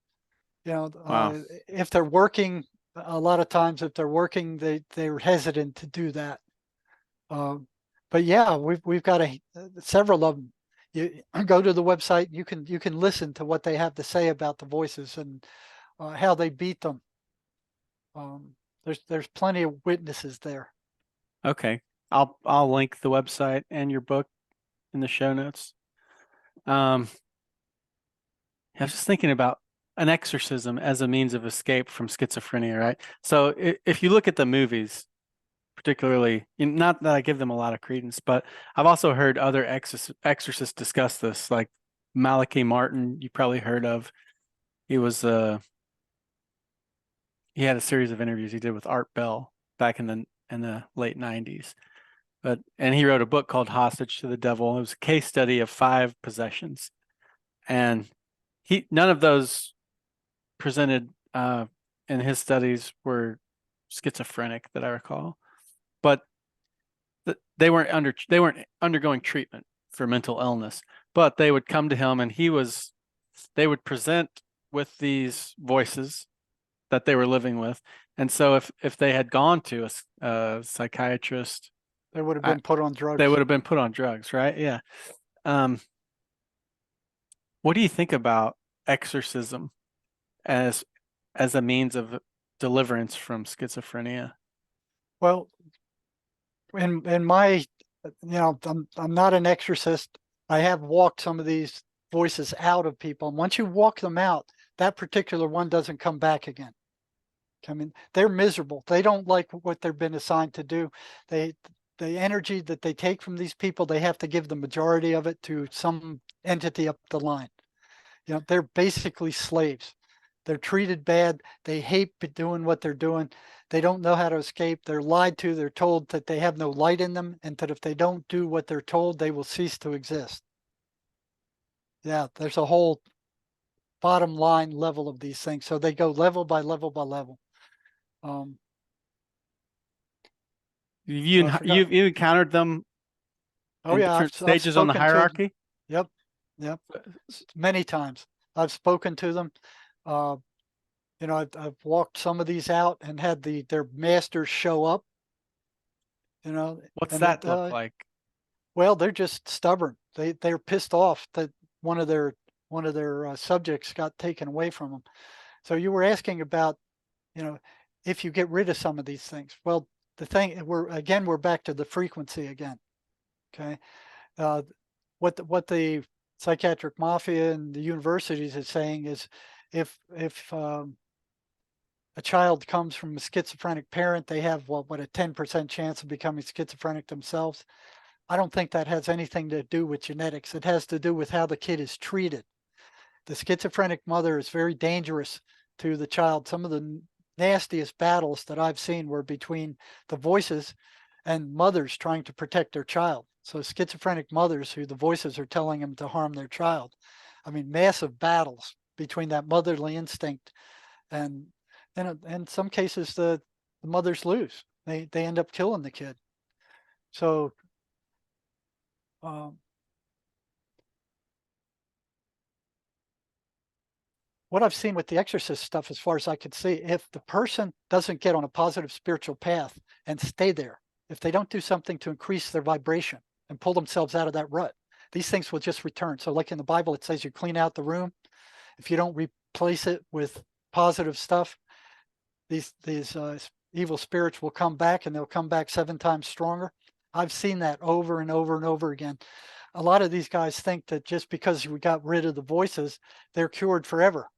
Speaker 2: Wow.
Speaker 1: If they're working, a lot of times if they're working, they're hesitant to do that. Um, but yeah, we've got several of them. You go to the website, you can listen to what they have to say about the voices and how they beat them. There's plenty of witnesses there.
Speaker 2: Okay. I'll link the website and your book in the show notes. I was just thinking about an exorcism as a means of escape from schizophrenia, right? So if you look at the movies, particularly, not that I give them a lot of credence, but I've also heard other exorcists discuss this, like Malachi Martin, you probably heard of. He was he had a series of interviews he did with Art Bell back in the late 90s. And he wrote a book called Hostage to the Devil. It was a case study of 5 possessions. And none of those presented in his studies were schizophrenic that I recall. But they weren't undergoing treatment for mental illness, but they would come to him and they would present with these voices that they were living with. And so if they had gone to a psychiatrist,
Speaker 1: They would have been put on
Speaker 2: they
Speaker 1: drugs.
Speaker 2: would have been put on drugs, right? Yeah. Um, what do you think about exorcism as as a means of deliverance from schizophrenia?
Speaker 1: Well, in my, I'm not an exorcist. I have walked some of these voices out of people, and once you walk them out, that particular one doesn't come back again. I mean, they're miserable. They don't like what they've been assigned to do. They the energy that they take from these people, they have to give the majority of it to some entity up the line. They're basically slaves. They're treated bad. They hate doing what they're doing. They don't know how to escape. They're lied to. They're told that they have no light in them and that if they don't do what they're told, they will cease to exist. Yeah, there's a whole bottom line level of these things. So they go level by level by level. Um,
Speaker 2: You
Speaker 1: I forgot.
Speaker 2: you encountered them
Speaker 1: Oh
Speaker 2: in
Speaker 1: yeah,
Speaker 2: different
Speaker 1: I've
Speaker 2: stages on the
Speaker 1: spoken to them.
Speaker 2: hierarchy?
Speaker 1: Yep, yep, many times. I've spoken to them. Uh, I've walked some of these out and had their masters show up. You know,
Speaker 2: What's
Speaker 1: and
Speaker 2: that look like?
Speaker 1: well, they're just stubborn. They're pissed off that one of their subjects got taken away from them. So you were asking about, you know, if you get rid of some of these things. Well, the thing we're back to the frequency again. Okay, uh, what the psychiatric mafia and the universities is saying is, if a child comes from a schizophrenic parent, they have what a 10% chance of becoming schizophrenic themselves. I don't think that has anything to do with genetics. It has to do with how the kid is treated. The schizophrenic mother is very dangerous to the child. Some of the nastiest battles that I've seen were between the voices and mothers trying to protect their child. So schizophrenic mothers who the voices are telling them to harm their child. I mean, massive battles between that motherly instinct and in some cases the mothers lose. They end up killing the kid. So um, what I've seen with the exorcist stuff, as far as I could see, if the person doesn't get on a positive spiritual path and stay there, if they don't do something to increase their vibration and pull themselves out of that rut, these things will just return. So, like in the Bible, it says you clean out the room. If you don't replace it with positive stuff, these evil spirits will come back, and they'll come back 7 times stronger. I've seen that over and over and over again. A lot of these guys think that just because we got rid of the voices, they're cured forever.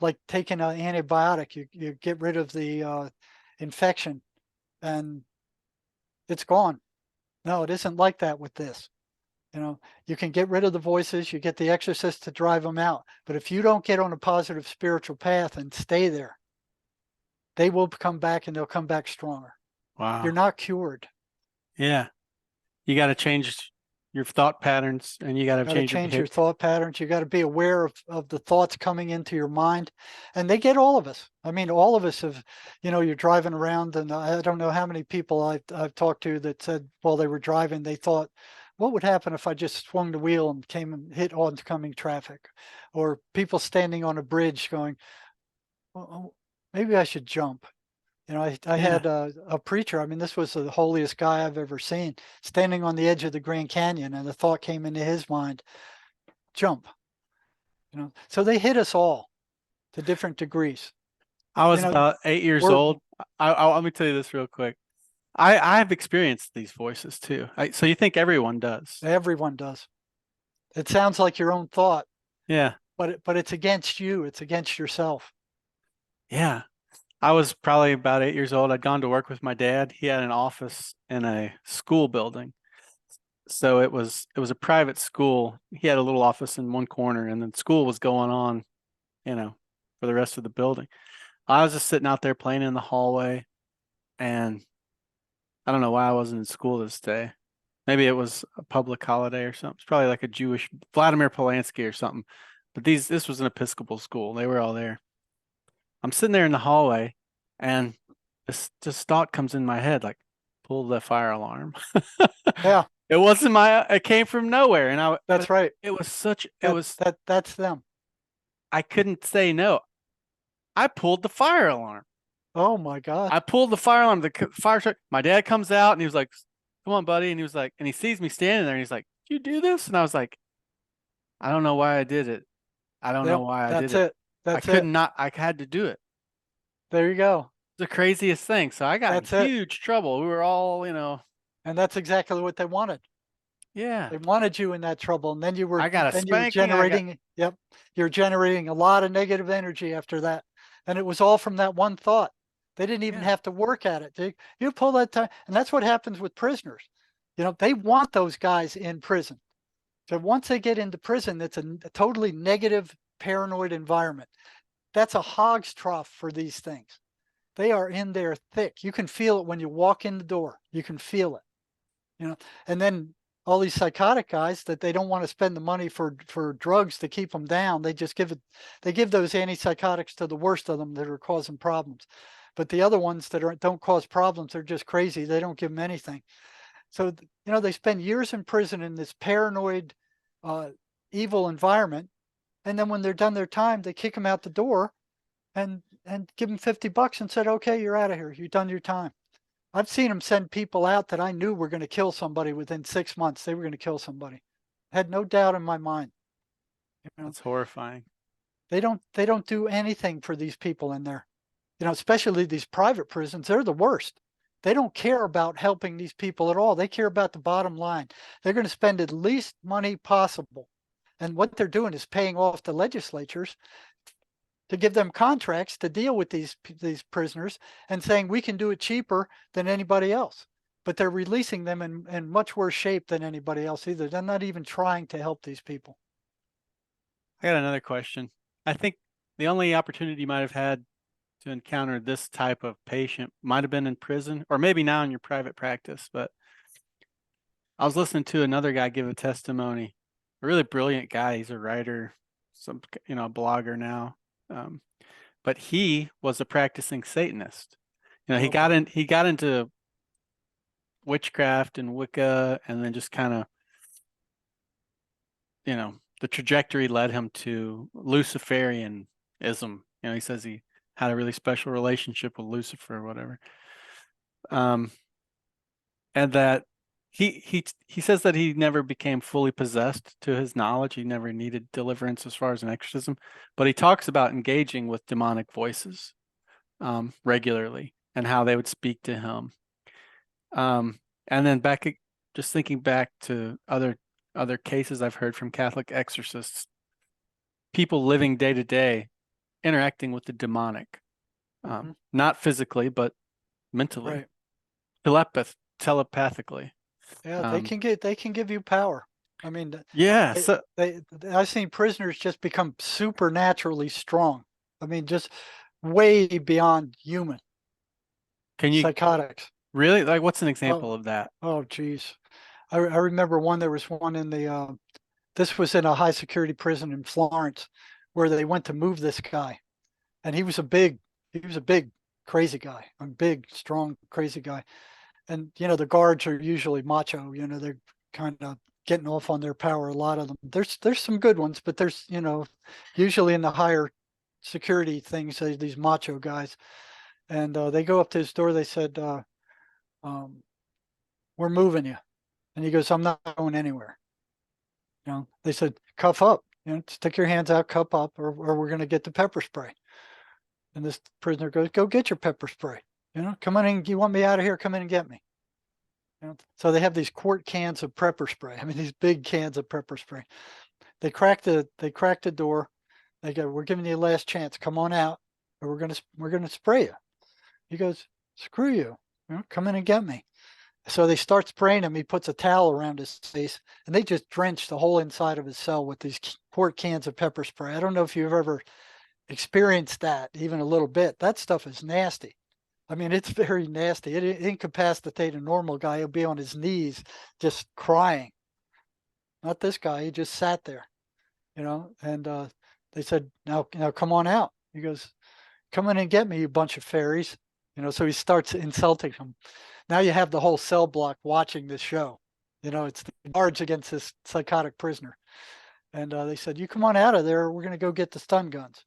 Speaker 1: like taking an antibiotic, you get rid of the infection and it's gone. No, it isn't like that with this. You can get rid of the voices, you get the exorcist to drive them out. But if you don't get on a positive spiritual path and stay there, they will come back and they'll come back stronger. You're
Speaker 2: Wow.
Speaker 1: not cured.
Speaker 2: Yeah. You got to change your thought patterns and you got to
Speaker 1: Got to
Speaker 2: change your
Speaker 1: change your
Speaker 2: behavior.
Speaker 1: thought patterns. You got to be aware of the thoughts coming into your mind. And they get all of us. I mean, all of us have, you're driving around and I don't know how many people I've talked to that said while they were driving, they thought, what would happen if I just swung the wheel and came and hit oncoming traffic? Or people standing on a bridge going, oh, maybe I should jump. I
Speaker 2: Yeah.
Speaker 1: had a preacher. I mean, this was the holiest guy I've ever seen, standing on the edge of the Grand Canyon, and the thought came into his mind, jump. So they hit us all to different degrees.
Speaker 2: I
Speaker 1: You
Speaker 2: was
Speaker 1: know,
Speaker 2: about 8 years
Speaker 1: we're
Speaker 2: old. Let me tell you this real quick. I've experienced these voices too. So you think everyone does?
Speaker 1: everyone does. It sounds like your own thought,
Speaker 2: Yeah.
Speaker 1: but it's against you. It's against yourself.
Speaker 2: Yeah. I was probably about 8 years old. I'd gone to work with my dad. He had an office in a school building. So it was a private school. He had a little office in one corner and then school was going on, you know, for the rest of the building. I was just sitting out there playing in the hallway and I don't know why I wasn't in school this day. Maybe it was a public holiday or something. It's probably like a Jewish Vladimir Polanski or something. But this was an Episcopal school. They were all there. I'm sitting there in the hallway and this thought comes in my head like pull the fire alarm.
Speaker 1: Yeah,
Speaker 2: It came from nowhere and but
Speaker 1: that's right.
Speaker 2: it was
Speaker 1: That's them.
Speaker 2: I couldn't say no. I pulled the fire alarm.
Speaker 1: Oh my God.
Speaker 2: I pulled the fire alarm. The fire truck. My dad comes out and he was like, "Come on, buddy." And he was like, and he sees me standing there and he's like, "You do this?" And I was like, "I don't know why I did it. I don't know
Speaker 1: Yep,
Speaker 2: why I did
Speaker 1: that's
Speaker 2: it.
Speaker 1: it.
Speaker 2: I
Speaker 1: That's
Speaker 2: could
Speaker 1: it.
Speaker 2: not. I had to do it.
Speaker 1: There you go.
Speaker 2: The craziest thing." So I got in
Speaker 1: That's it.
Speaker 2: huge trouble. We were all,
Speaker 1: And that's exactly what they wanted.
Speaker 2: yeah.
Speaker 1: They wanted you in that trouble, and
Speaker 2: I got a
Speaker 1: then you were
Speaker 2: spanking. I got
Speaker 1: generating. Yep, you're generating a lot of negative energy after that, and it was all from that one thought. They didn't even
Speaker 2: yeah,
Speaker 1: have to work at it. You pull that time, and that's what happens with prisoners. They want those guys in prison. So once they get into prison, it's a totally negative, paranoid environment. That's a hog's trough for these things. They are in there thick. You can feel it when you walk in the door. You can feel it. you know and then all these psychotic guys that they don't want to spend the money for drugs to keep them down, they give those antipsychotics to the worst of them that are causing problems, but the other ones that don't cause problems, they're just crazy, they don't give them anything. So they spend years in prison in this paranoid, uh, evil environment, and then when they're done their time, they kick them out the door and give them $50 and said, okay, you're out of here, you've done your time. I've seen them send people out that I knew were going to kill somebody within 6 months. They were going to kill somebody. Had no doubt in my mind. You know,
Speaker 2: that's horrifying.
Speaker 1: they don't do anything for these people in there. Especially these private prisons. They're the worst. They don't care about helping these people at all. They care about the bottom line. They're going to spend the least money possible. And what they're doing is paying off the legislatures to give them contracts to deal with these prisoners and saying we can do it cheaper than anybody else. But they're releasing them in much worse shape than anybody else either. They're not even trying to help these people.
Speaker 2: I got another question. I think the only opportunity you might have had to encounter this type of patient might have been in prison or maybe now in your private practice. But I was listening to another guy give a testimony, a really brilliant guy. He's a writer, a blogger now. Um, but he was a practicing Satanist.
Speaker 1: Oh boy.
Speaker 2: He got into witchcraft and Wicca and then just kind of, the trajectory led him to Luciferianism. He says he had a really special relationship with Lucifer or whatever. And that he says that he never became fully possessed to his knowledge. He never needed deliverance as far as an exorcism, but he talks about engaging with demonic voices regularly and how they would speak to him. And then just thinking back to other cases I've heard from Catholic exorcists, people living day to day. interacting with the demonic,
Speaker 1: Mhm.
Speaker 2: not physically, but mentally,
Speaker 1: Right.
Speaker 2: telepathically.
Speaker 1: Yeah,
Speaker 2: Um,
Speaker 1: they can give you power. I mean,
Speaker 2: yeah.
Speaker 1: they,
Speaker 2: So
Speaker 1: I've seen prisoners just become supernaturally strong. I mean, just way beyond human.
Speaker 2: can you
Speaker 1: Psychotics.
Speaker 2: really, like, what's an
Speaker 1: Oh,
Speaker 2: example of that?
Speaker 1: oh, geez. I remember one. There was one in the. This was in a high security prison in Florence, where they went to move this guy, and he was a big crazy guy, a big, strong, crazy guy. And the guards are usually macho. They're kind of getting off on their power. A lot of them. There's some good ones, but there's usually in the higher security things, these macho guys, and they go up to his door. They said, um, "We're moving you," and he goes, "I'm not going anywhere." They said, "Cuff up. Stick your hands out, cuff up, or we're going to get the pepper spray." And this prisoner goes, "Go get your pepper spray. Come on in. You want me out of here? Come in and get me." So they have these quart cans of pepper spray. I mean, these big cans of pepper spray. They crack the door. They go, "We're giving you a last chance. Come on out, or we're gonna spray you." He goes, "Screw you. Come in and get me." So they start spraying him. He puts a towel around his face, and they just drench the whole inside of his cell with these quart cans of pepper spray. I don't know if you've ever experienced that, even a little bit. That stuff is nasty. I mean, it's very nasty. It incapacitates a normal guy. He'll be on his knees just crying. Not this guy. He just sat there, and they said, now come on out. He goes, "Come in and get me, you bunch of fairies." So he starts insulting them. Now you have the whole cell block watching this show. It's the guards against this psychotic prisoner. And they said, "You come on out of there. We're going to go get the stun guns."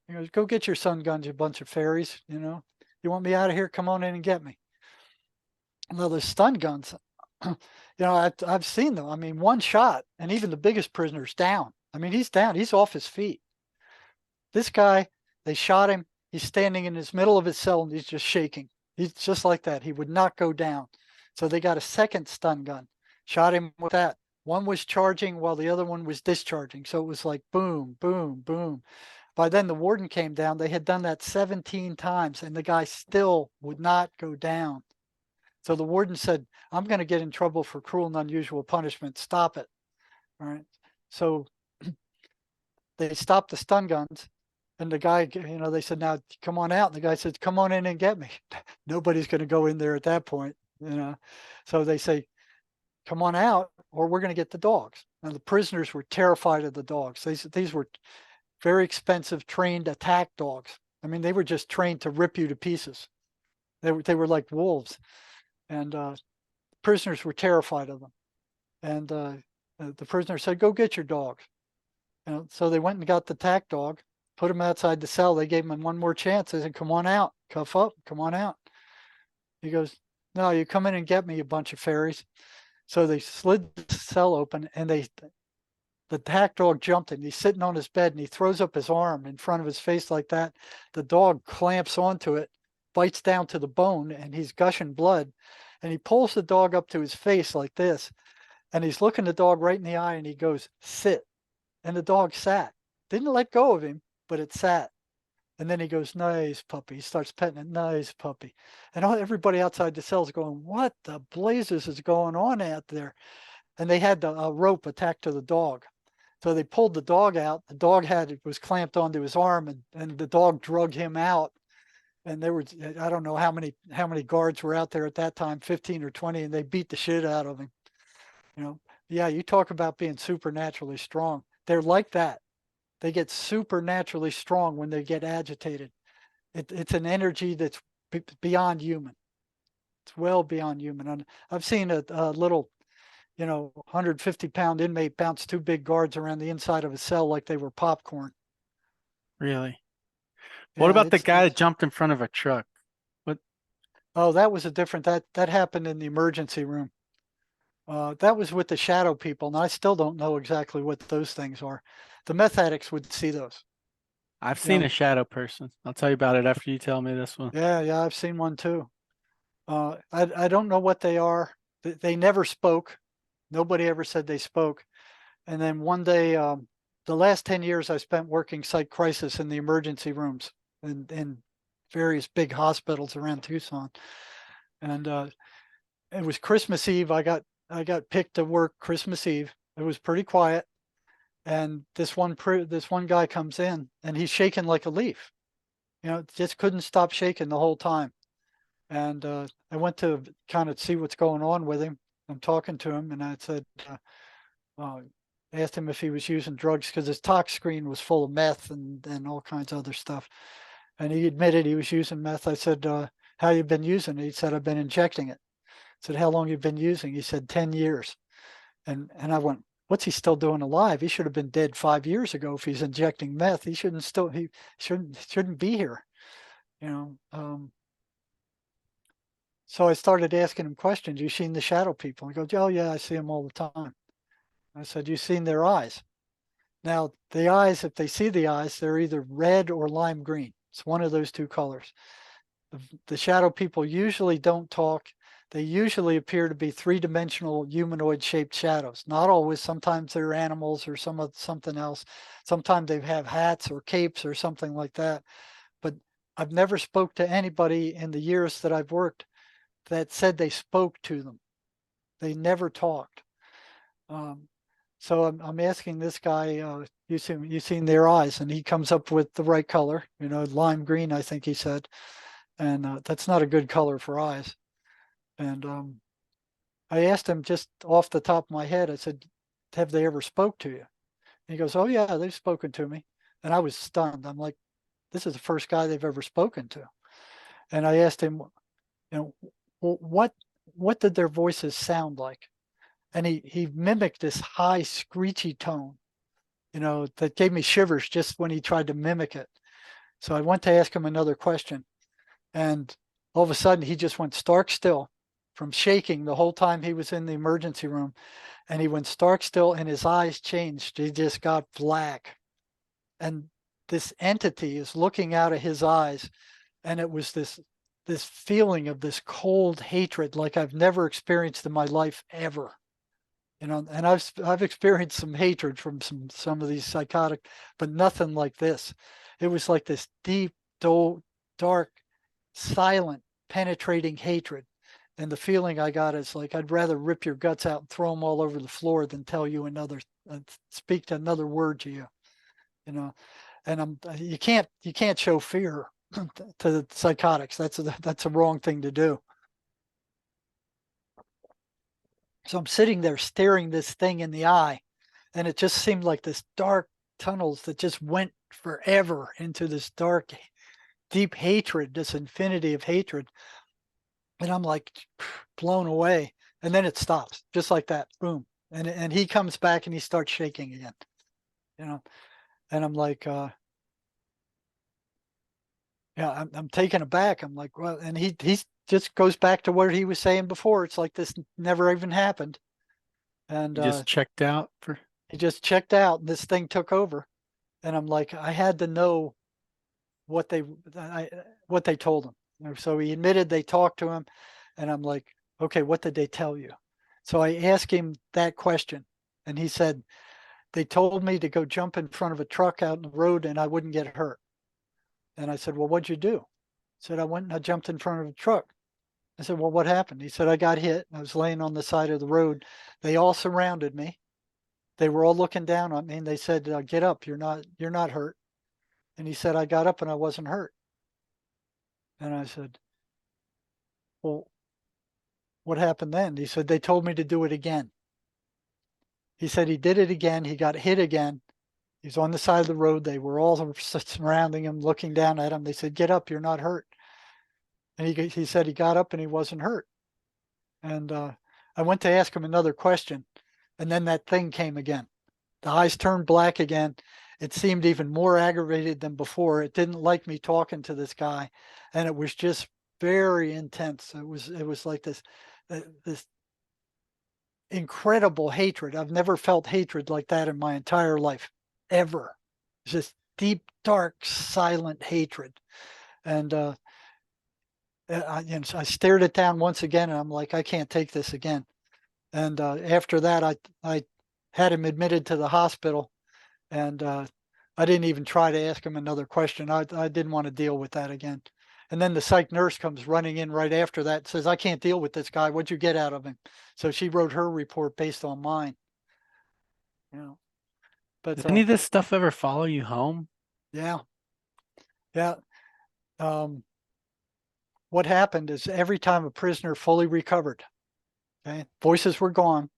Speaker 1: He goes, "Go get your stun guns, you bunch of fairies. You want me out of here? Come on in and get me." Well, the stun guns, I've seen them. I mean, one shot, and even the biggest prisoner's down. I mean, he's down. He's off his feet. This guy, they shot him. He's standing in his middle of his cell and he's just shaking. He's just like that. He would not go down. So they got a second stun gun, shot him with that. One was charging while the other one was discharging. So it was like boom, boom, boom. By then, the warden came down. They had done that 17 times, and the guy still would not go down. So the warden said, "I'm going to get in trouble for cruel and unusual punishment. Stop it." All right. So they stopped the stun guns. And the guy, they said, "Now come on out." And the guy said, "Come on in and get me." Nobody's going to go in there at that point. So they say, "Come on out, or we're going to get the dogs." Now the prisoners were terrified of the dogs. These were very expensive trained attack dogs. I mean, they were just trained to rip you to pieces. They were like wolves, and prisoners were terrified of them. And the prisoner said, "Go get your dogs." So they went and got the attack dog, put him outside the cell. They gave him one more chance. They said, "Come on out, cuff up, come on out." He goes, "No, you come in and get me, you bunch of fairies." So they slid the cell open, and the attack dog jumped in. He's sitting on his bed, and he throws up his arm in front of his face like that. The dog clamps onto it, bites down to the bone, and he's gushing blood. And he pulls the dog up to his face like this, and he's looking the dog right in the eye, and he goes, "Sit." And the dog sat. Didn't let go of him, but it sat. And then he goes, "Nice puppy." He starts petting it. "Nice puppy." And everybody outside the cell is going, "What the blazes is going on out there?" And they had a rope attached to the dog. So they pulled the dog out. The dog was clamped onto his arm, and the dog drug him out. And there was, I don't know how many guards were out there at that time, 15 or 20, and they beat the shit out of him. You know, yeah, you talk about being supernaturally strong. They're like that. They get supernaturally strong when they get agitated. It's an energy that's beyond human. It's well beyond human. And I've seen a little, 150-pound inmate bounce two big guards around the inside of a cell like they were popcorn.
Speaker 2: Really? What
Speaker 1: Yeah,
Speaker 2: about the
Speaker 1: it's
Speaker 2: guy that jumped in front of a truck? What?
Speaker 1: oh, that was a different that happened in the emergency room. That was with the shadow people, and I still don't know exactly what those things are. The meth addicts would see those.
Speaker 2: I've
Speaker 1: You
Speaker 2: seen a
Speaker 1: know,
Speaker 2: shadow person. I'll tell you about it after you tell me this one.
Speaker 1: yeah, I've seen one too. I don't know what they are. They never spoke. Nobody ever said they spoke. And then one day, the last 10 years I spent working psych crisis in the emergency rooms in various big hospitals around Tucson. And it was Christmas Eve. I got picked to work Christmas Eve. It was pretty quiet. And this one guy comes in and he's shaking like a leaf. Just couldn't stop shaking the whole time. And I went to kind of see what's going on with him. I'm talking to him, and I said, uh, asked him if he was using drugs because his tox screen was full of meth and all kinds of other stuff. And he admitted he was using meth. I said, how you been using it? He said, I've been injecting it. I said, how long you been using? He said, 10 years. And I went, what's he still doing alive? He should have been dead 5 years ago if he's injecting meth. He shouldn't be here. You know. So I started asking him questions. You seen the shadow people? He goes, oh yeah, I see them all the time. I said, you seen their eyes? Now the eyes, if they see the eyes, they're either red or lime green. It's one of those two colors. The shadow people usually don't talk. They usually appear to be three-dimensional humanoid shaped shadows. Not always. Sometimes they're animals or something else. Sometimes they have hats or capes or something like that. But I've never spoke to anybody in the years that I've worked that said they spoke to them. They never talked. So I'm asking this guy, you seen their eyes? And he comes up with the right color, lime green, I think he said. And that's not a good color for eyes. And I asked him just off the top of my head, I said, have they ever spoke to you? And he goes, oh yeah, they've spoken to me. And I was stunned. I'm like, this is the first guy they've ever spoken to. And I asked him, well, what did their voices sound like? And he mimicked this high screechy tone, that gave me shivers just when he tried to mimic it. So I went to ask him another question, and all of a sudden he just went stark still from shaking the whole time he was in the emergency room. And he went stark still and his eyes changed. He just got black. And this entity is looking out of his eyes. And it was this feeling of this cold hatred like I've never experienced in my life ever. And I've experienced some hatred from some of these psychotic, but nothing like this. It was like this deep, dark, silent, penetrating hatred. And the feeling I got is like I'd rather rip your guts out and throw them all over the floor than tell you speak to another word to you. And you can't show fear to the psychotics. That's a wrong thing to do. So I'm sitting there staring this thing in the eye, and it just seemed like this dark tunnels that just went forever into this dark, deep hatred, this infinity of hatred. And I'm like blown away. And then it stops just like that. Boom. And he comes back and he starts shaking again, and I'm like, yeah, I'm taken aback. I'm like, well, and he just goes back to what he was saying before. It's like this never even happened. And
Speaker 2: You just checked out for.
Speaker 1: he just checked out and this thing took over. And I'm like, I had to know what they told him. So he admitted they talked to him, and I'm like, okay, what did they tell you? So I asked him that question, and he said, they told me to go jump in front of a truck out in the road and I wouldn't get hurt. And I said, well, what'd you do? He said, I went and I jumped in front of a truck. I said, well, what happened? He said, I got hit. I was laying on the side of the road. They all surrounded me. They were all looking down on me and they said, get up. You're not hurt. And he said, I got up and I wasn't hurt. And I said, well, what happened then? He said, they told me to do it again. He said he did it again. He got hit again. He's on the side of the road. They were all surrounding him, looking down at him. They said, get up, you're not hurt. And he said he got up and he wasn't hurt. And I went to ask him another question. And then that thing came again. The eyes turned black again. It seemed even more aggravated than before. It didn't like me talking to this guy. And it was just very intense. It was like this incredible hatred. I've never felt hatred like that in my entire life, ever. It's just deep, dark, silent hatred. And I stared it down once again, and I'm like, I can't take this again. And after that, I had him admitted to the hospital, And I didn't even try to ask him another question. I didn't want to deal with that again. And then the psych nurse comes running in right after that and says, I can't deal with this guy. What'd you get out of him? So she wrote her report based on mine. You know,
Speaker 2: Does
Speaker 1: but
Speaker 2: any of this stuff ever follow you home?
Speaker 1: yeah, yeah. Um, what happened is every time a prisoner fully recovered, okay, voices were gone.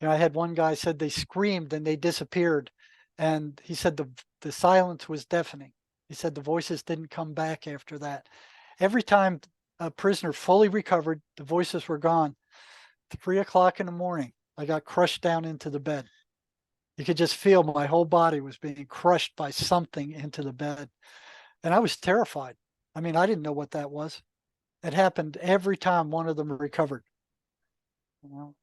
Speaker 1: I had one guy said they screamed and they disappeared, and he said the silence was deafening. He said the voices didn't come back after that. Every time a prisoner fully recovered, the voices were gone. 3 o'clock in the morning, I got crushed down into the bed. You could just feel my whole body was being crushed by something into the bed, and I was terrified. I mean, I didn't know what that was. It happened every time one of them recovered. You know?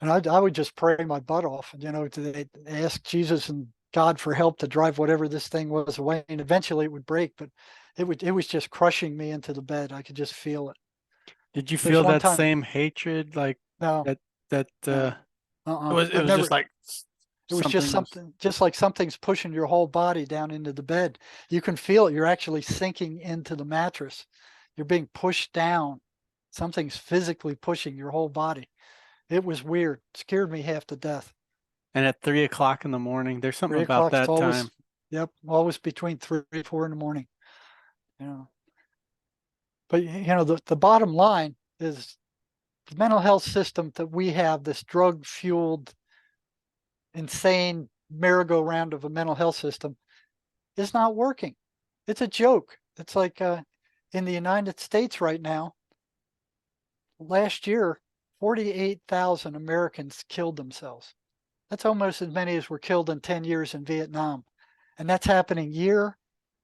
Speaker 1: And I would just pray my butt off, and to ask Jesus and God for help to drive whatever this thing was away. And eventually it would break, but it was just crushing me into the bed. I could just feel it.
Speaker 2: Did you
Speaker 1: There's
Speaker 2: feel
Speaker 1: one
Speaker 2: that
Speaker 1: time,
Speaker 2: same hatred like
Speaker 1: no,
Speaker 2: that that
Speaker 1: no,
Speaker 2: it
Speaker 1: I've
Speaker 2: was just
Speaker 1: never.
Speaker 2: like
Speaker 1: It was just
Speaker 2: something was
Speaker 1: something, just like something's pushing your whole body down into the bed. You can feel it. You're actually sinking into the mattress. You're being pushed down. Something's physically pushing your whole body. It was weird. Scared me half to death.
Speaker 2: and at 3 o'clock in the morning, there's something
Speaker 1: Three
Speaker 2: about
Speaker 1: o'clock's
Speaker 2: that
Speaker 1: always,
Speaker 2: time.
Speaker 1: yep, always between 3 and 4 in the morning. You know, but the bottom line is the mental health system that we have, this drug fueled, insane merry-go-round of a mental health system, is not working. It's a joke. It's like in the United States right now, last year, 48,000 Americans killed themselves. That's almost as many as were killed in 10 years in Vietnam. And that's happening year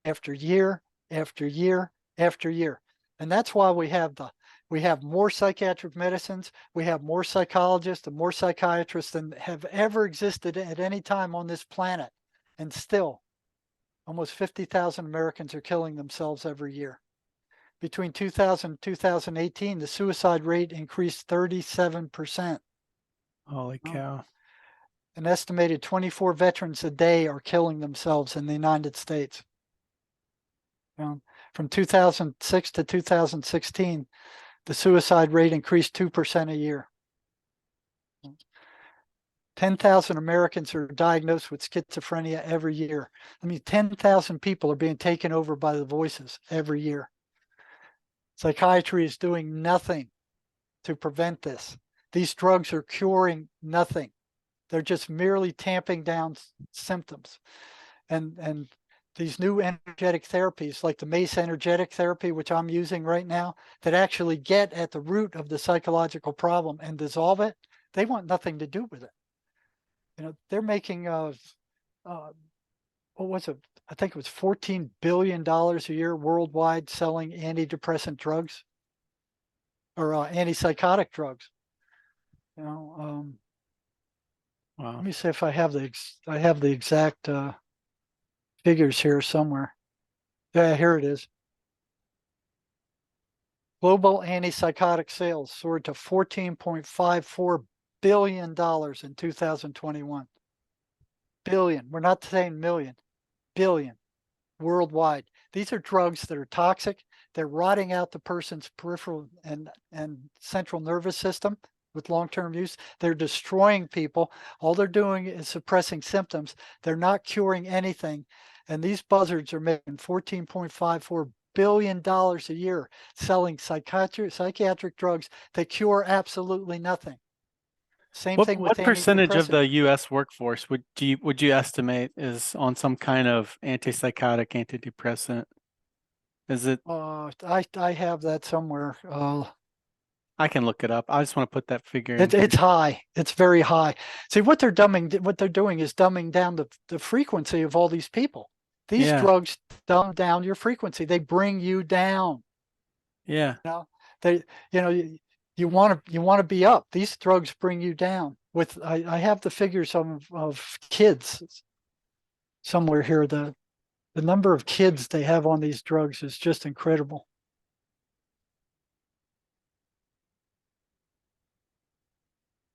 Speaker 1: after year after year after year. And that's why we have more psychiatric medicines, we have more psychologists and more psychiatrists than have ever existed at any time on this planet. And still, almost 50,000 Americans are killing themselves every year. Between 2000 and 2018, the suicide rate increased 37%.
Speaker 2: Holy
Speaker 1: Well,
Speaker 2: cow.
Speaker 1: an estimated 24 veterans a day are killing themselves in the United States. From 2006 to 2016, the suicide rate increased 2% a year. 10,000 Americans are diagnosed with schizophrenia every year. I mean, 10,000 people are being taken over by the voices every year. Psychiatry is doing nothing to prevent this. These drugs are curing nothing. They're just merely tamping down symptoms. And these new energetic therapies, like the MACE energetic therapy, which I'm using right now, that actually get at the root of the psychological problem and dissolve it, they want nothing to do with it. They're making what was it? I think it was $14 billion a year worldwide selling antidepressant drugs or antipsychotic drugs.
Speaker 2: Wow.
Speaker 1: Let me see if I have the exact figures here somewhere. Yeah, here it is. Global antipsychotic sales soared to $14.54 billion in 2021. Billion. We're not saying million. Billion worldwide. These are drugs that are toxic. They're rotting out the person's peripheral and central nervous system with long-term use. They're destroying people. All they're doing is suppressing symptoms. They're not curing anything. And these buzzards are making $14.54 billion a year selling psychiatric drugs that cure absolutely nothing. Same thing with
Speaker 2: What percentage of
Speaker 1: antidepressant.
Speaker 2: the US workforce would you estimate is on some kind of antipsychotic, antidepressant? Is it
Speaker 1: I have that somewhere.
Speaker 2: I can look it up. I just want to put that figure in
Speaker 1: It's
Speaker 2: because
Speaker 1: high. It's very high. See, what they're doing is dumbing down the frequency of all these people. These
Speaker 2: yeah,
Speaker 1: drugs dumb down your frequency. They bring you down.
Speaker 2: yeah.
Speaker 1: You know, they, you know, you want to be up. These drugs bring you down. I have the figures of kids somewhere here. The number of kids they have on these drugs is just incredible.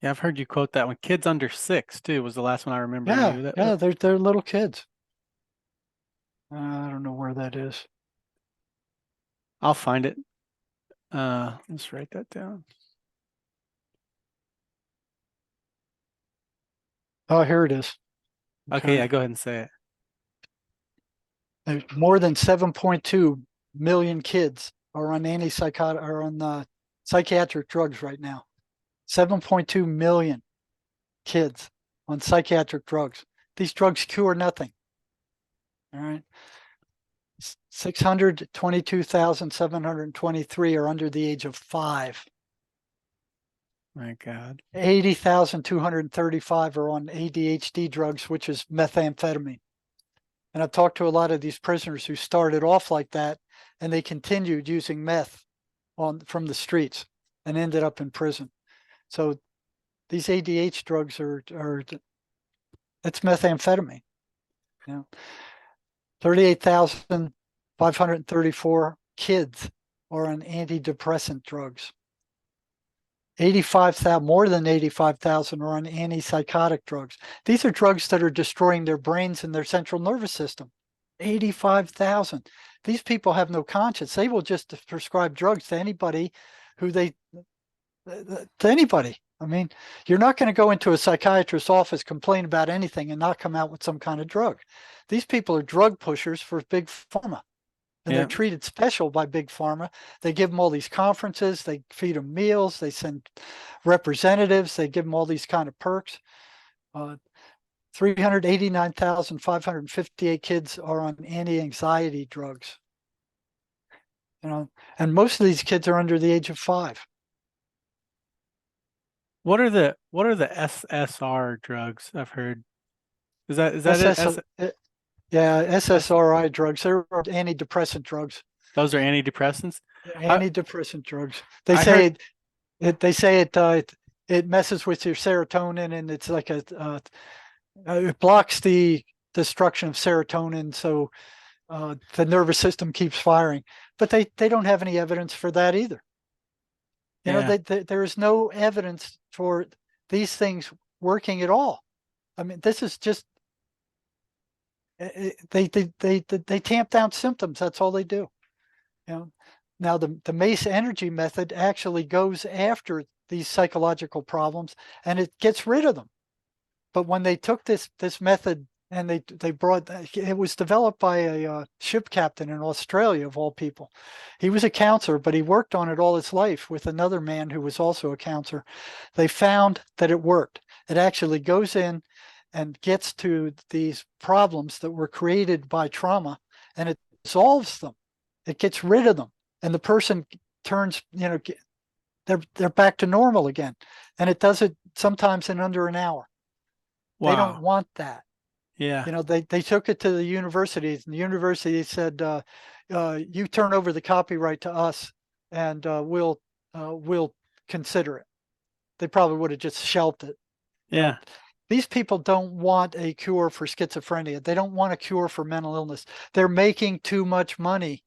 Speaker 2: Yeah, I've heard you quote that one. Kids under 6 too was the last one I remember
Speaker 1: Yeah,
Speaker 2: you. That,
Speaker 1: yeah, they're little kids. I don't know where that is.
Speaker 2: I'll find it. Let's write that down.
Speaker 1: Oh, here it is.
Speaker 2: Okay, yeah,
Speaker 1: Okay.
Speaker 2: go ahead and say it.
Speaker 1: There's more than 7.2 million kids are on antipsychotic or on psychiatric drugs right now. 7.2 million kids on psychiatric drugs. These drugs cure nothing. All right. 622,723 are under the age of 5.
Speaker 2: My God.
Speaker 1: 80,235 are on ADHD drugs, which is methamphetamine. And I've talked to a lot of these prisoners who started off like that and they continued using meth from the streets and ended up in prison. So these ADHD drugs are it's methamphetamine. You know, 38,534 kids are on antidepressant drugs. 85,000, more than 85,000 are on antipsychotic drugs. These are drugs that are destroying their brains and their central nervous system. 85,000. These people have no conscience. They will just prescribe drugs to anybody who they, to anybody. I mean, you're not going to go into a psychiatrist's office, complain about anything, and not come out with some kind of drug. These people are drug pushers for big pharma, and they're
Speaker 2: Yeah.
Speaker 1: treated special by big pharma. They give them all these conferences, they feed them meals, they send representatives, they give them all these kind of perks. 389,558 kids are on anti-anxiety drugs. You know, and most of these kids are under the age of 5.
Speaker 2: What are the SSR drugs I've heard? Is that it?
Speaker 1: SS, yeah,
Speaker 2: S
Speaker 1: SSRI drugs. They're antidepressant drugs.
Speaker 2: those are antidepressants? I
Speaker 1: Antidepressant drugs. They
Speaker 2: I
Speaker 1: say
Speaker 2: heard
Speaker 1: it messes with your serotonin, and it's like it blocks the destruction of serotonin, so the nervous system keeps firing. But they don't have any evidence for that either. You know,
Speaker 2: yeah.
Speaker 1: there is no evidence for these things working at all. I mean, this is just they tamp down symptoms. That's all they do. You know, now the MACE energy method actually goes after these psychological problems and it gets rid of them. But when they took this method and they brought it was developed by a ship captain in Australia of all people. He was a counselor, but he worked on it all his life with another man who was also a counselor. They found that it worked. It actually goes in and gets to these problems that were created by trauma, and it solves them. It gets rid of them, and the person turns, they're back to normal again, and it does it sometimes in under an hour. They don't
Speaker 2: Wow.
Speaker 1: want that.
Speaker 2: Yeah.
Speaker 1: They took it to the universities, and the university said, "You turn over the copyright to us, and we'll consider it." They probably would have just shelved it. You know,
Speaker 2: Yeah.
Speaker 1: these people don't want a cure for schizophrenia. They don't want a cure for mental illness. They're making too much money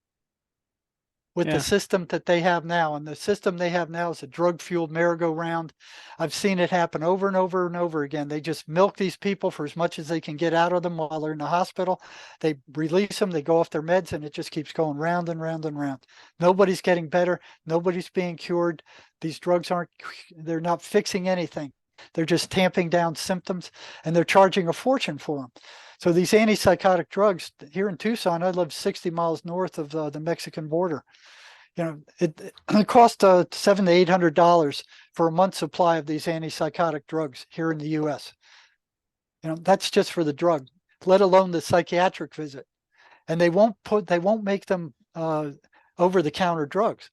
Speaker 1: with the
Speaker 2: Yeah.
Speaker 1: system that they have now. And the system they have now is a drug fueled merry-go-round. I've seen it happen over and over and over again. They just milk these people for as much as they can get out of them while they're in the hospital. They release them, they go off their meds, and it just keeps going round and round and round. Nobody's getting better. Nobody's being cured. These drugs they're not fixing anything. They're just tamping down symptoms, and they're charging a fortune for them. So these antipsychotic drugs here in Tucson, I live 60 miles north of the Mexican border. It costs $700 to $800 for a month's supply of these antipsychotic drugs here in the U.S. That's just for the drug, let alone the psychiatric visit. And they won't make them over-the-counter drugs.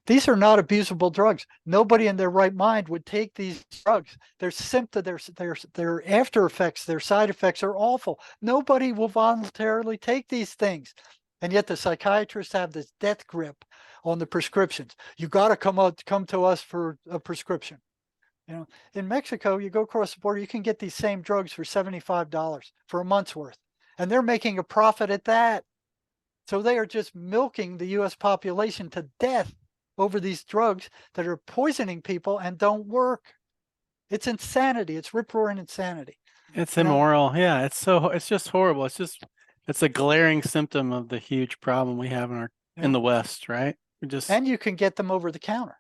Speaker 1: These are not abusable drugs. Nobody in their right mind would take these drugs. Their symptoms, their after effects, their side effects are awful. Nobody will voluntarily take these things. And yet the psychiatrists have this death grip on the prescriptions. You got to come to us for a prescription. In Mexico, you go across the border, you can get these same drugs for $75 for a month's worth. And they're making a profit at that. So they are just milking the US population to death over these drugs that are poisoning people and don't work. It's insanity. It's rip-roaring insanity.
Speaker 2: It's
Speaker 1: You know,
Speaker 2: immoral. Yeah, it's just horrible. It's a glaring symptom of the huge problem we have in
Speaker 1: yeah.
Speaker 2: the West, right? We just
Speaker 1: And you can get them over the counter.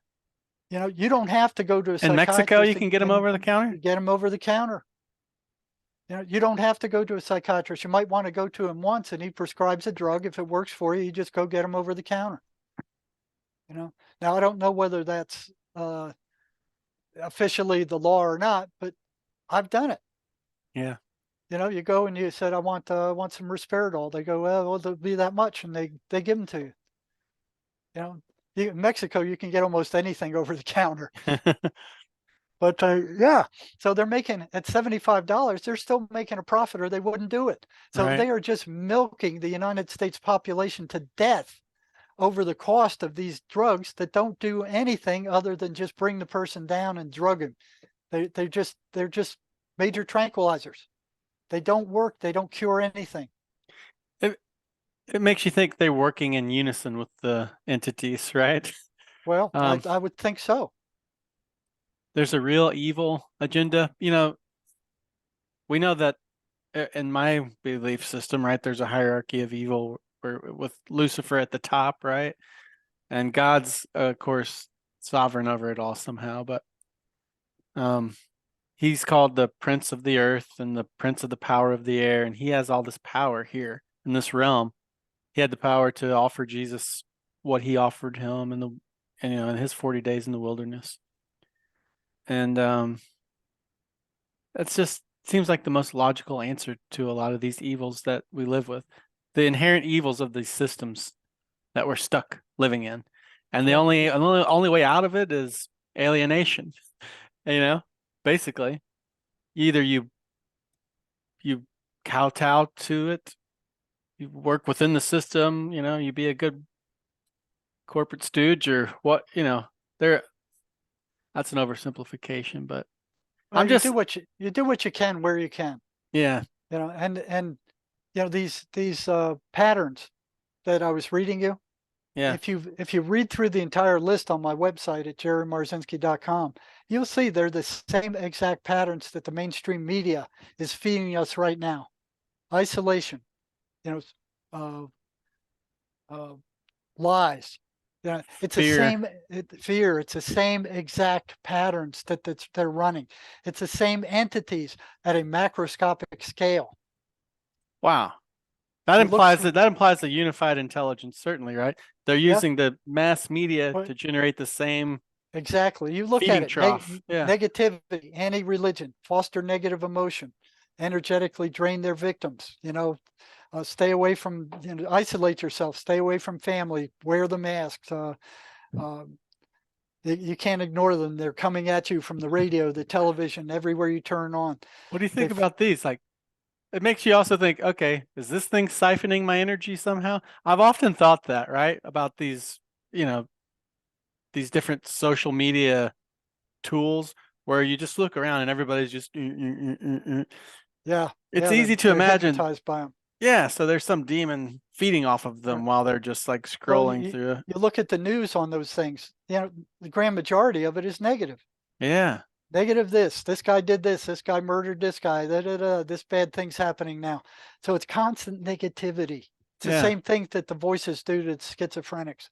Speaker 1: You don't have to go to a
Speaker 2: in Mexico
Speaker 1: psychiatrist
Speaker 2: you can get them
Speaker 1: and
Speaker 2: over the counter.
Speaker 1: get them over the counter. You don't have to go to a psychiatrist. You might want to go to him once and he prescribes a drug. If it works for you, you just go get them over the counter. Now I don't know whether that's officially the law or not, but I've done it.
Speaker 2: Yeah,
Speaker 1: You go and you said, I want some Risperidol. They go, well, there'll be that much, and they give them to you. In Mexico, you can get almost anything over the counter. But yeah, so they're making at $75, they're still making a profit, or they wouldn't do it. So
Speaker 2: right.
Speaker 1: they are just milking the United States population to death over the cost of these drugs that don't do anything other than just bring the person down and drug him. They're just major tranquilizers. They don't work. They don't cure anything.
Speaker 2: It it makes you think they're working in unison with the entities, right?
Speaker 1: Well,
Speaker 2: Um,
Speaker 1: I would think so.
Speaker 2: there's a real evil agenda. We know that in my belief system, right, there's a hierarchy of evil with Lucifer at the top, right? And God's, of course, sovereign over it all somehow, but um, he's called the Prince of the Earth and the Prince of the Power of the Air, and he has all this power here in this realm. He had the power to offer Jesus what he offered him in his 40 days in the wilderness. And that's just seems like the most logical answer to a lot of these evils that we live with, the inherent evils of these systems that we're stuck living in. And the
Speaker 1: Well,
Speaker 2: only way out of it is alienation, you know, basically. Either you kowtow to it, you work within the system, you be a good corporate stooge or what, there that's an oversimplification, but
Speaker 1: well,
Speaker 2: I'm just
Speaker 1: you do what you can where you can.
Speaker 2: yeah,
Speaker 1: And these patterns that I was reading you.
Speaker 2: yeah.
Speaker 1: If you read through the entire list on my website at jerrymarzinsky.com, you'll see they're the same exact patterns that the mainstream media is feeding us right now. Isolation, you know, uh, uh, lies. It's the
Speaker 2: Fear.
Speaker 1: same fear. It's the same exact patterns that they're running. It's the same entities at a macroscopic scale.
Speaker 2: Wow. That
Speaker 1: You look
Speaker 2: implies
Speaker 1: through,
Speaker 2: that implies a unified intelligence, certainly, right? They're
Speaker 1: yeah,
Speaker 2: using the mass media
Speaker 1: but
Speaker 2: to generate the same
Speaker 1: exactly. You look at
Speaker 2: feeding
Speaker 1: it,
Speaker 2: trough. Yeah.
Speaker 1: negativity, anti-religion, foster negative emotion, energetically drain their victims. Stay away from, isolate yourself, stay away from family, wear the masks. Uh, you can't ignore them. They're coming at you from the radio, the television, everywhere you turn on.
Speaker 2: What do you think
Speaker 1: They've,
Speaker 2: about these? Like, it makes you also think, okay, is this thing siphoning my energy somehow? I've often thought that, right? About you know, these different social media tools where you just look around and everybody's just
Speaker 1: yeah,
Speaker 2: it's
Speaker 1: yeah,
Speaker 2: easy to
Speaker 1: they're
Speaker 2: imagine.
Speaker 1: hypnotized by them.
Speaker 2: Yeah, so there's some demon feeding off of them while they're just like
Speaker 1: Well,
Speaker 2: scrolling through.
Speaker 1: you look at the news on those things, the grand majority of it is negative.
Speaker 2: Yeah,
Speaker 1: Negative this guy did this guy murdered this guy, this bad thing's happening now. So it's constant negativity. It's the
Speaker 2: yeah.
Speaker 1: same thing that the voices do to schizophrenics,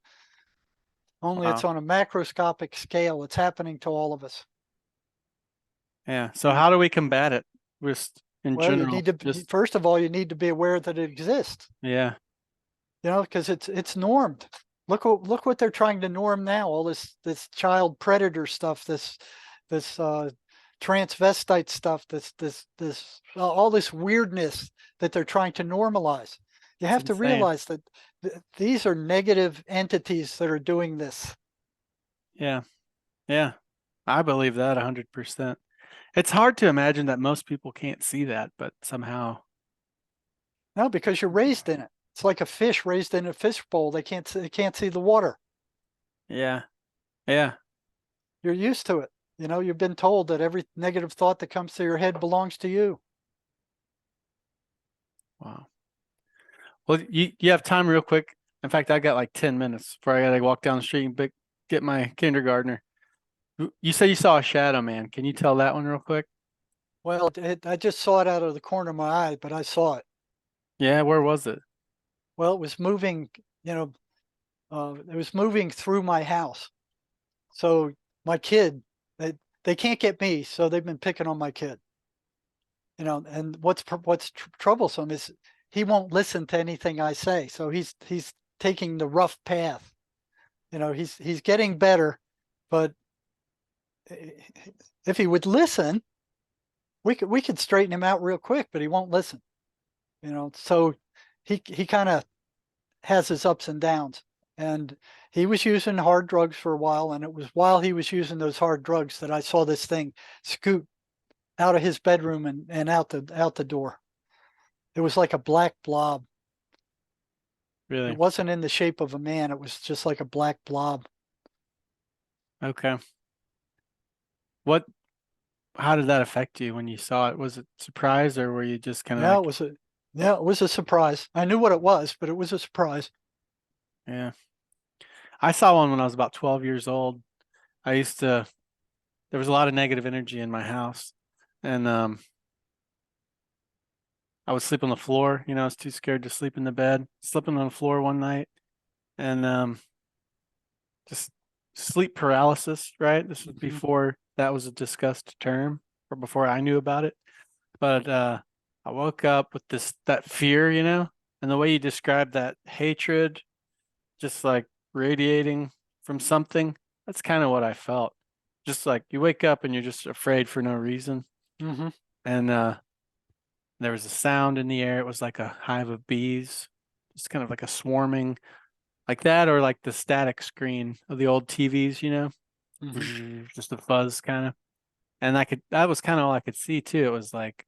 Speaker 1: only it's
Speaker 2: Wow.
Speaker 1: on a macroscopic scale. It's happening to all of us.
Speaker 2: Yeah. So
Speaker 1: Yeah.
Speaker 2: how do we combat it? Just in
Speaker 1: Well,
Speaker 2: general, just
Speaker 1: first of all, you need to be aware that it exists,
Speaker 2: yeah,
Speaker 1: because it's normed. Look what they're trying to norm now. All this child predator stuff, this transvestite stuff, this all this weirdness that they're trying to normalize. You
Speaker 2: it's
Speaker 1: have to
Speaker 2: insane.
Speaker 1: realize that these are negative entities that are doing this.
Speaker 2: Yeah, yeah. I believe that 100%. It's hard to imagine that most people can't see that, but somehow,
Speaker 1: No, because you're raised in it. It's like a fish raised in a fish bowl. They can't see the water.
Speaker 2: yeah, yeah.
Speaker 1: You're used to it. You've been told that every negative thought that comes to your head belongs to you.
Speaker 2: Wow. Well, you have time real quick. In fact, I got like 10 minutes before I gotta walk down the street and get my kindergartner. You said you saw a shadow, man. Can you tell that one real quick?
Speaker 1: Well, I just saw it out of the corner of my eye, but I saw it.
Speaker 2: Yeah, where was it?
Speaker 1: Well, it was moving, it was moving through my house. So my kid, they can't get me, so they've been picking on my kid. And what's troublesome is he won't listen to anything I say. So he's taking the rough path. He's getting better, but if he would listen, we could straighten him out real quick, but he won't listen. So he kind of has his ups and downs. And he was using hard drugs for a while, and it was while he was using those hard drugs that I saw this thing scoot out of his bedroom and out the door. It was like a black blob. It
Speaker 2: Really?
Speaker 1: wasn't in the shape of a man. It was just like a black blob.
Speaker 2: Okay. What, how did that affect you when you saw it? Was it surprise or were you just kind of
Speaker 1: Yeah, it
Speaker 2: like,
Speaker 1: was a yeah, it was a surprise. I knew what it was, but it was a surprise.
Speaker 2: yeah. I saw one when I was about 12 years old. I used to, there was a lot of negative energy in my house. And I would sleep on the floor. I was too scared to sleep in the bed. Sleeping on the floor one night and just sleep paralysis, right? This was
Speaker 1: Mhm,
Speaker 2: before that was a discussed term or before I knew about it. But I woke up with that fear, and the way you described that hatred just like radiating from something, that's kind of what I felt. Just like you wake up and you're just afraid for no reason.
Speaker 1: mhm,
Speaker 2: And there was a sound in the air. It was like a hive of bees, just kind of like a swarming, like that, or like the static screen of the old TVs,
Speaker 1: mhm.
Speaker 2: just a fuzz kind of. And that was kind of all I could see too. It was like,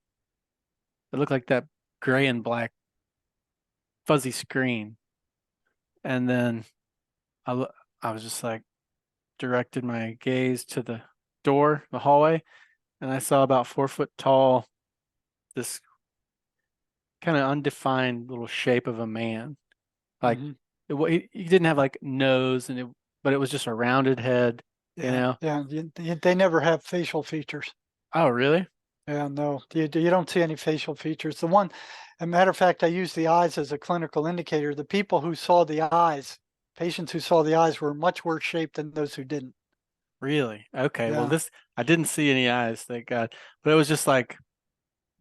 Speaker 2: it looked like that gray and black fuzzy screen. And then I, lo- I was just like, directed my gaze to the door, the hallway, and I saw about 4 foot tall, this kind of undefined little shape of a man. Like
Speaker 1: Mhm.
Speaker 2: he didn't have like nose, but it was just a rounded head, you
Speaker 1: Yeah,
Speaker 2: know.
Speaker 1: yeah. They never have facial features.
Speaker 2: Oh, really?
Speaker 1: Yeah, no, you don't see any facial features. A matter of fact, I use the eyes as a clinical indicator. The people who saw the eyes, patients who saw the eyes, were much worse shape than those who didn't.
Speaker 2: Really? Okay. Well,
Speaker 1: Yeah,
Speaker 2: this I didn't see any eyes, thank God, but it was just like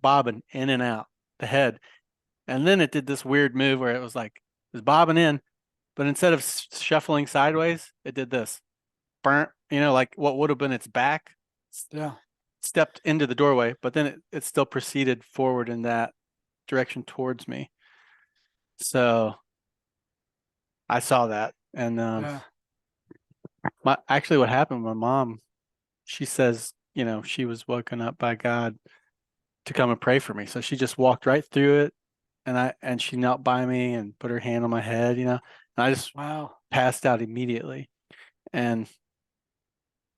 Speaker 2: bobbing in and out the head, and then it did this weird move where it was like it was bobbing in, but instead of shuffling sideways, it did this. Burnt, like what would have been its back
Speaker 1: yeah,
Speaker 2: stepped into the doorway, but then it still proceeded forward in that direction towards me. So I saw that. And
Speaker 1: yeah.
Speaker 2: actually what happened, my mom, she says, she was woken up by God to come and pray for me. So she just walked right through it and she knelt by me and put her hand on my head, and I just
Speaker 1: Wow.
Speaker 2: passed out immediately. And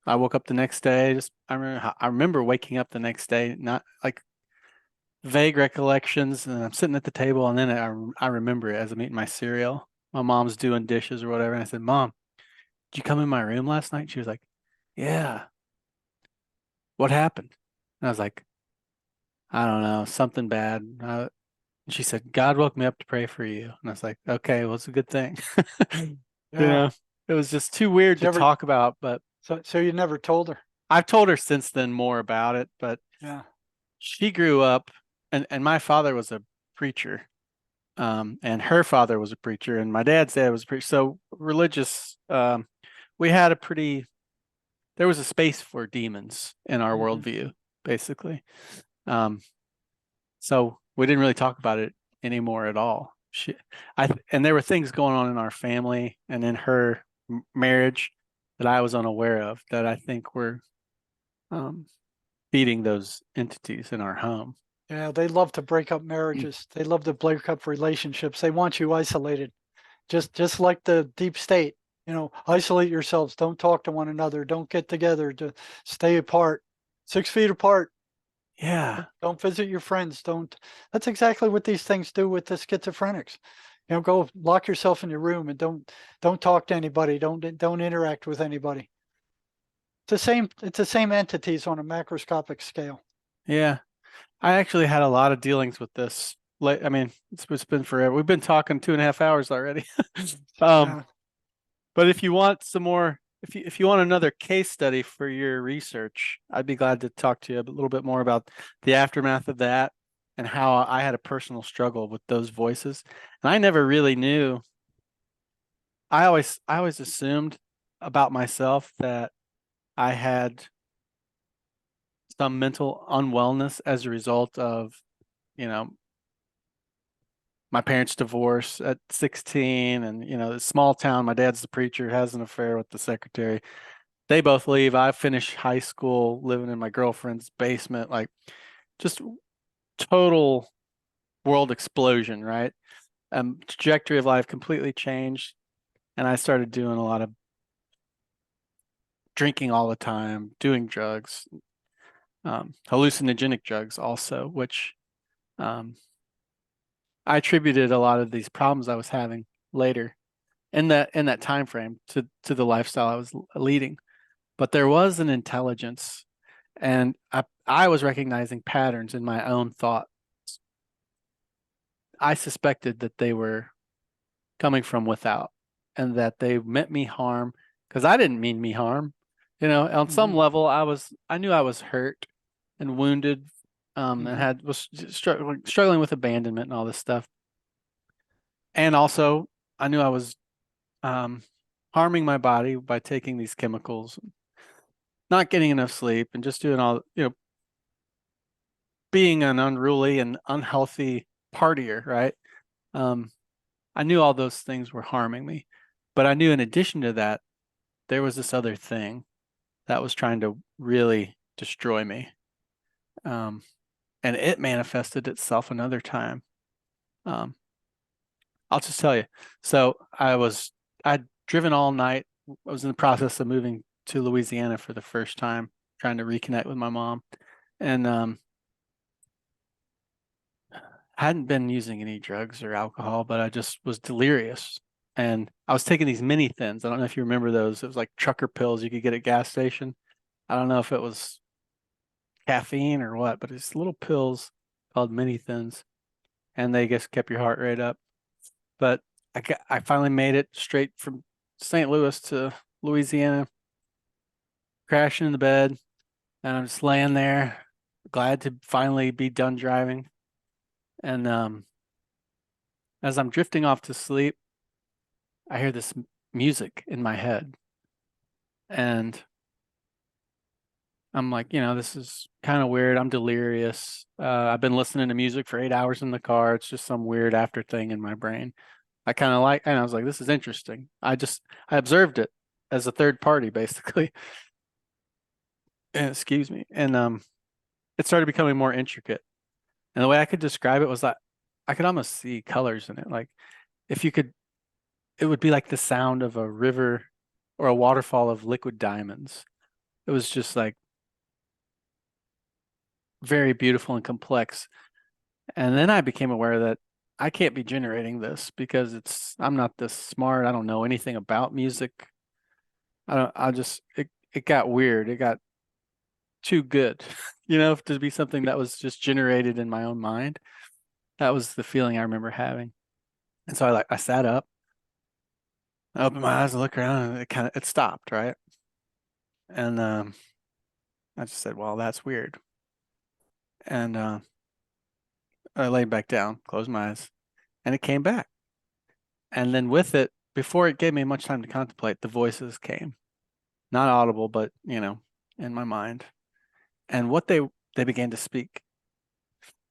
Speaker 2: I woke up the next day. I remember waking up the next day, not like vague recollections, and I'm sitting at the table, and then I remember it as I'm eating my cereal. My mom's doing dishes or whatever, and I said, "Mom, did you come in my room last night?" She was like, "Yeah." What happened? And I was like, "I don't know, something bad." And she said, "God woke me up to pray for you," and I was like, "Okay, well, it's a good thing." You
Speaker 1: Yeah.
Speaker 2: know, it was just too weird
Speaker 1: So
Speaker 2: to
Speaker 1: ever,
Speaker 2: talk about, but
Speaker 1: so you never told her?
Speaker 2: I've told her since then more about it. But
Speaker 1: Yeah.
Speaker 2: she grew up, and my father was a preacher. And her father was a preacher, and my dad's dad was a preacher. So religious, we had there was a space for demons in our
Speaker 1: Hmm.
Speaker 2: worldview, basically. Um, so we didn't really talk about it anymore at all. And there were things going on in our family and in her marriage that I was unaware of that I think were um, feeding those entities in our home.
Speaker 1: Yeah, they love to break up marriages. They love to break up relationships. They want you isolated, just like the deep state. Isolate yourselves. Don't talk to one another. Don't get together. To stay apart, 6 feet apart.
Speaker 2: Yeah,
Speaker 1: Don't visit your friends. Don't. That's exactly what these things do with the schizophrenics. Go lock yourself in your room and don't talk to anybody. Don't interact with anybody. It's the same entities on a macroscopic scale.
Speaker 2: Yeah. I actually had a lot of dealings with this. I mean, it's been forever. We've been talking 2.5 hours already. Um,
Speaker 1: Yeah.
Speaker 2: but if you want some more, if you want another case study for your research, I'd be glad to talk to you a little bit more about the aftermath of that and how I had a personal struggle with those voices. And I never really knew. I always assumed about myself that I had some mental unwellness as a result of, you know, my parents' divorce at 16, and the small town, my dad's the preacher, has an affair with the secretary. They both leave. I finish high school living in my girlfriend's basement, like just total world explosion, right? Trajectory of life completely changed. And I started doing a lot of drinking all the time, doing drugs, hallucinogenic drugs also, which um, I attributed a lot of these problems I was having later in that time frame to the lifestyle I was leading. But there was an intelligence, and I was recognizing patterns in my own thought. I suspected that they were coming from without, and that they meant me harm because I didn't mean me harm. On some
Speaker 1: Hmm.
Speaker 2: level, I knew I was hurt and wounded, and
Speaker 1: Hmm.
Speaker 2: was struggling with abandonment and all this stuff. And also, I knew I was um, harming my body by taking these chemicals, not getting enough sleep, and just doing all, being an unruly and unhealthy partier, right? Um, I knew all those things were harming me, but I knew in addition to that, there was this other thing that was trying to really destroy me. Um, and it manifested itself another time. Um, I'll just tell you. So I'd driven all night. I was in the process of moving to Louisiana for the first time, trying to reconnect with my mom. And hadn't been using any drugs or alcohol, but I just was delirious. And I was taking these mini thins. I don't know if you remember those. It was like trucker pills you could get at gas station. I don't know if it was caffeine or what, but it's little pills called mini thins, and they just kept your heart rate up. But I finally made it straight from St. Louis to Louisiana, crashing in the bed, and I'm just laying there, glad to finally be done driving. And as I'm drifting off to sleep, I hear this music in my head, and I'm like, this is kind of weird. I'm delirious. I've been listening to music for 8 hours in the car. It's just some weird after thing in my brain. And I was like, this is interesting. I observed it as a third party, basically. Excuse me. And it started becoming more intricate. And the way I could describe it was like I could almost see colors in it. Like if you could, it would be like the sound of a river or a waterfall of liquid diamonds. It was just like very beautiful and complex. And then I became aware that I can't be generating this because I'm not this smart. I don't know anything about music. I don't, I just, it got weird. It got too good, to be something that was just generated in my own mind. That was the feeling I remember having. And so I sat up, I opened my eyes and looked around, and it stopped, right? And I just said, well, that's weird. And I laid back down, closed my eyes, and it came back. And then with it, before it gave me much time to contemplate, the voices came. Not audible, but in my mind. And what they began to speak.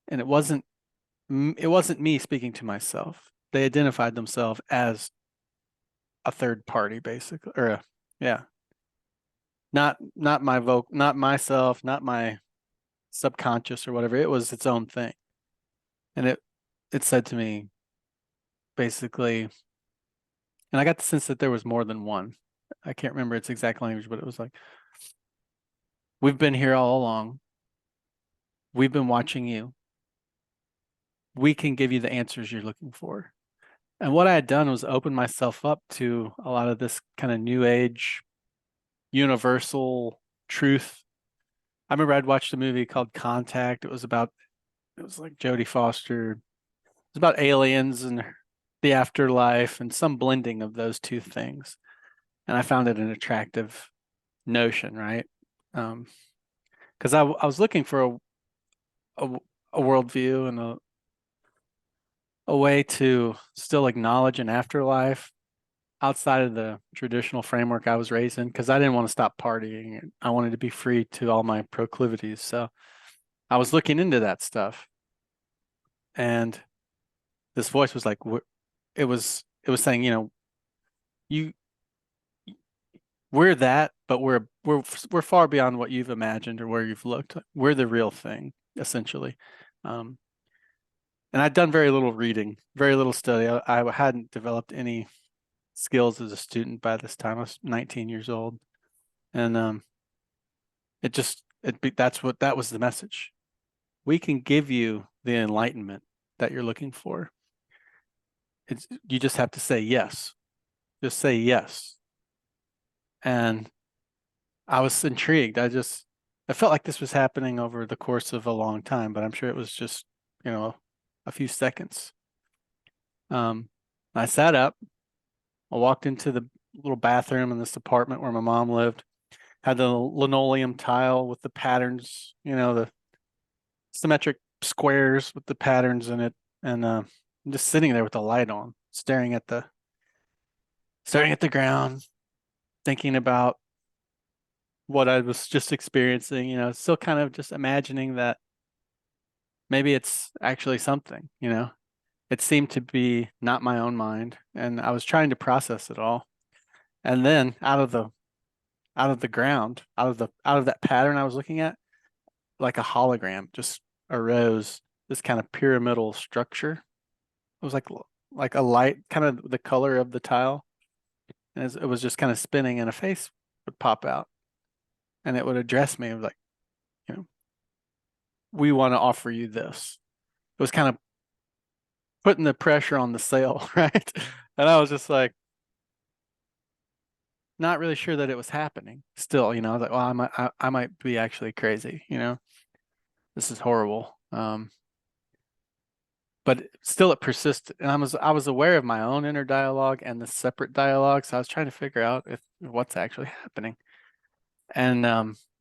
Speaker 2: And it wasn't me speaking to myself. They identified themselves as a third party, basically, yeah, not not myself, not my subconscious or whatever. It was its own thing, and it said to me basically, and I got the sense that there was more than one. I can't remember its exact language, but it was like, "We've been here all along. We've been watching you. We can give you the answers you're looking for." And what I had done was open myself up to a lot of this kind of new age, universal truth. I remember I'd watched a movie called Contact. It was like Jodie Foster. It was about aliens and the afterlife and some blending of those two things. And I found it an attractive notion, right? Because I was looking for a, a worldview and a way to still acknowledge an afterlife outside of the traditional framework I was raised in, because I didn't want to stop partying. And I wanted to be free to all my proclivities. So I was looking into that stuff. And this voice was like, it was saying, you, we're that, but we're far beyond what you've imagined or where you've looked. We're the real thing, essentially. Um, and I'd done very little reading, very little study. I hadn't developed any skills as a student by this time. I was 19 years old, and that was the message. We can give you the enlightenment that you're looking for. You just have to say yes. Just say yes. And I was intrigued. I felt like this was happening over the course of a long time, but I'm sure it was just, a few seconds. I sat up. I walked into the little bathroom in this apartment where my mom lived. Had the linoleum tile with the patterns, the symmetric squares with the patterns in it, and I'm just sitting there with the light on, staring at the ground, thinking about what I was just experiencing, still kind of just imagining that maybe it's actually something. It seemed to be not my own mind, and I was trying to process it all. And then out of the ground, out of that pattern I was looking at, like a hologram just arose, this kind of pyramidal structure. It was like a light, kind of the color of the tile. And it was just kind of spinning, and a face would pop out, and it would address me. It was like, we want to offer you this. It was kind of putting the pressure on the sale, right? And I was just like, not really sure that it was happening still, I was like, well, I might be actually crazy, this is horrible. But still it persisted. And I was aware of my own inner dialogue and the separate dialogue. So I was trying to figure out what's actually happening. And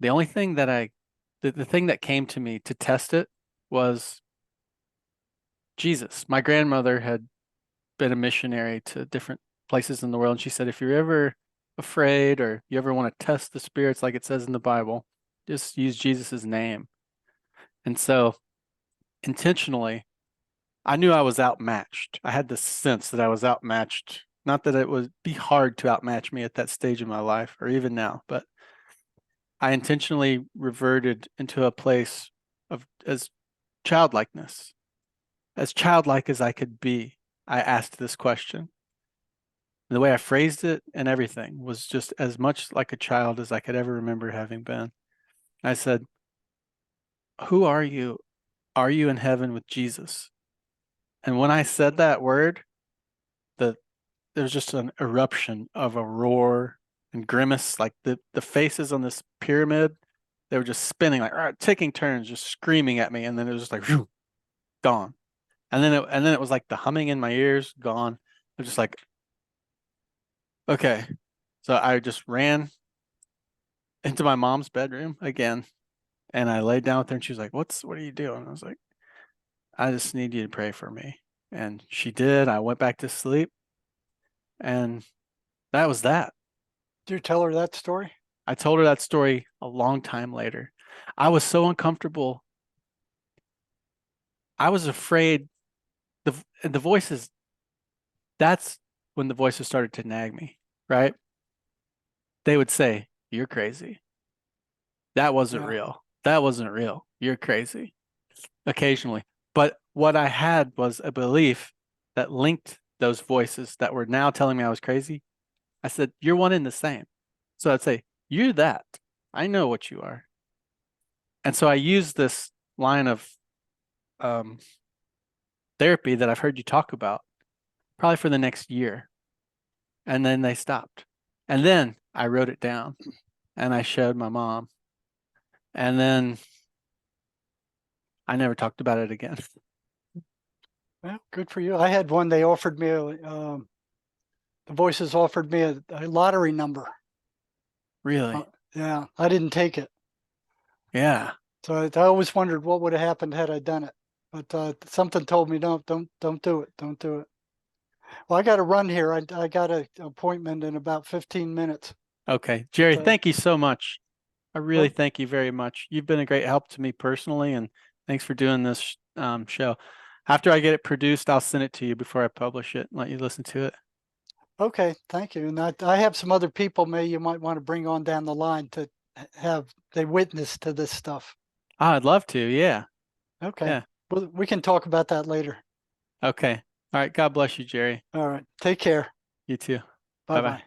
Speaker 2: the only thing the thing that came to me to test it was Jesus. My grandmother had been a missionary to different places in the world. And she said, if you're ever afraid or you ever want to test the spirits like it says in the Bible, just use Jesus's name. And so intentionally, I knew I was outmatched. I had this sense that I was outmatched. Not that it would be hard to outmatch me at that stage of my life or even now, but I intentionally reverted into a place of as childlikeness, as childlike as I could be. I asked this question. The way I phrased it and everything was just as much like a child as I could ever remember having been. I said, who are you? Are you in heaven with Jesus? And when I said that word, there was just an eruption of a roar and grimace, like the faces on this pyramid, they were just spinning, like taking turns, just screaming at me. And then it was just like, whew, gone. And then it was like the humming in my ears, gone. I was just like, okay. So I just ran into my mom's bedroom again, and I laid down with her, and she was like, what are you doing? I was like, I just need you to pray for me. And she did. I went back to sleep, and that was that.
Speaker 1: Did you tell her that story?
Speaker 2: I told her that story a long time later. I was so uncomfortable. I was afraid the voices, that's when the voices started to nag me, right? They would say, you're crazy. That wasn't
Speaker 1: Yeah.
Speaker 2: real. That wasn't real. You're crazy. Occasionally. But what I had was a belief that linked those voices that were now telling me I was crazy. I said, you're one and the same. So I'd say, you're that. I know what you are. And so I used this line of therapy that I've heard you talk about probably for the next year. And then they stopped. And then I wrote it down and I showed my mom. And then I never talked about it again.
Speaker 1: Well, good for you. I had one. They offered me the voices offered me a lottery number.
Speaker 2: Really?
Speaker 1: Yeah, I didn't take it.
Speaker 2: Yeah.
Speaker 1: So I always wondered what would have happened had I done it. But something told me, no, don't do it. Don't do it. Well, I got to run here. I got an appointment in about 15 minutes.
Speaker 2: Okay.
Speaker 1: But
Speaker 2: Jerry, thank you so much. I really
Speaker 1: well,
Speaker 2: thank you very much. You've been a great help to me personally, and thanks for doing this show. After I get it produced, I'll send it to you before I publish it and let you listen to it.
Speaker 1: okay, thank you. And I have some other people you might want to bring on down the line to have they witness to this stuff.
Speaker 2: Ah, I'd love to. Yeah.
Speaker 1: Okay.
Speaker 2: Yeah.
Speaker 1: Well, we can talk about that later.
Speaker 2: Okay. All right. God bless you, Jerry.
Speaker 1: All right. Take care.
Speaker 2: You too.
Speaker 1: Bye
Speaker 2: Bye bye.
Speaker 1: bye.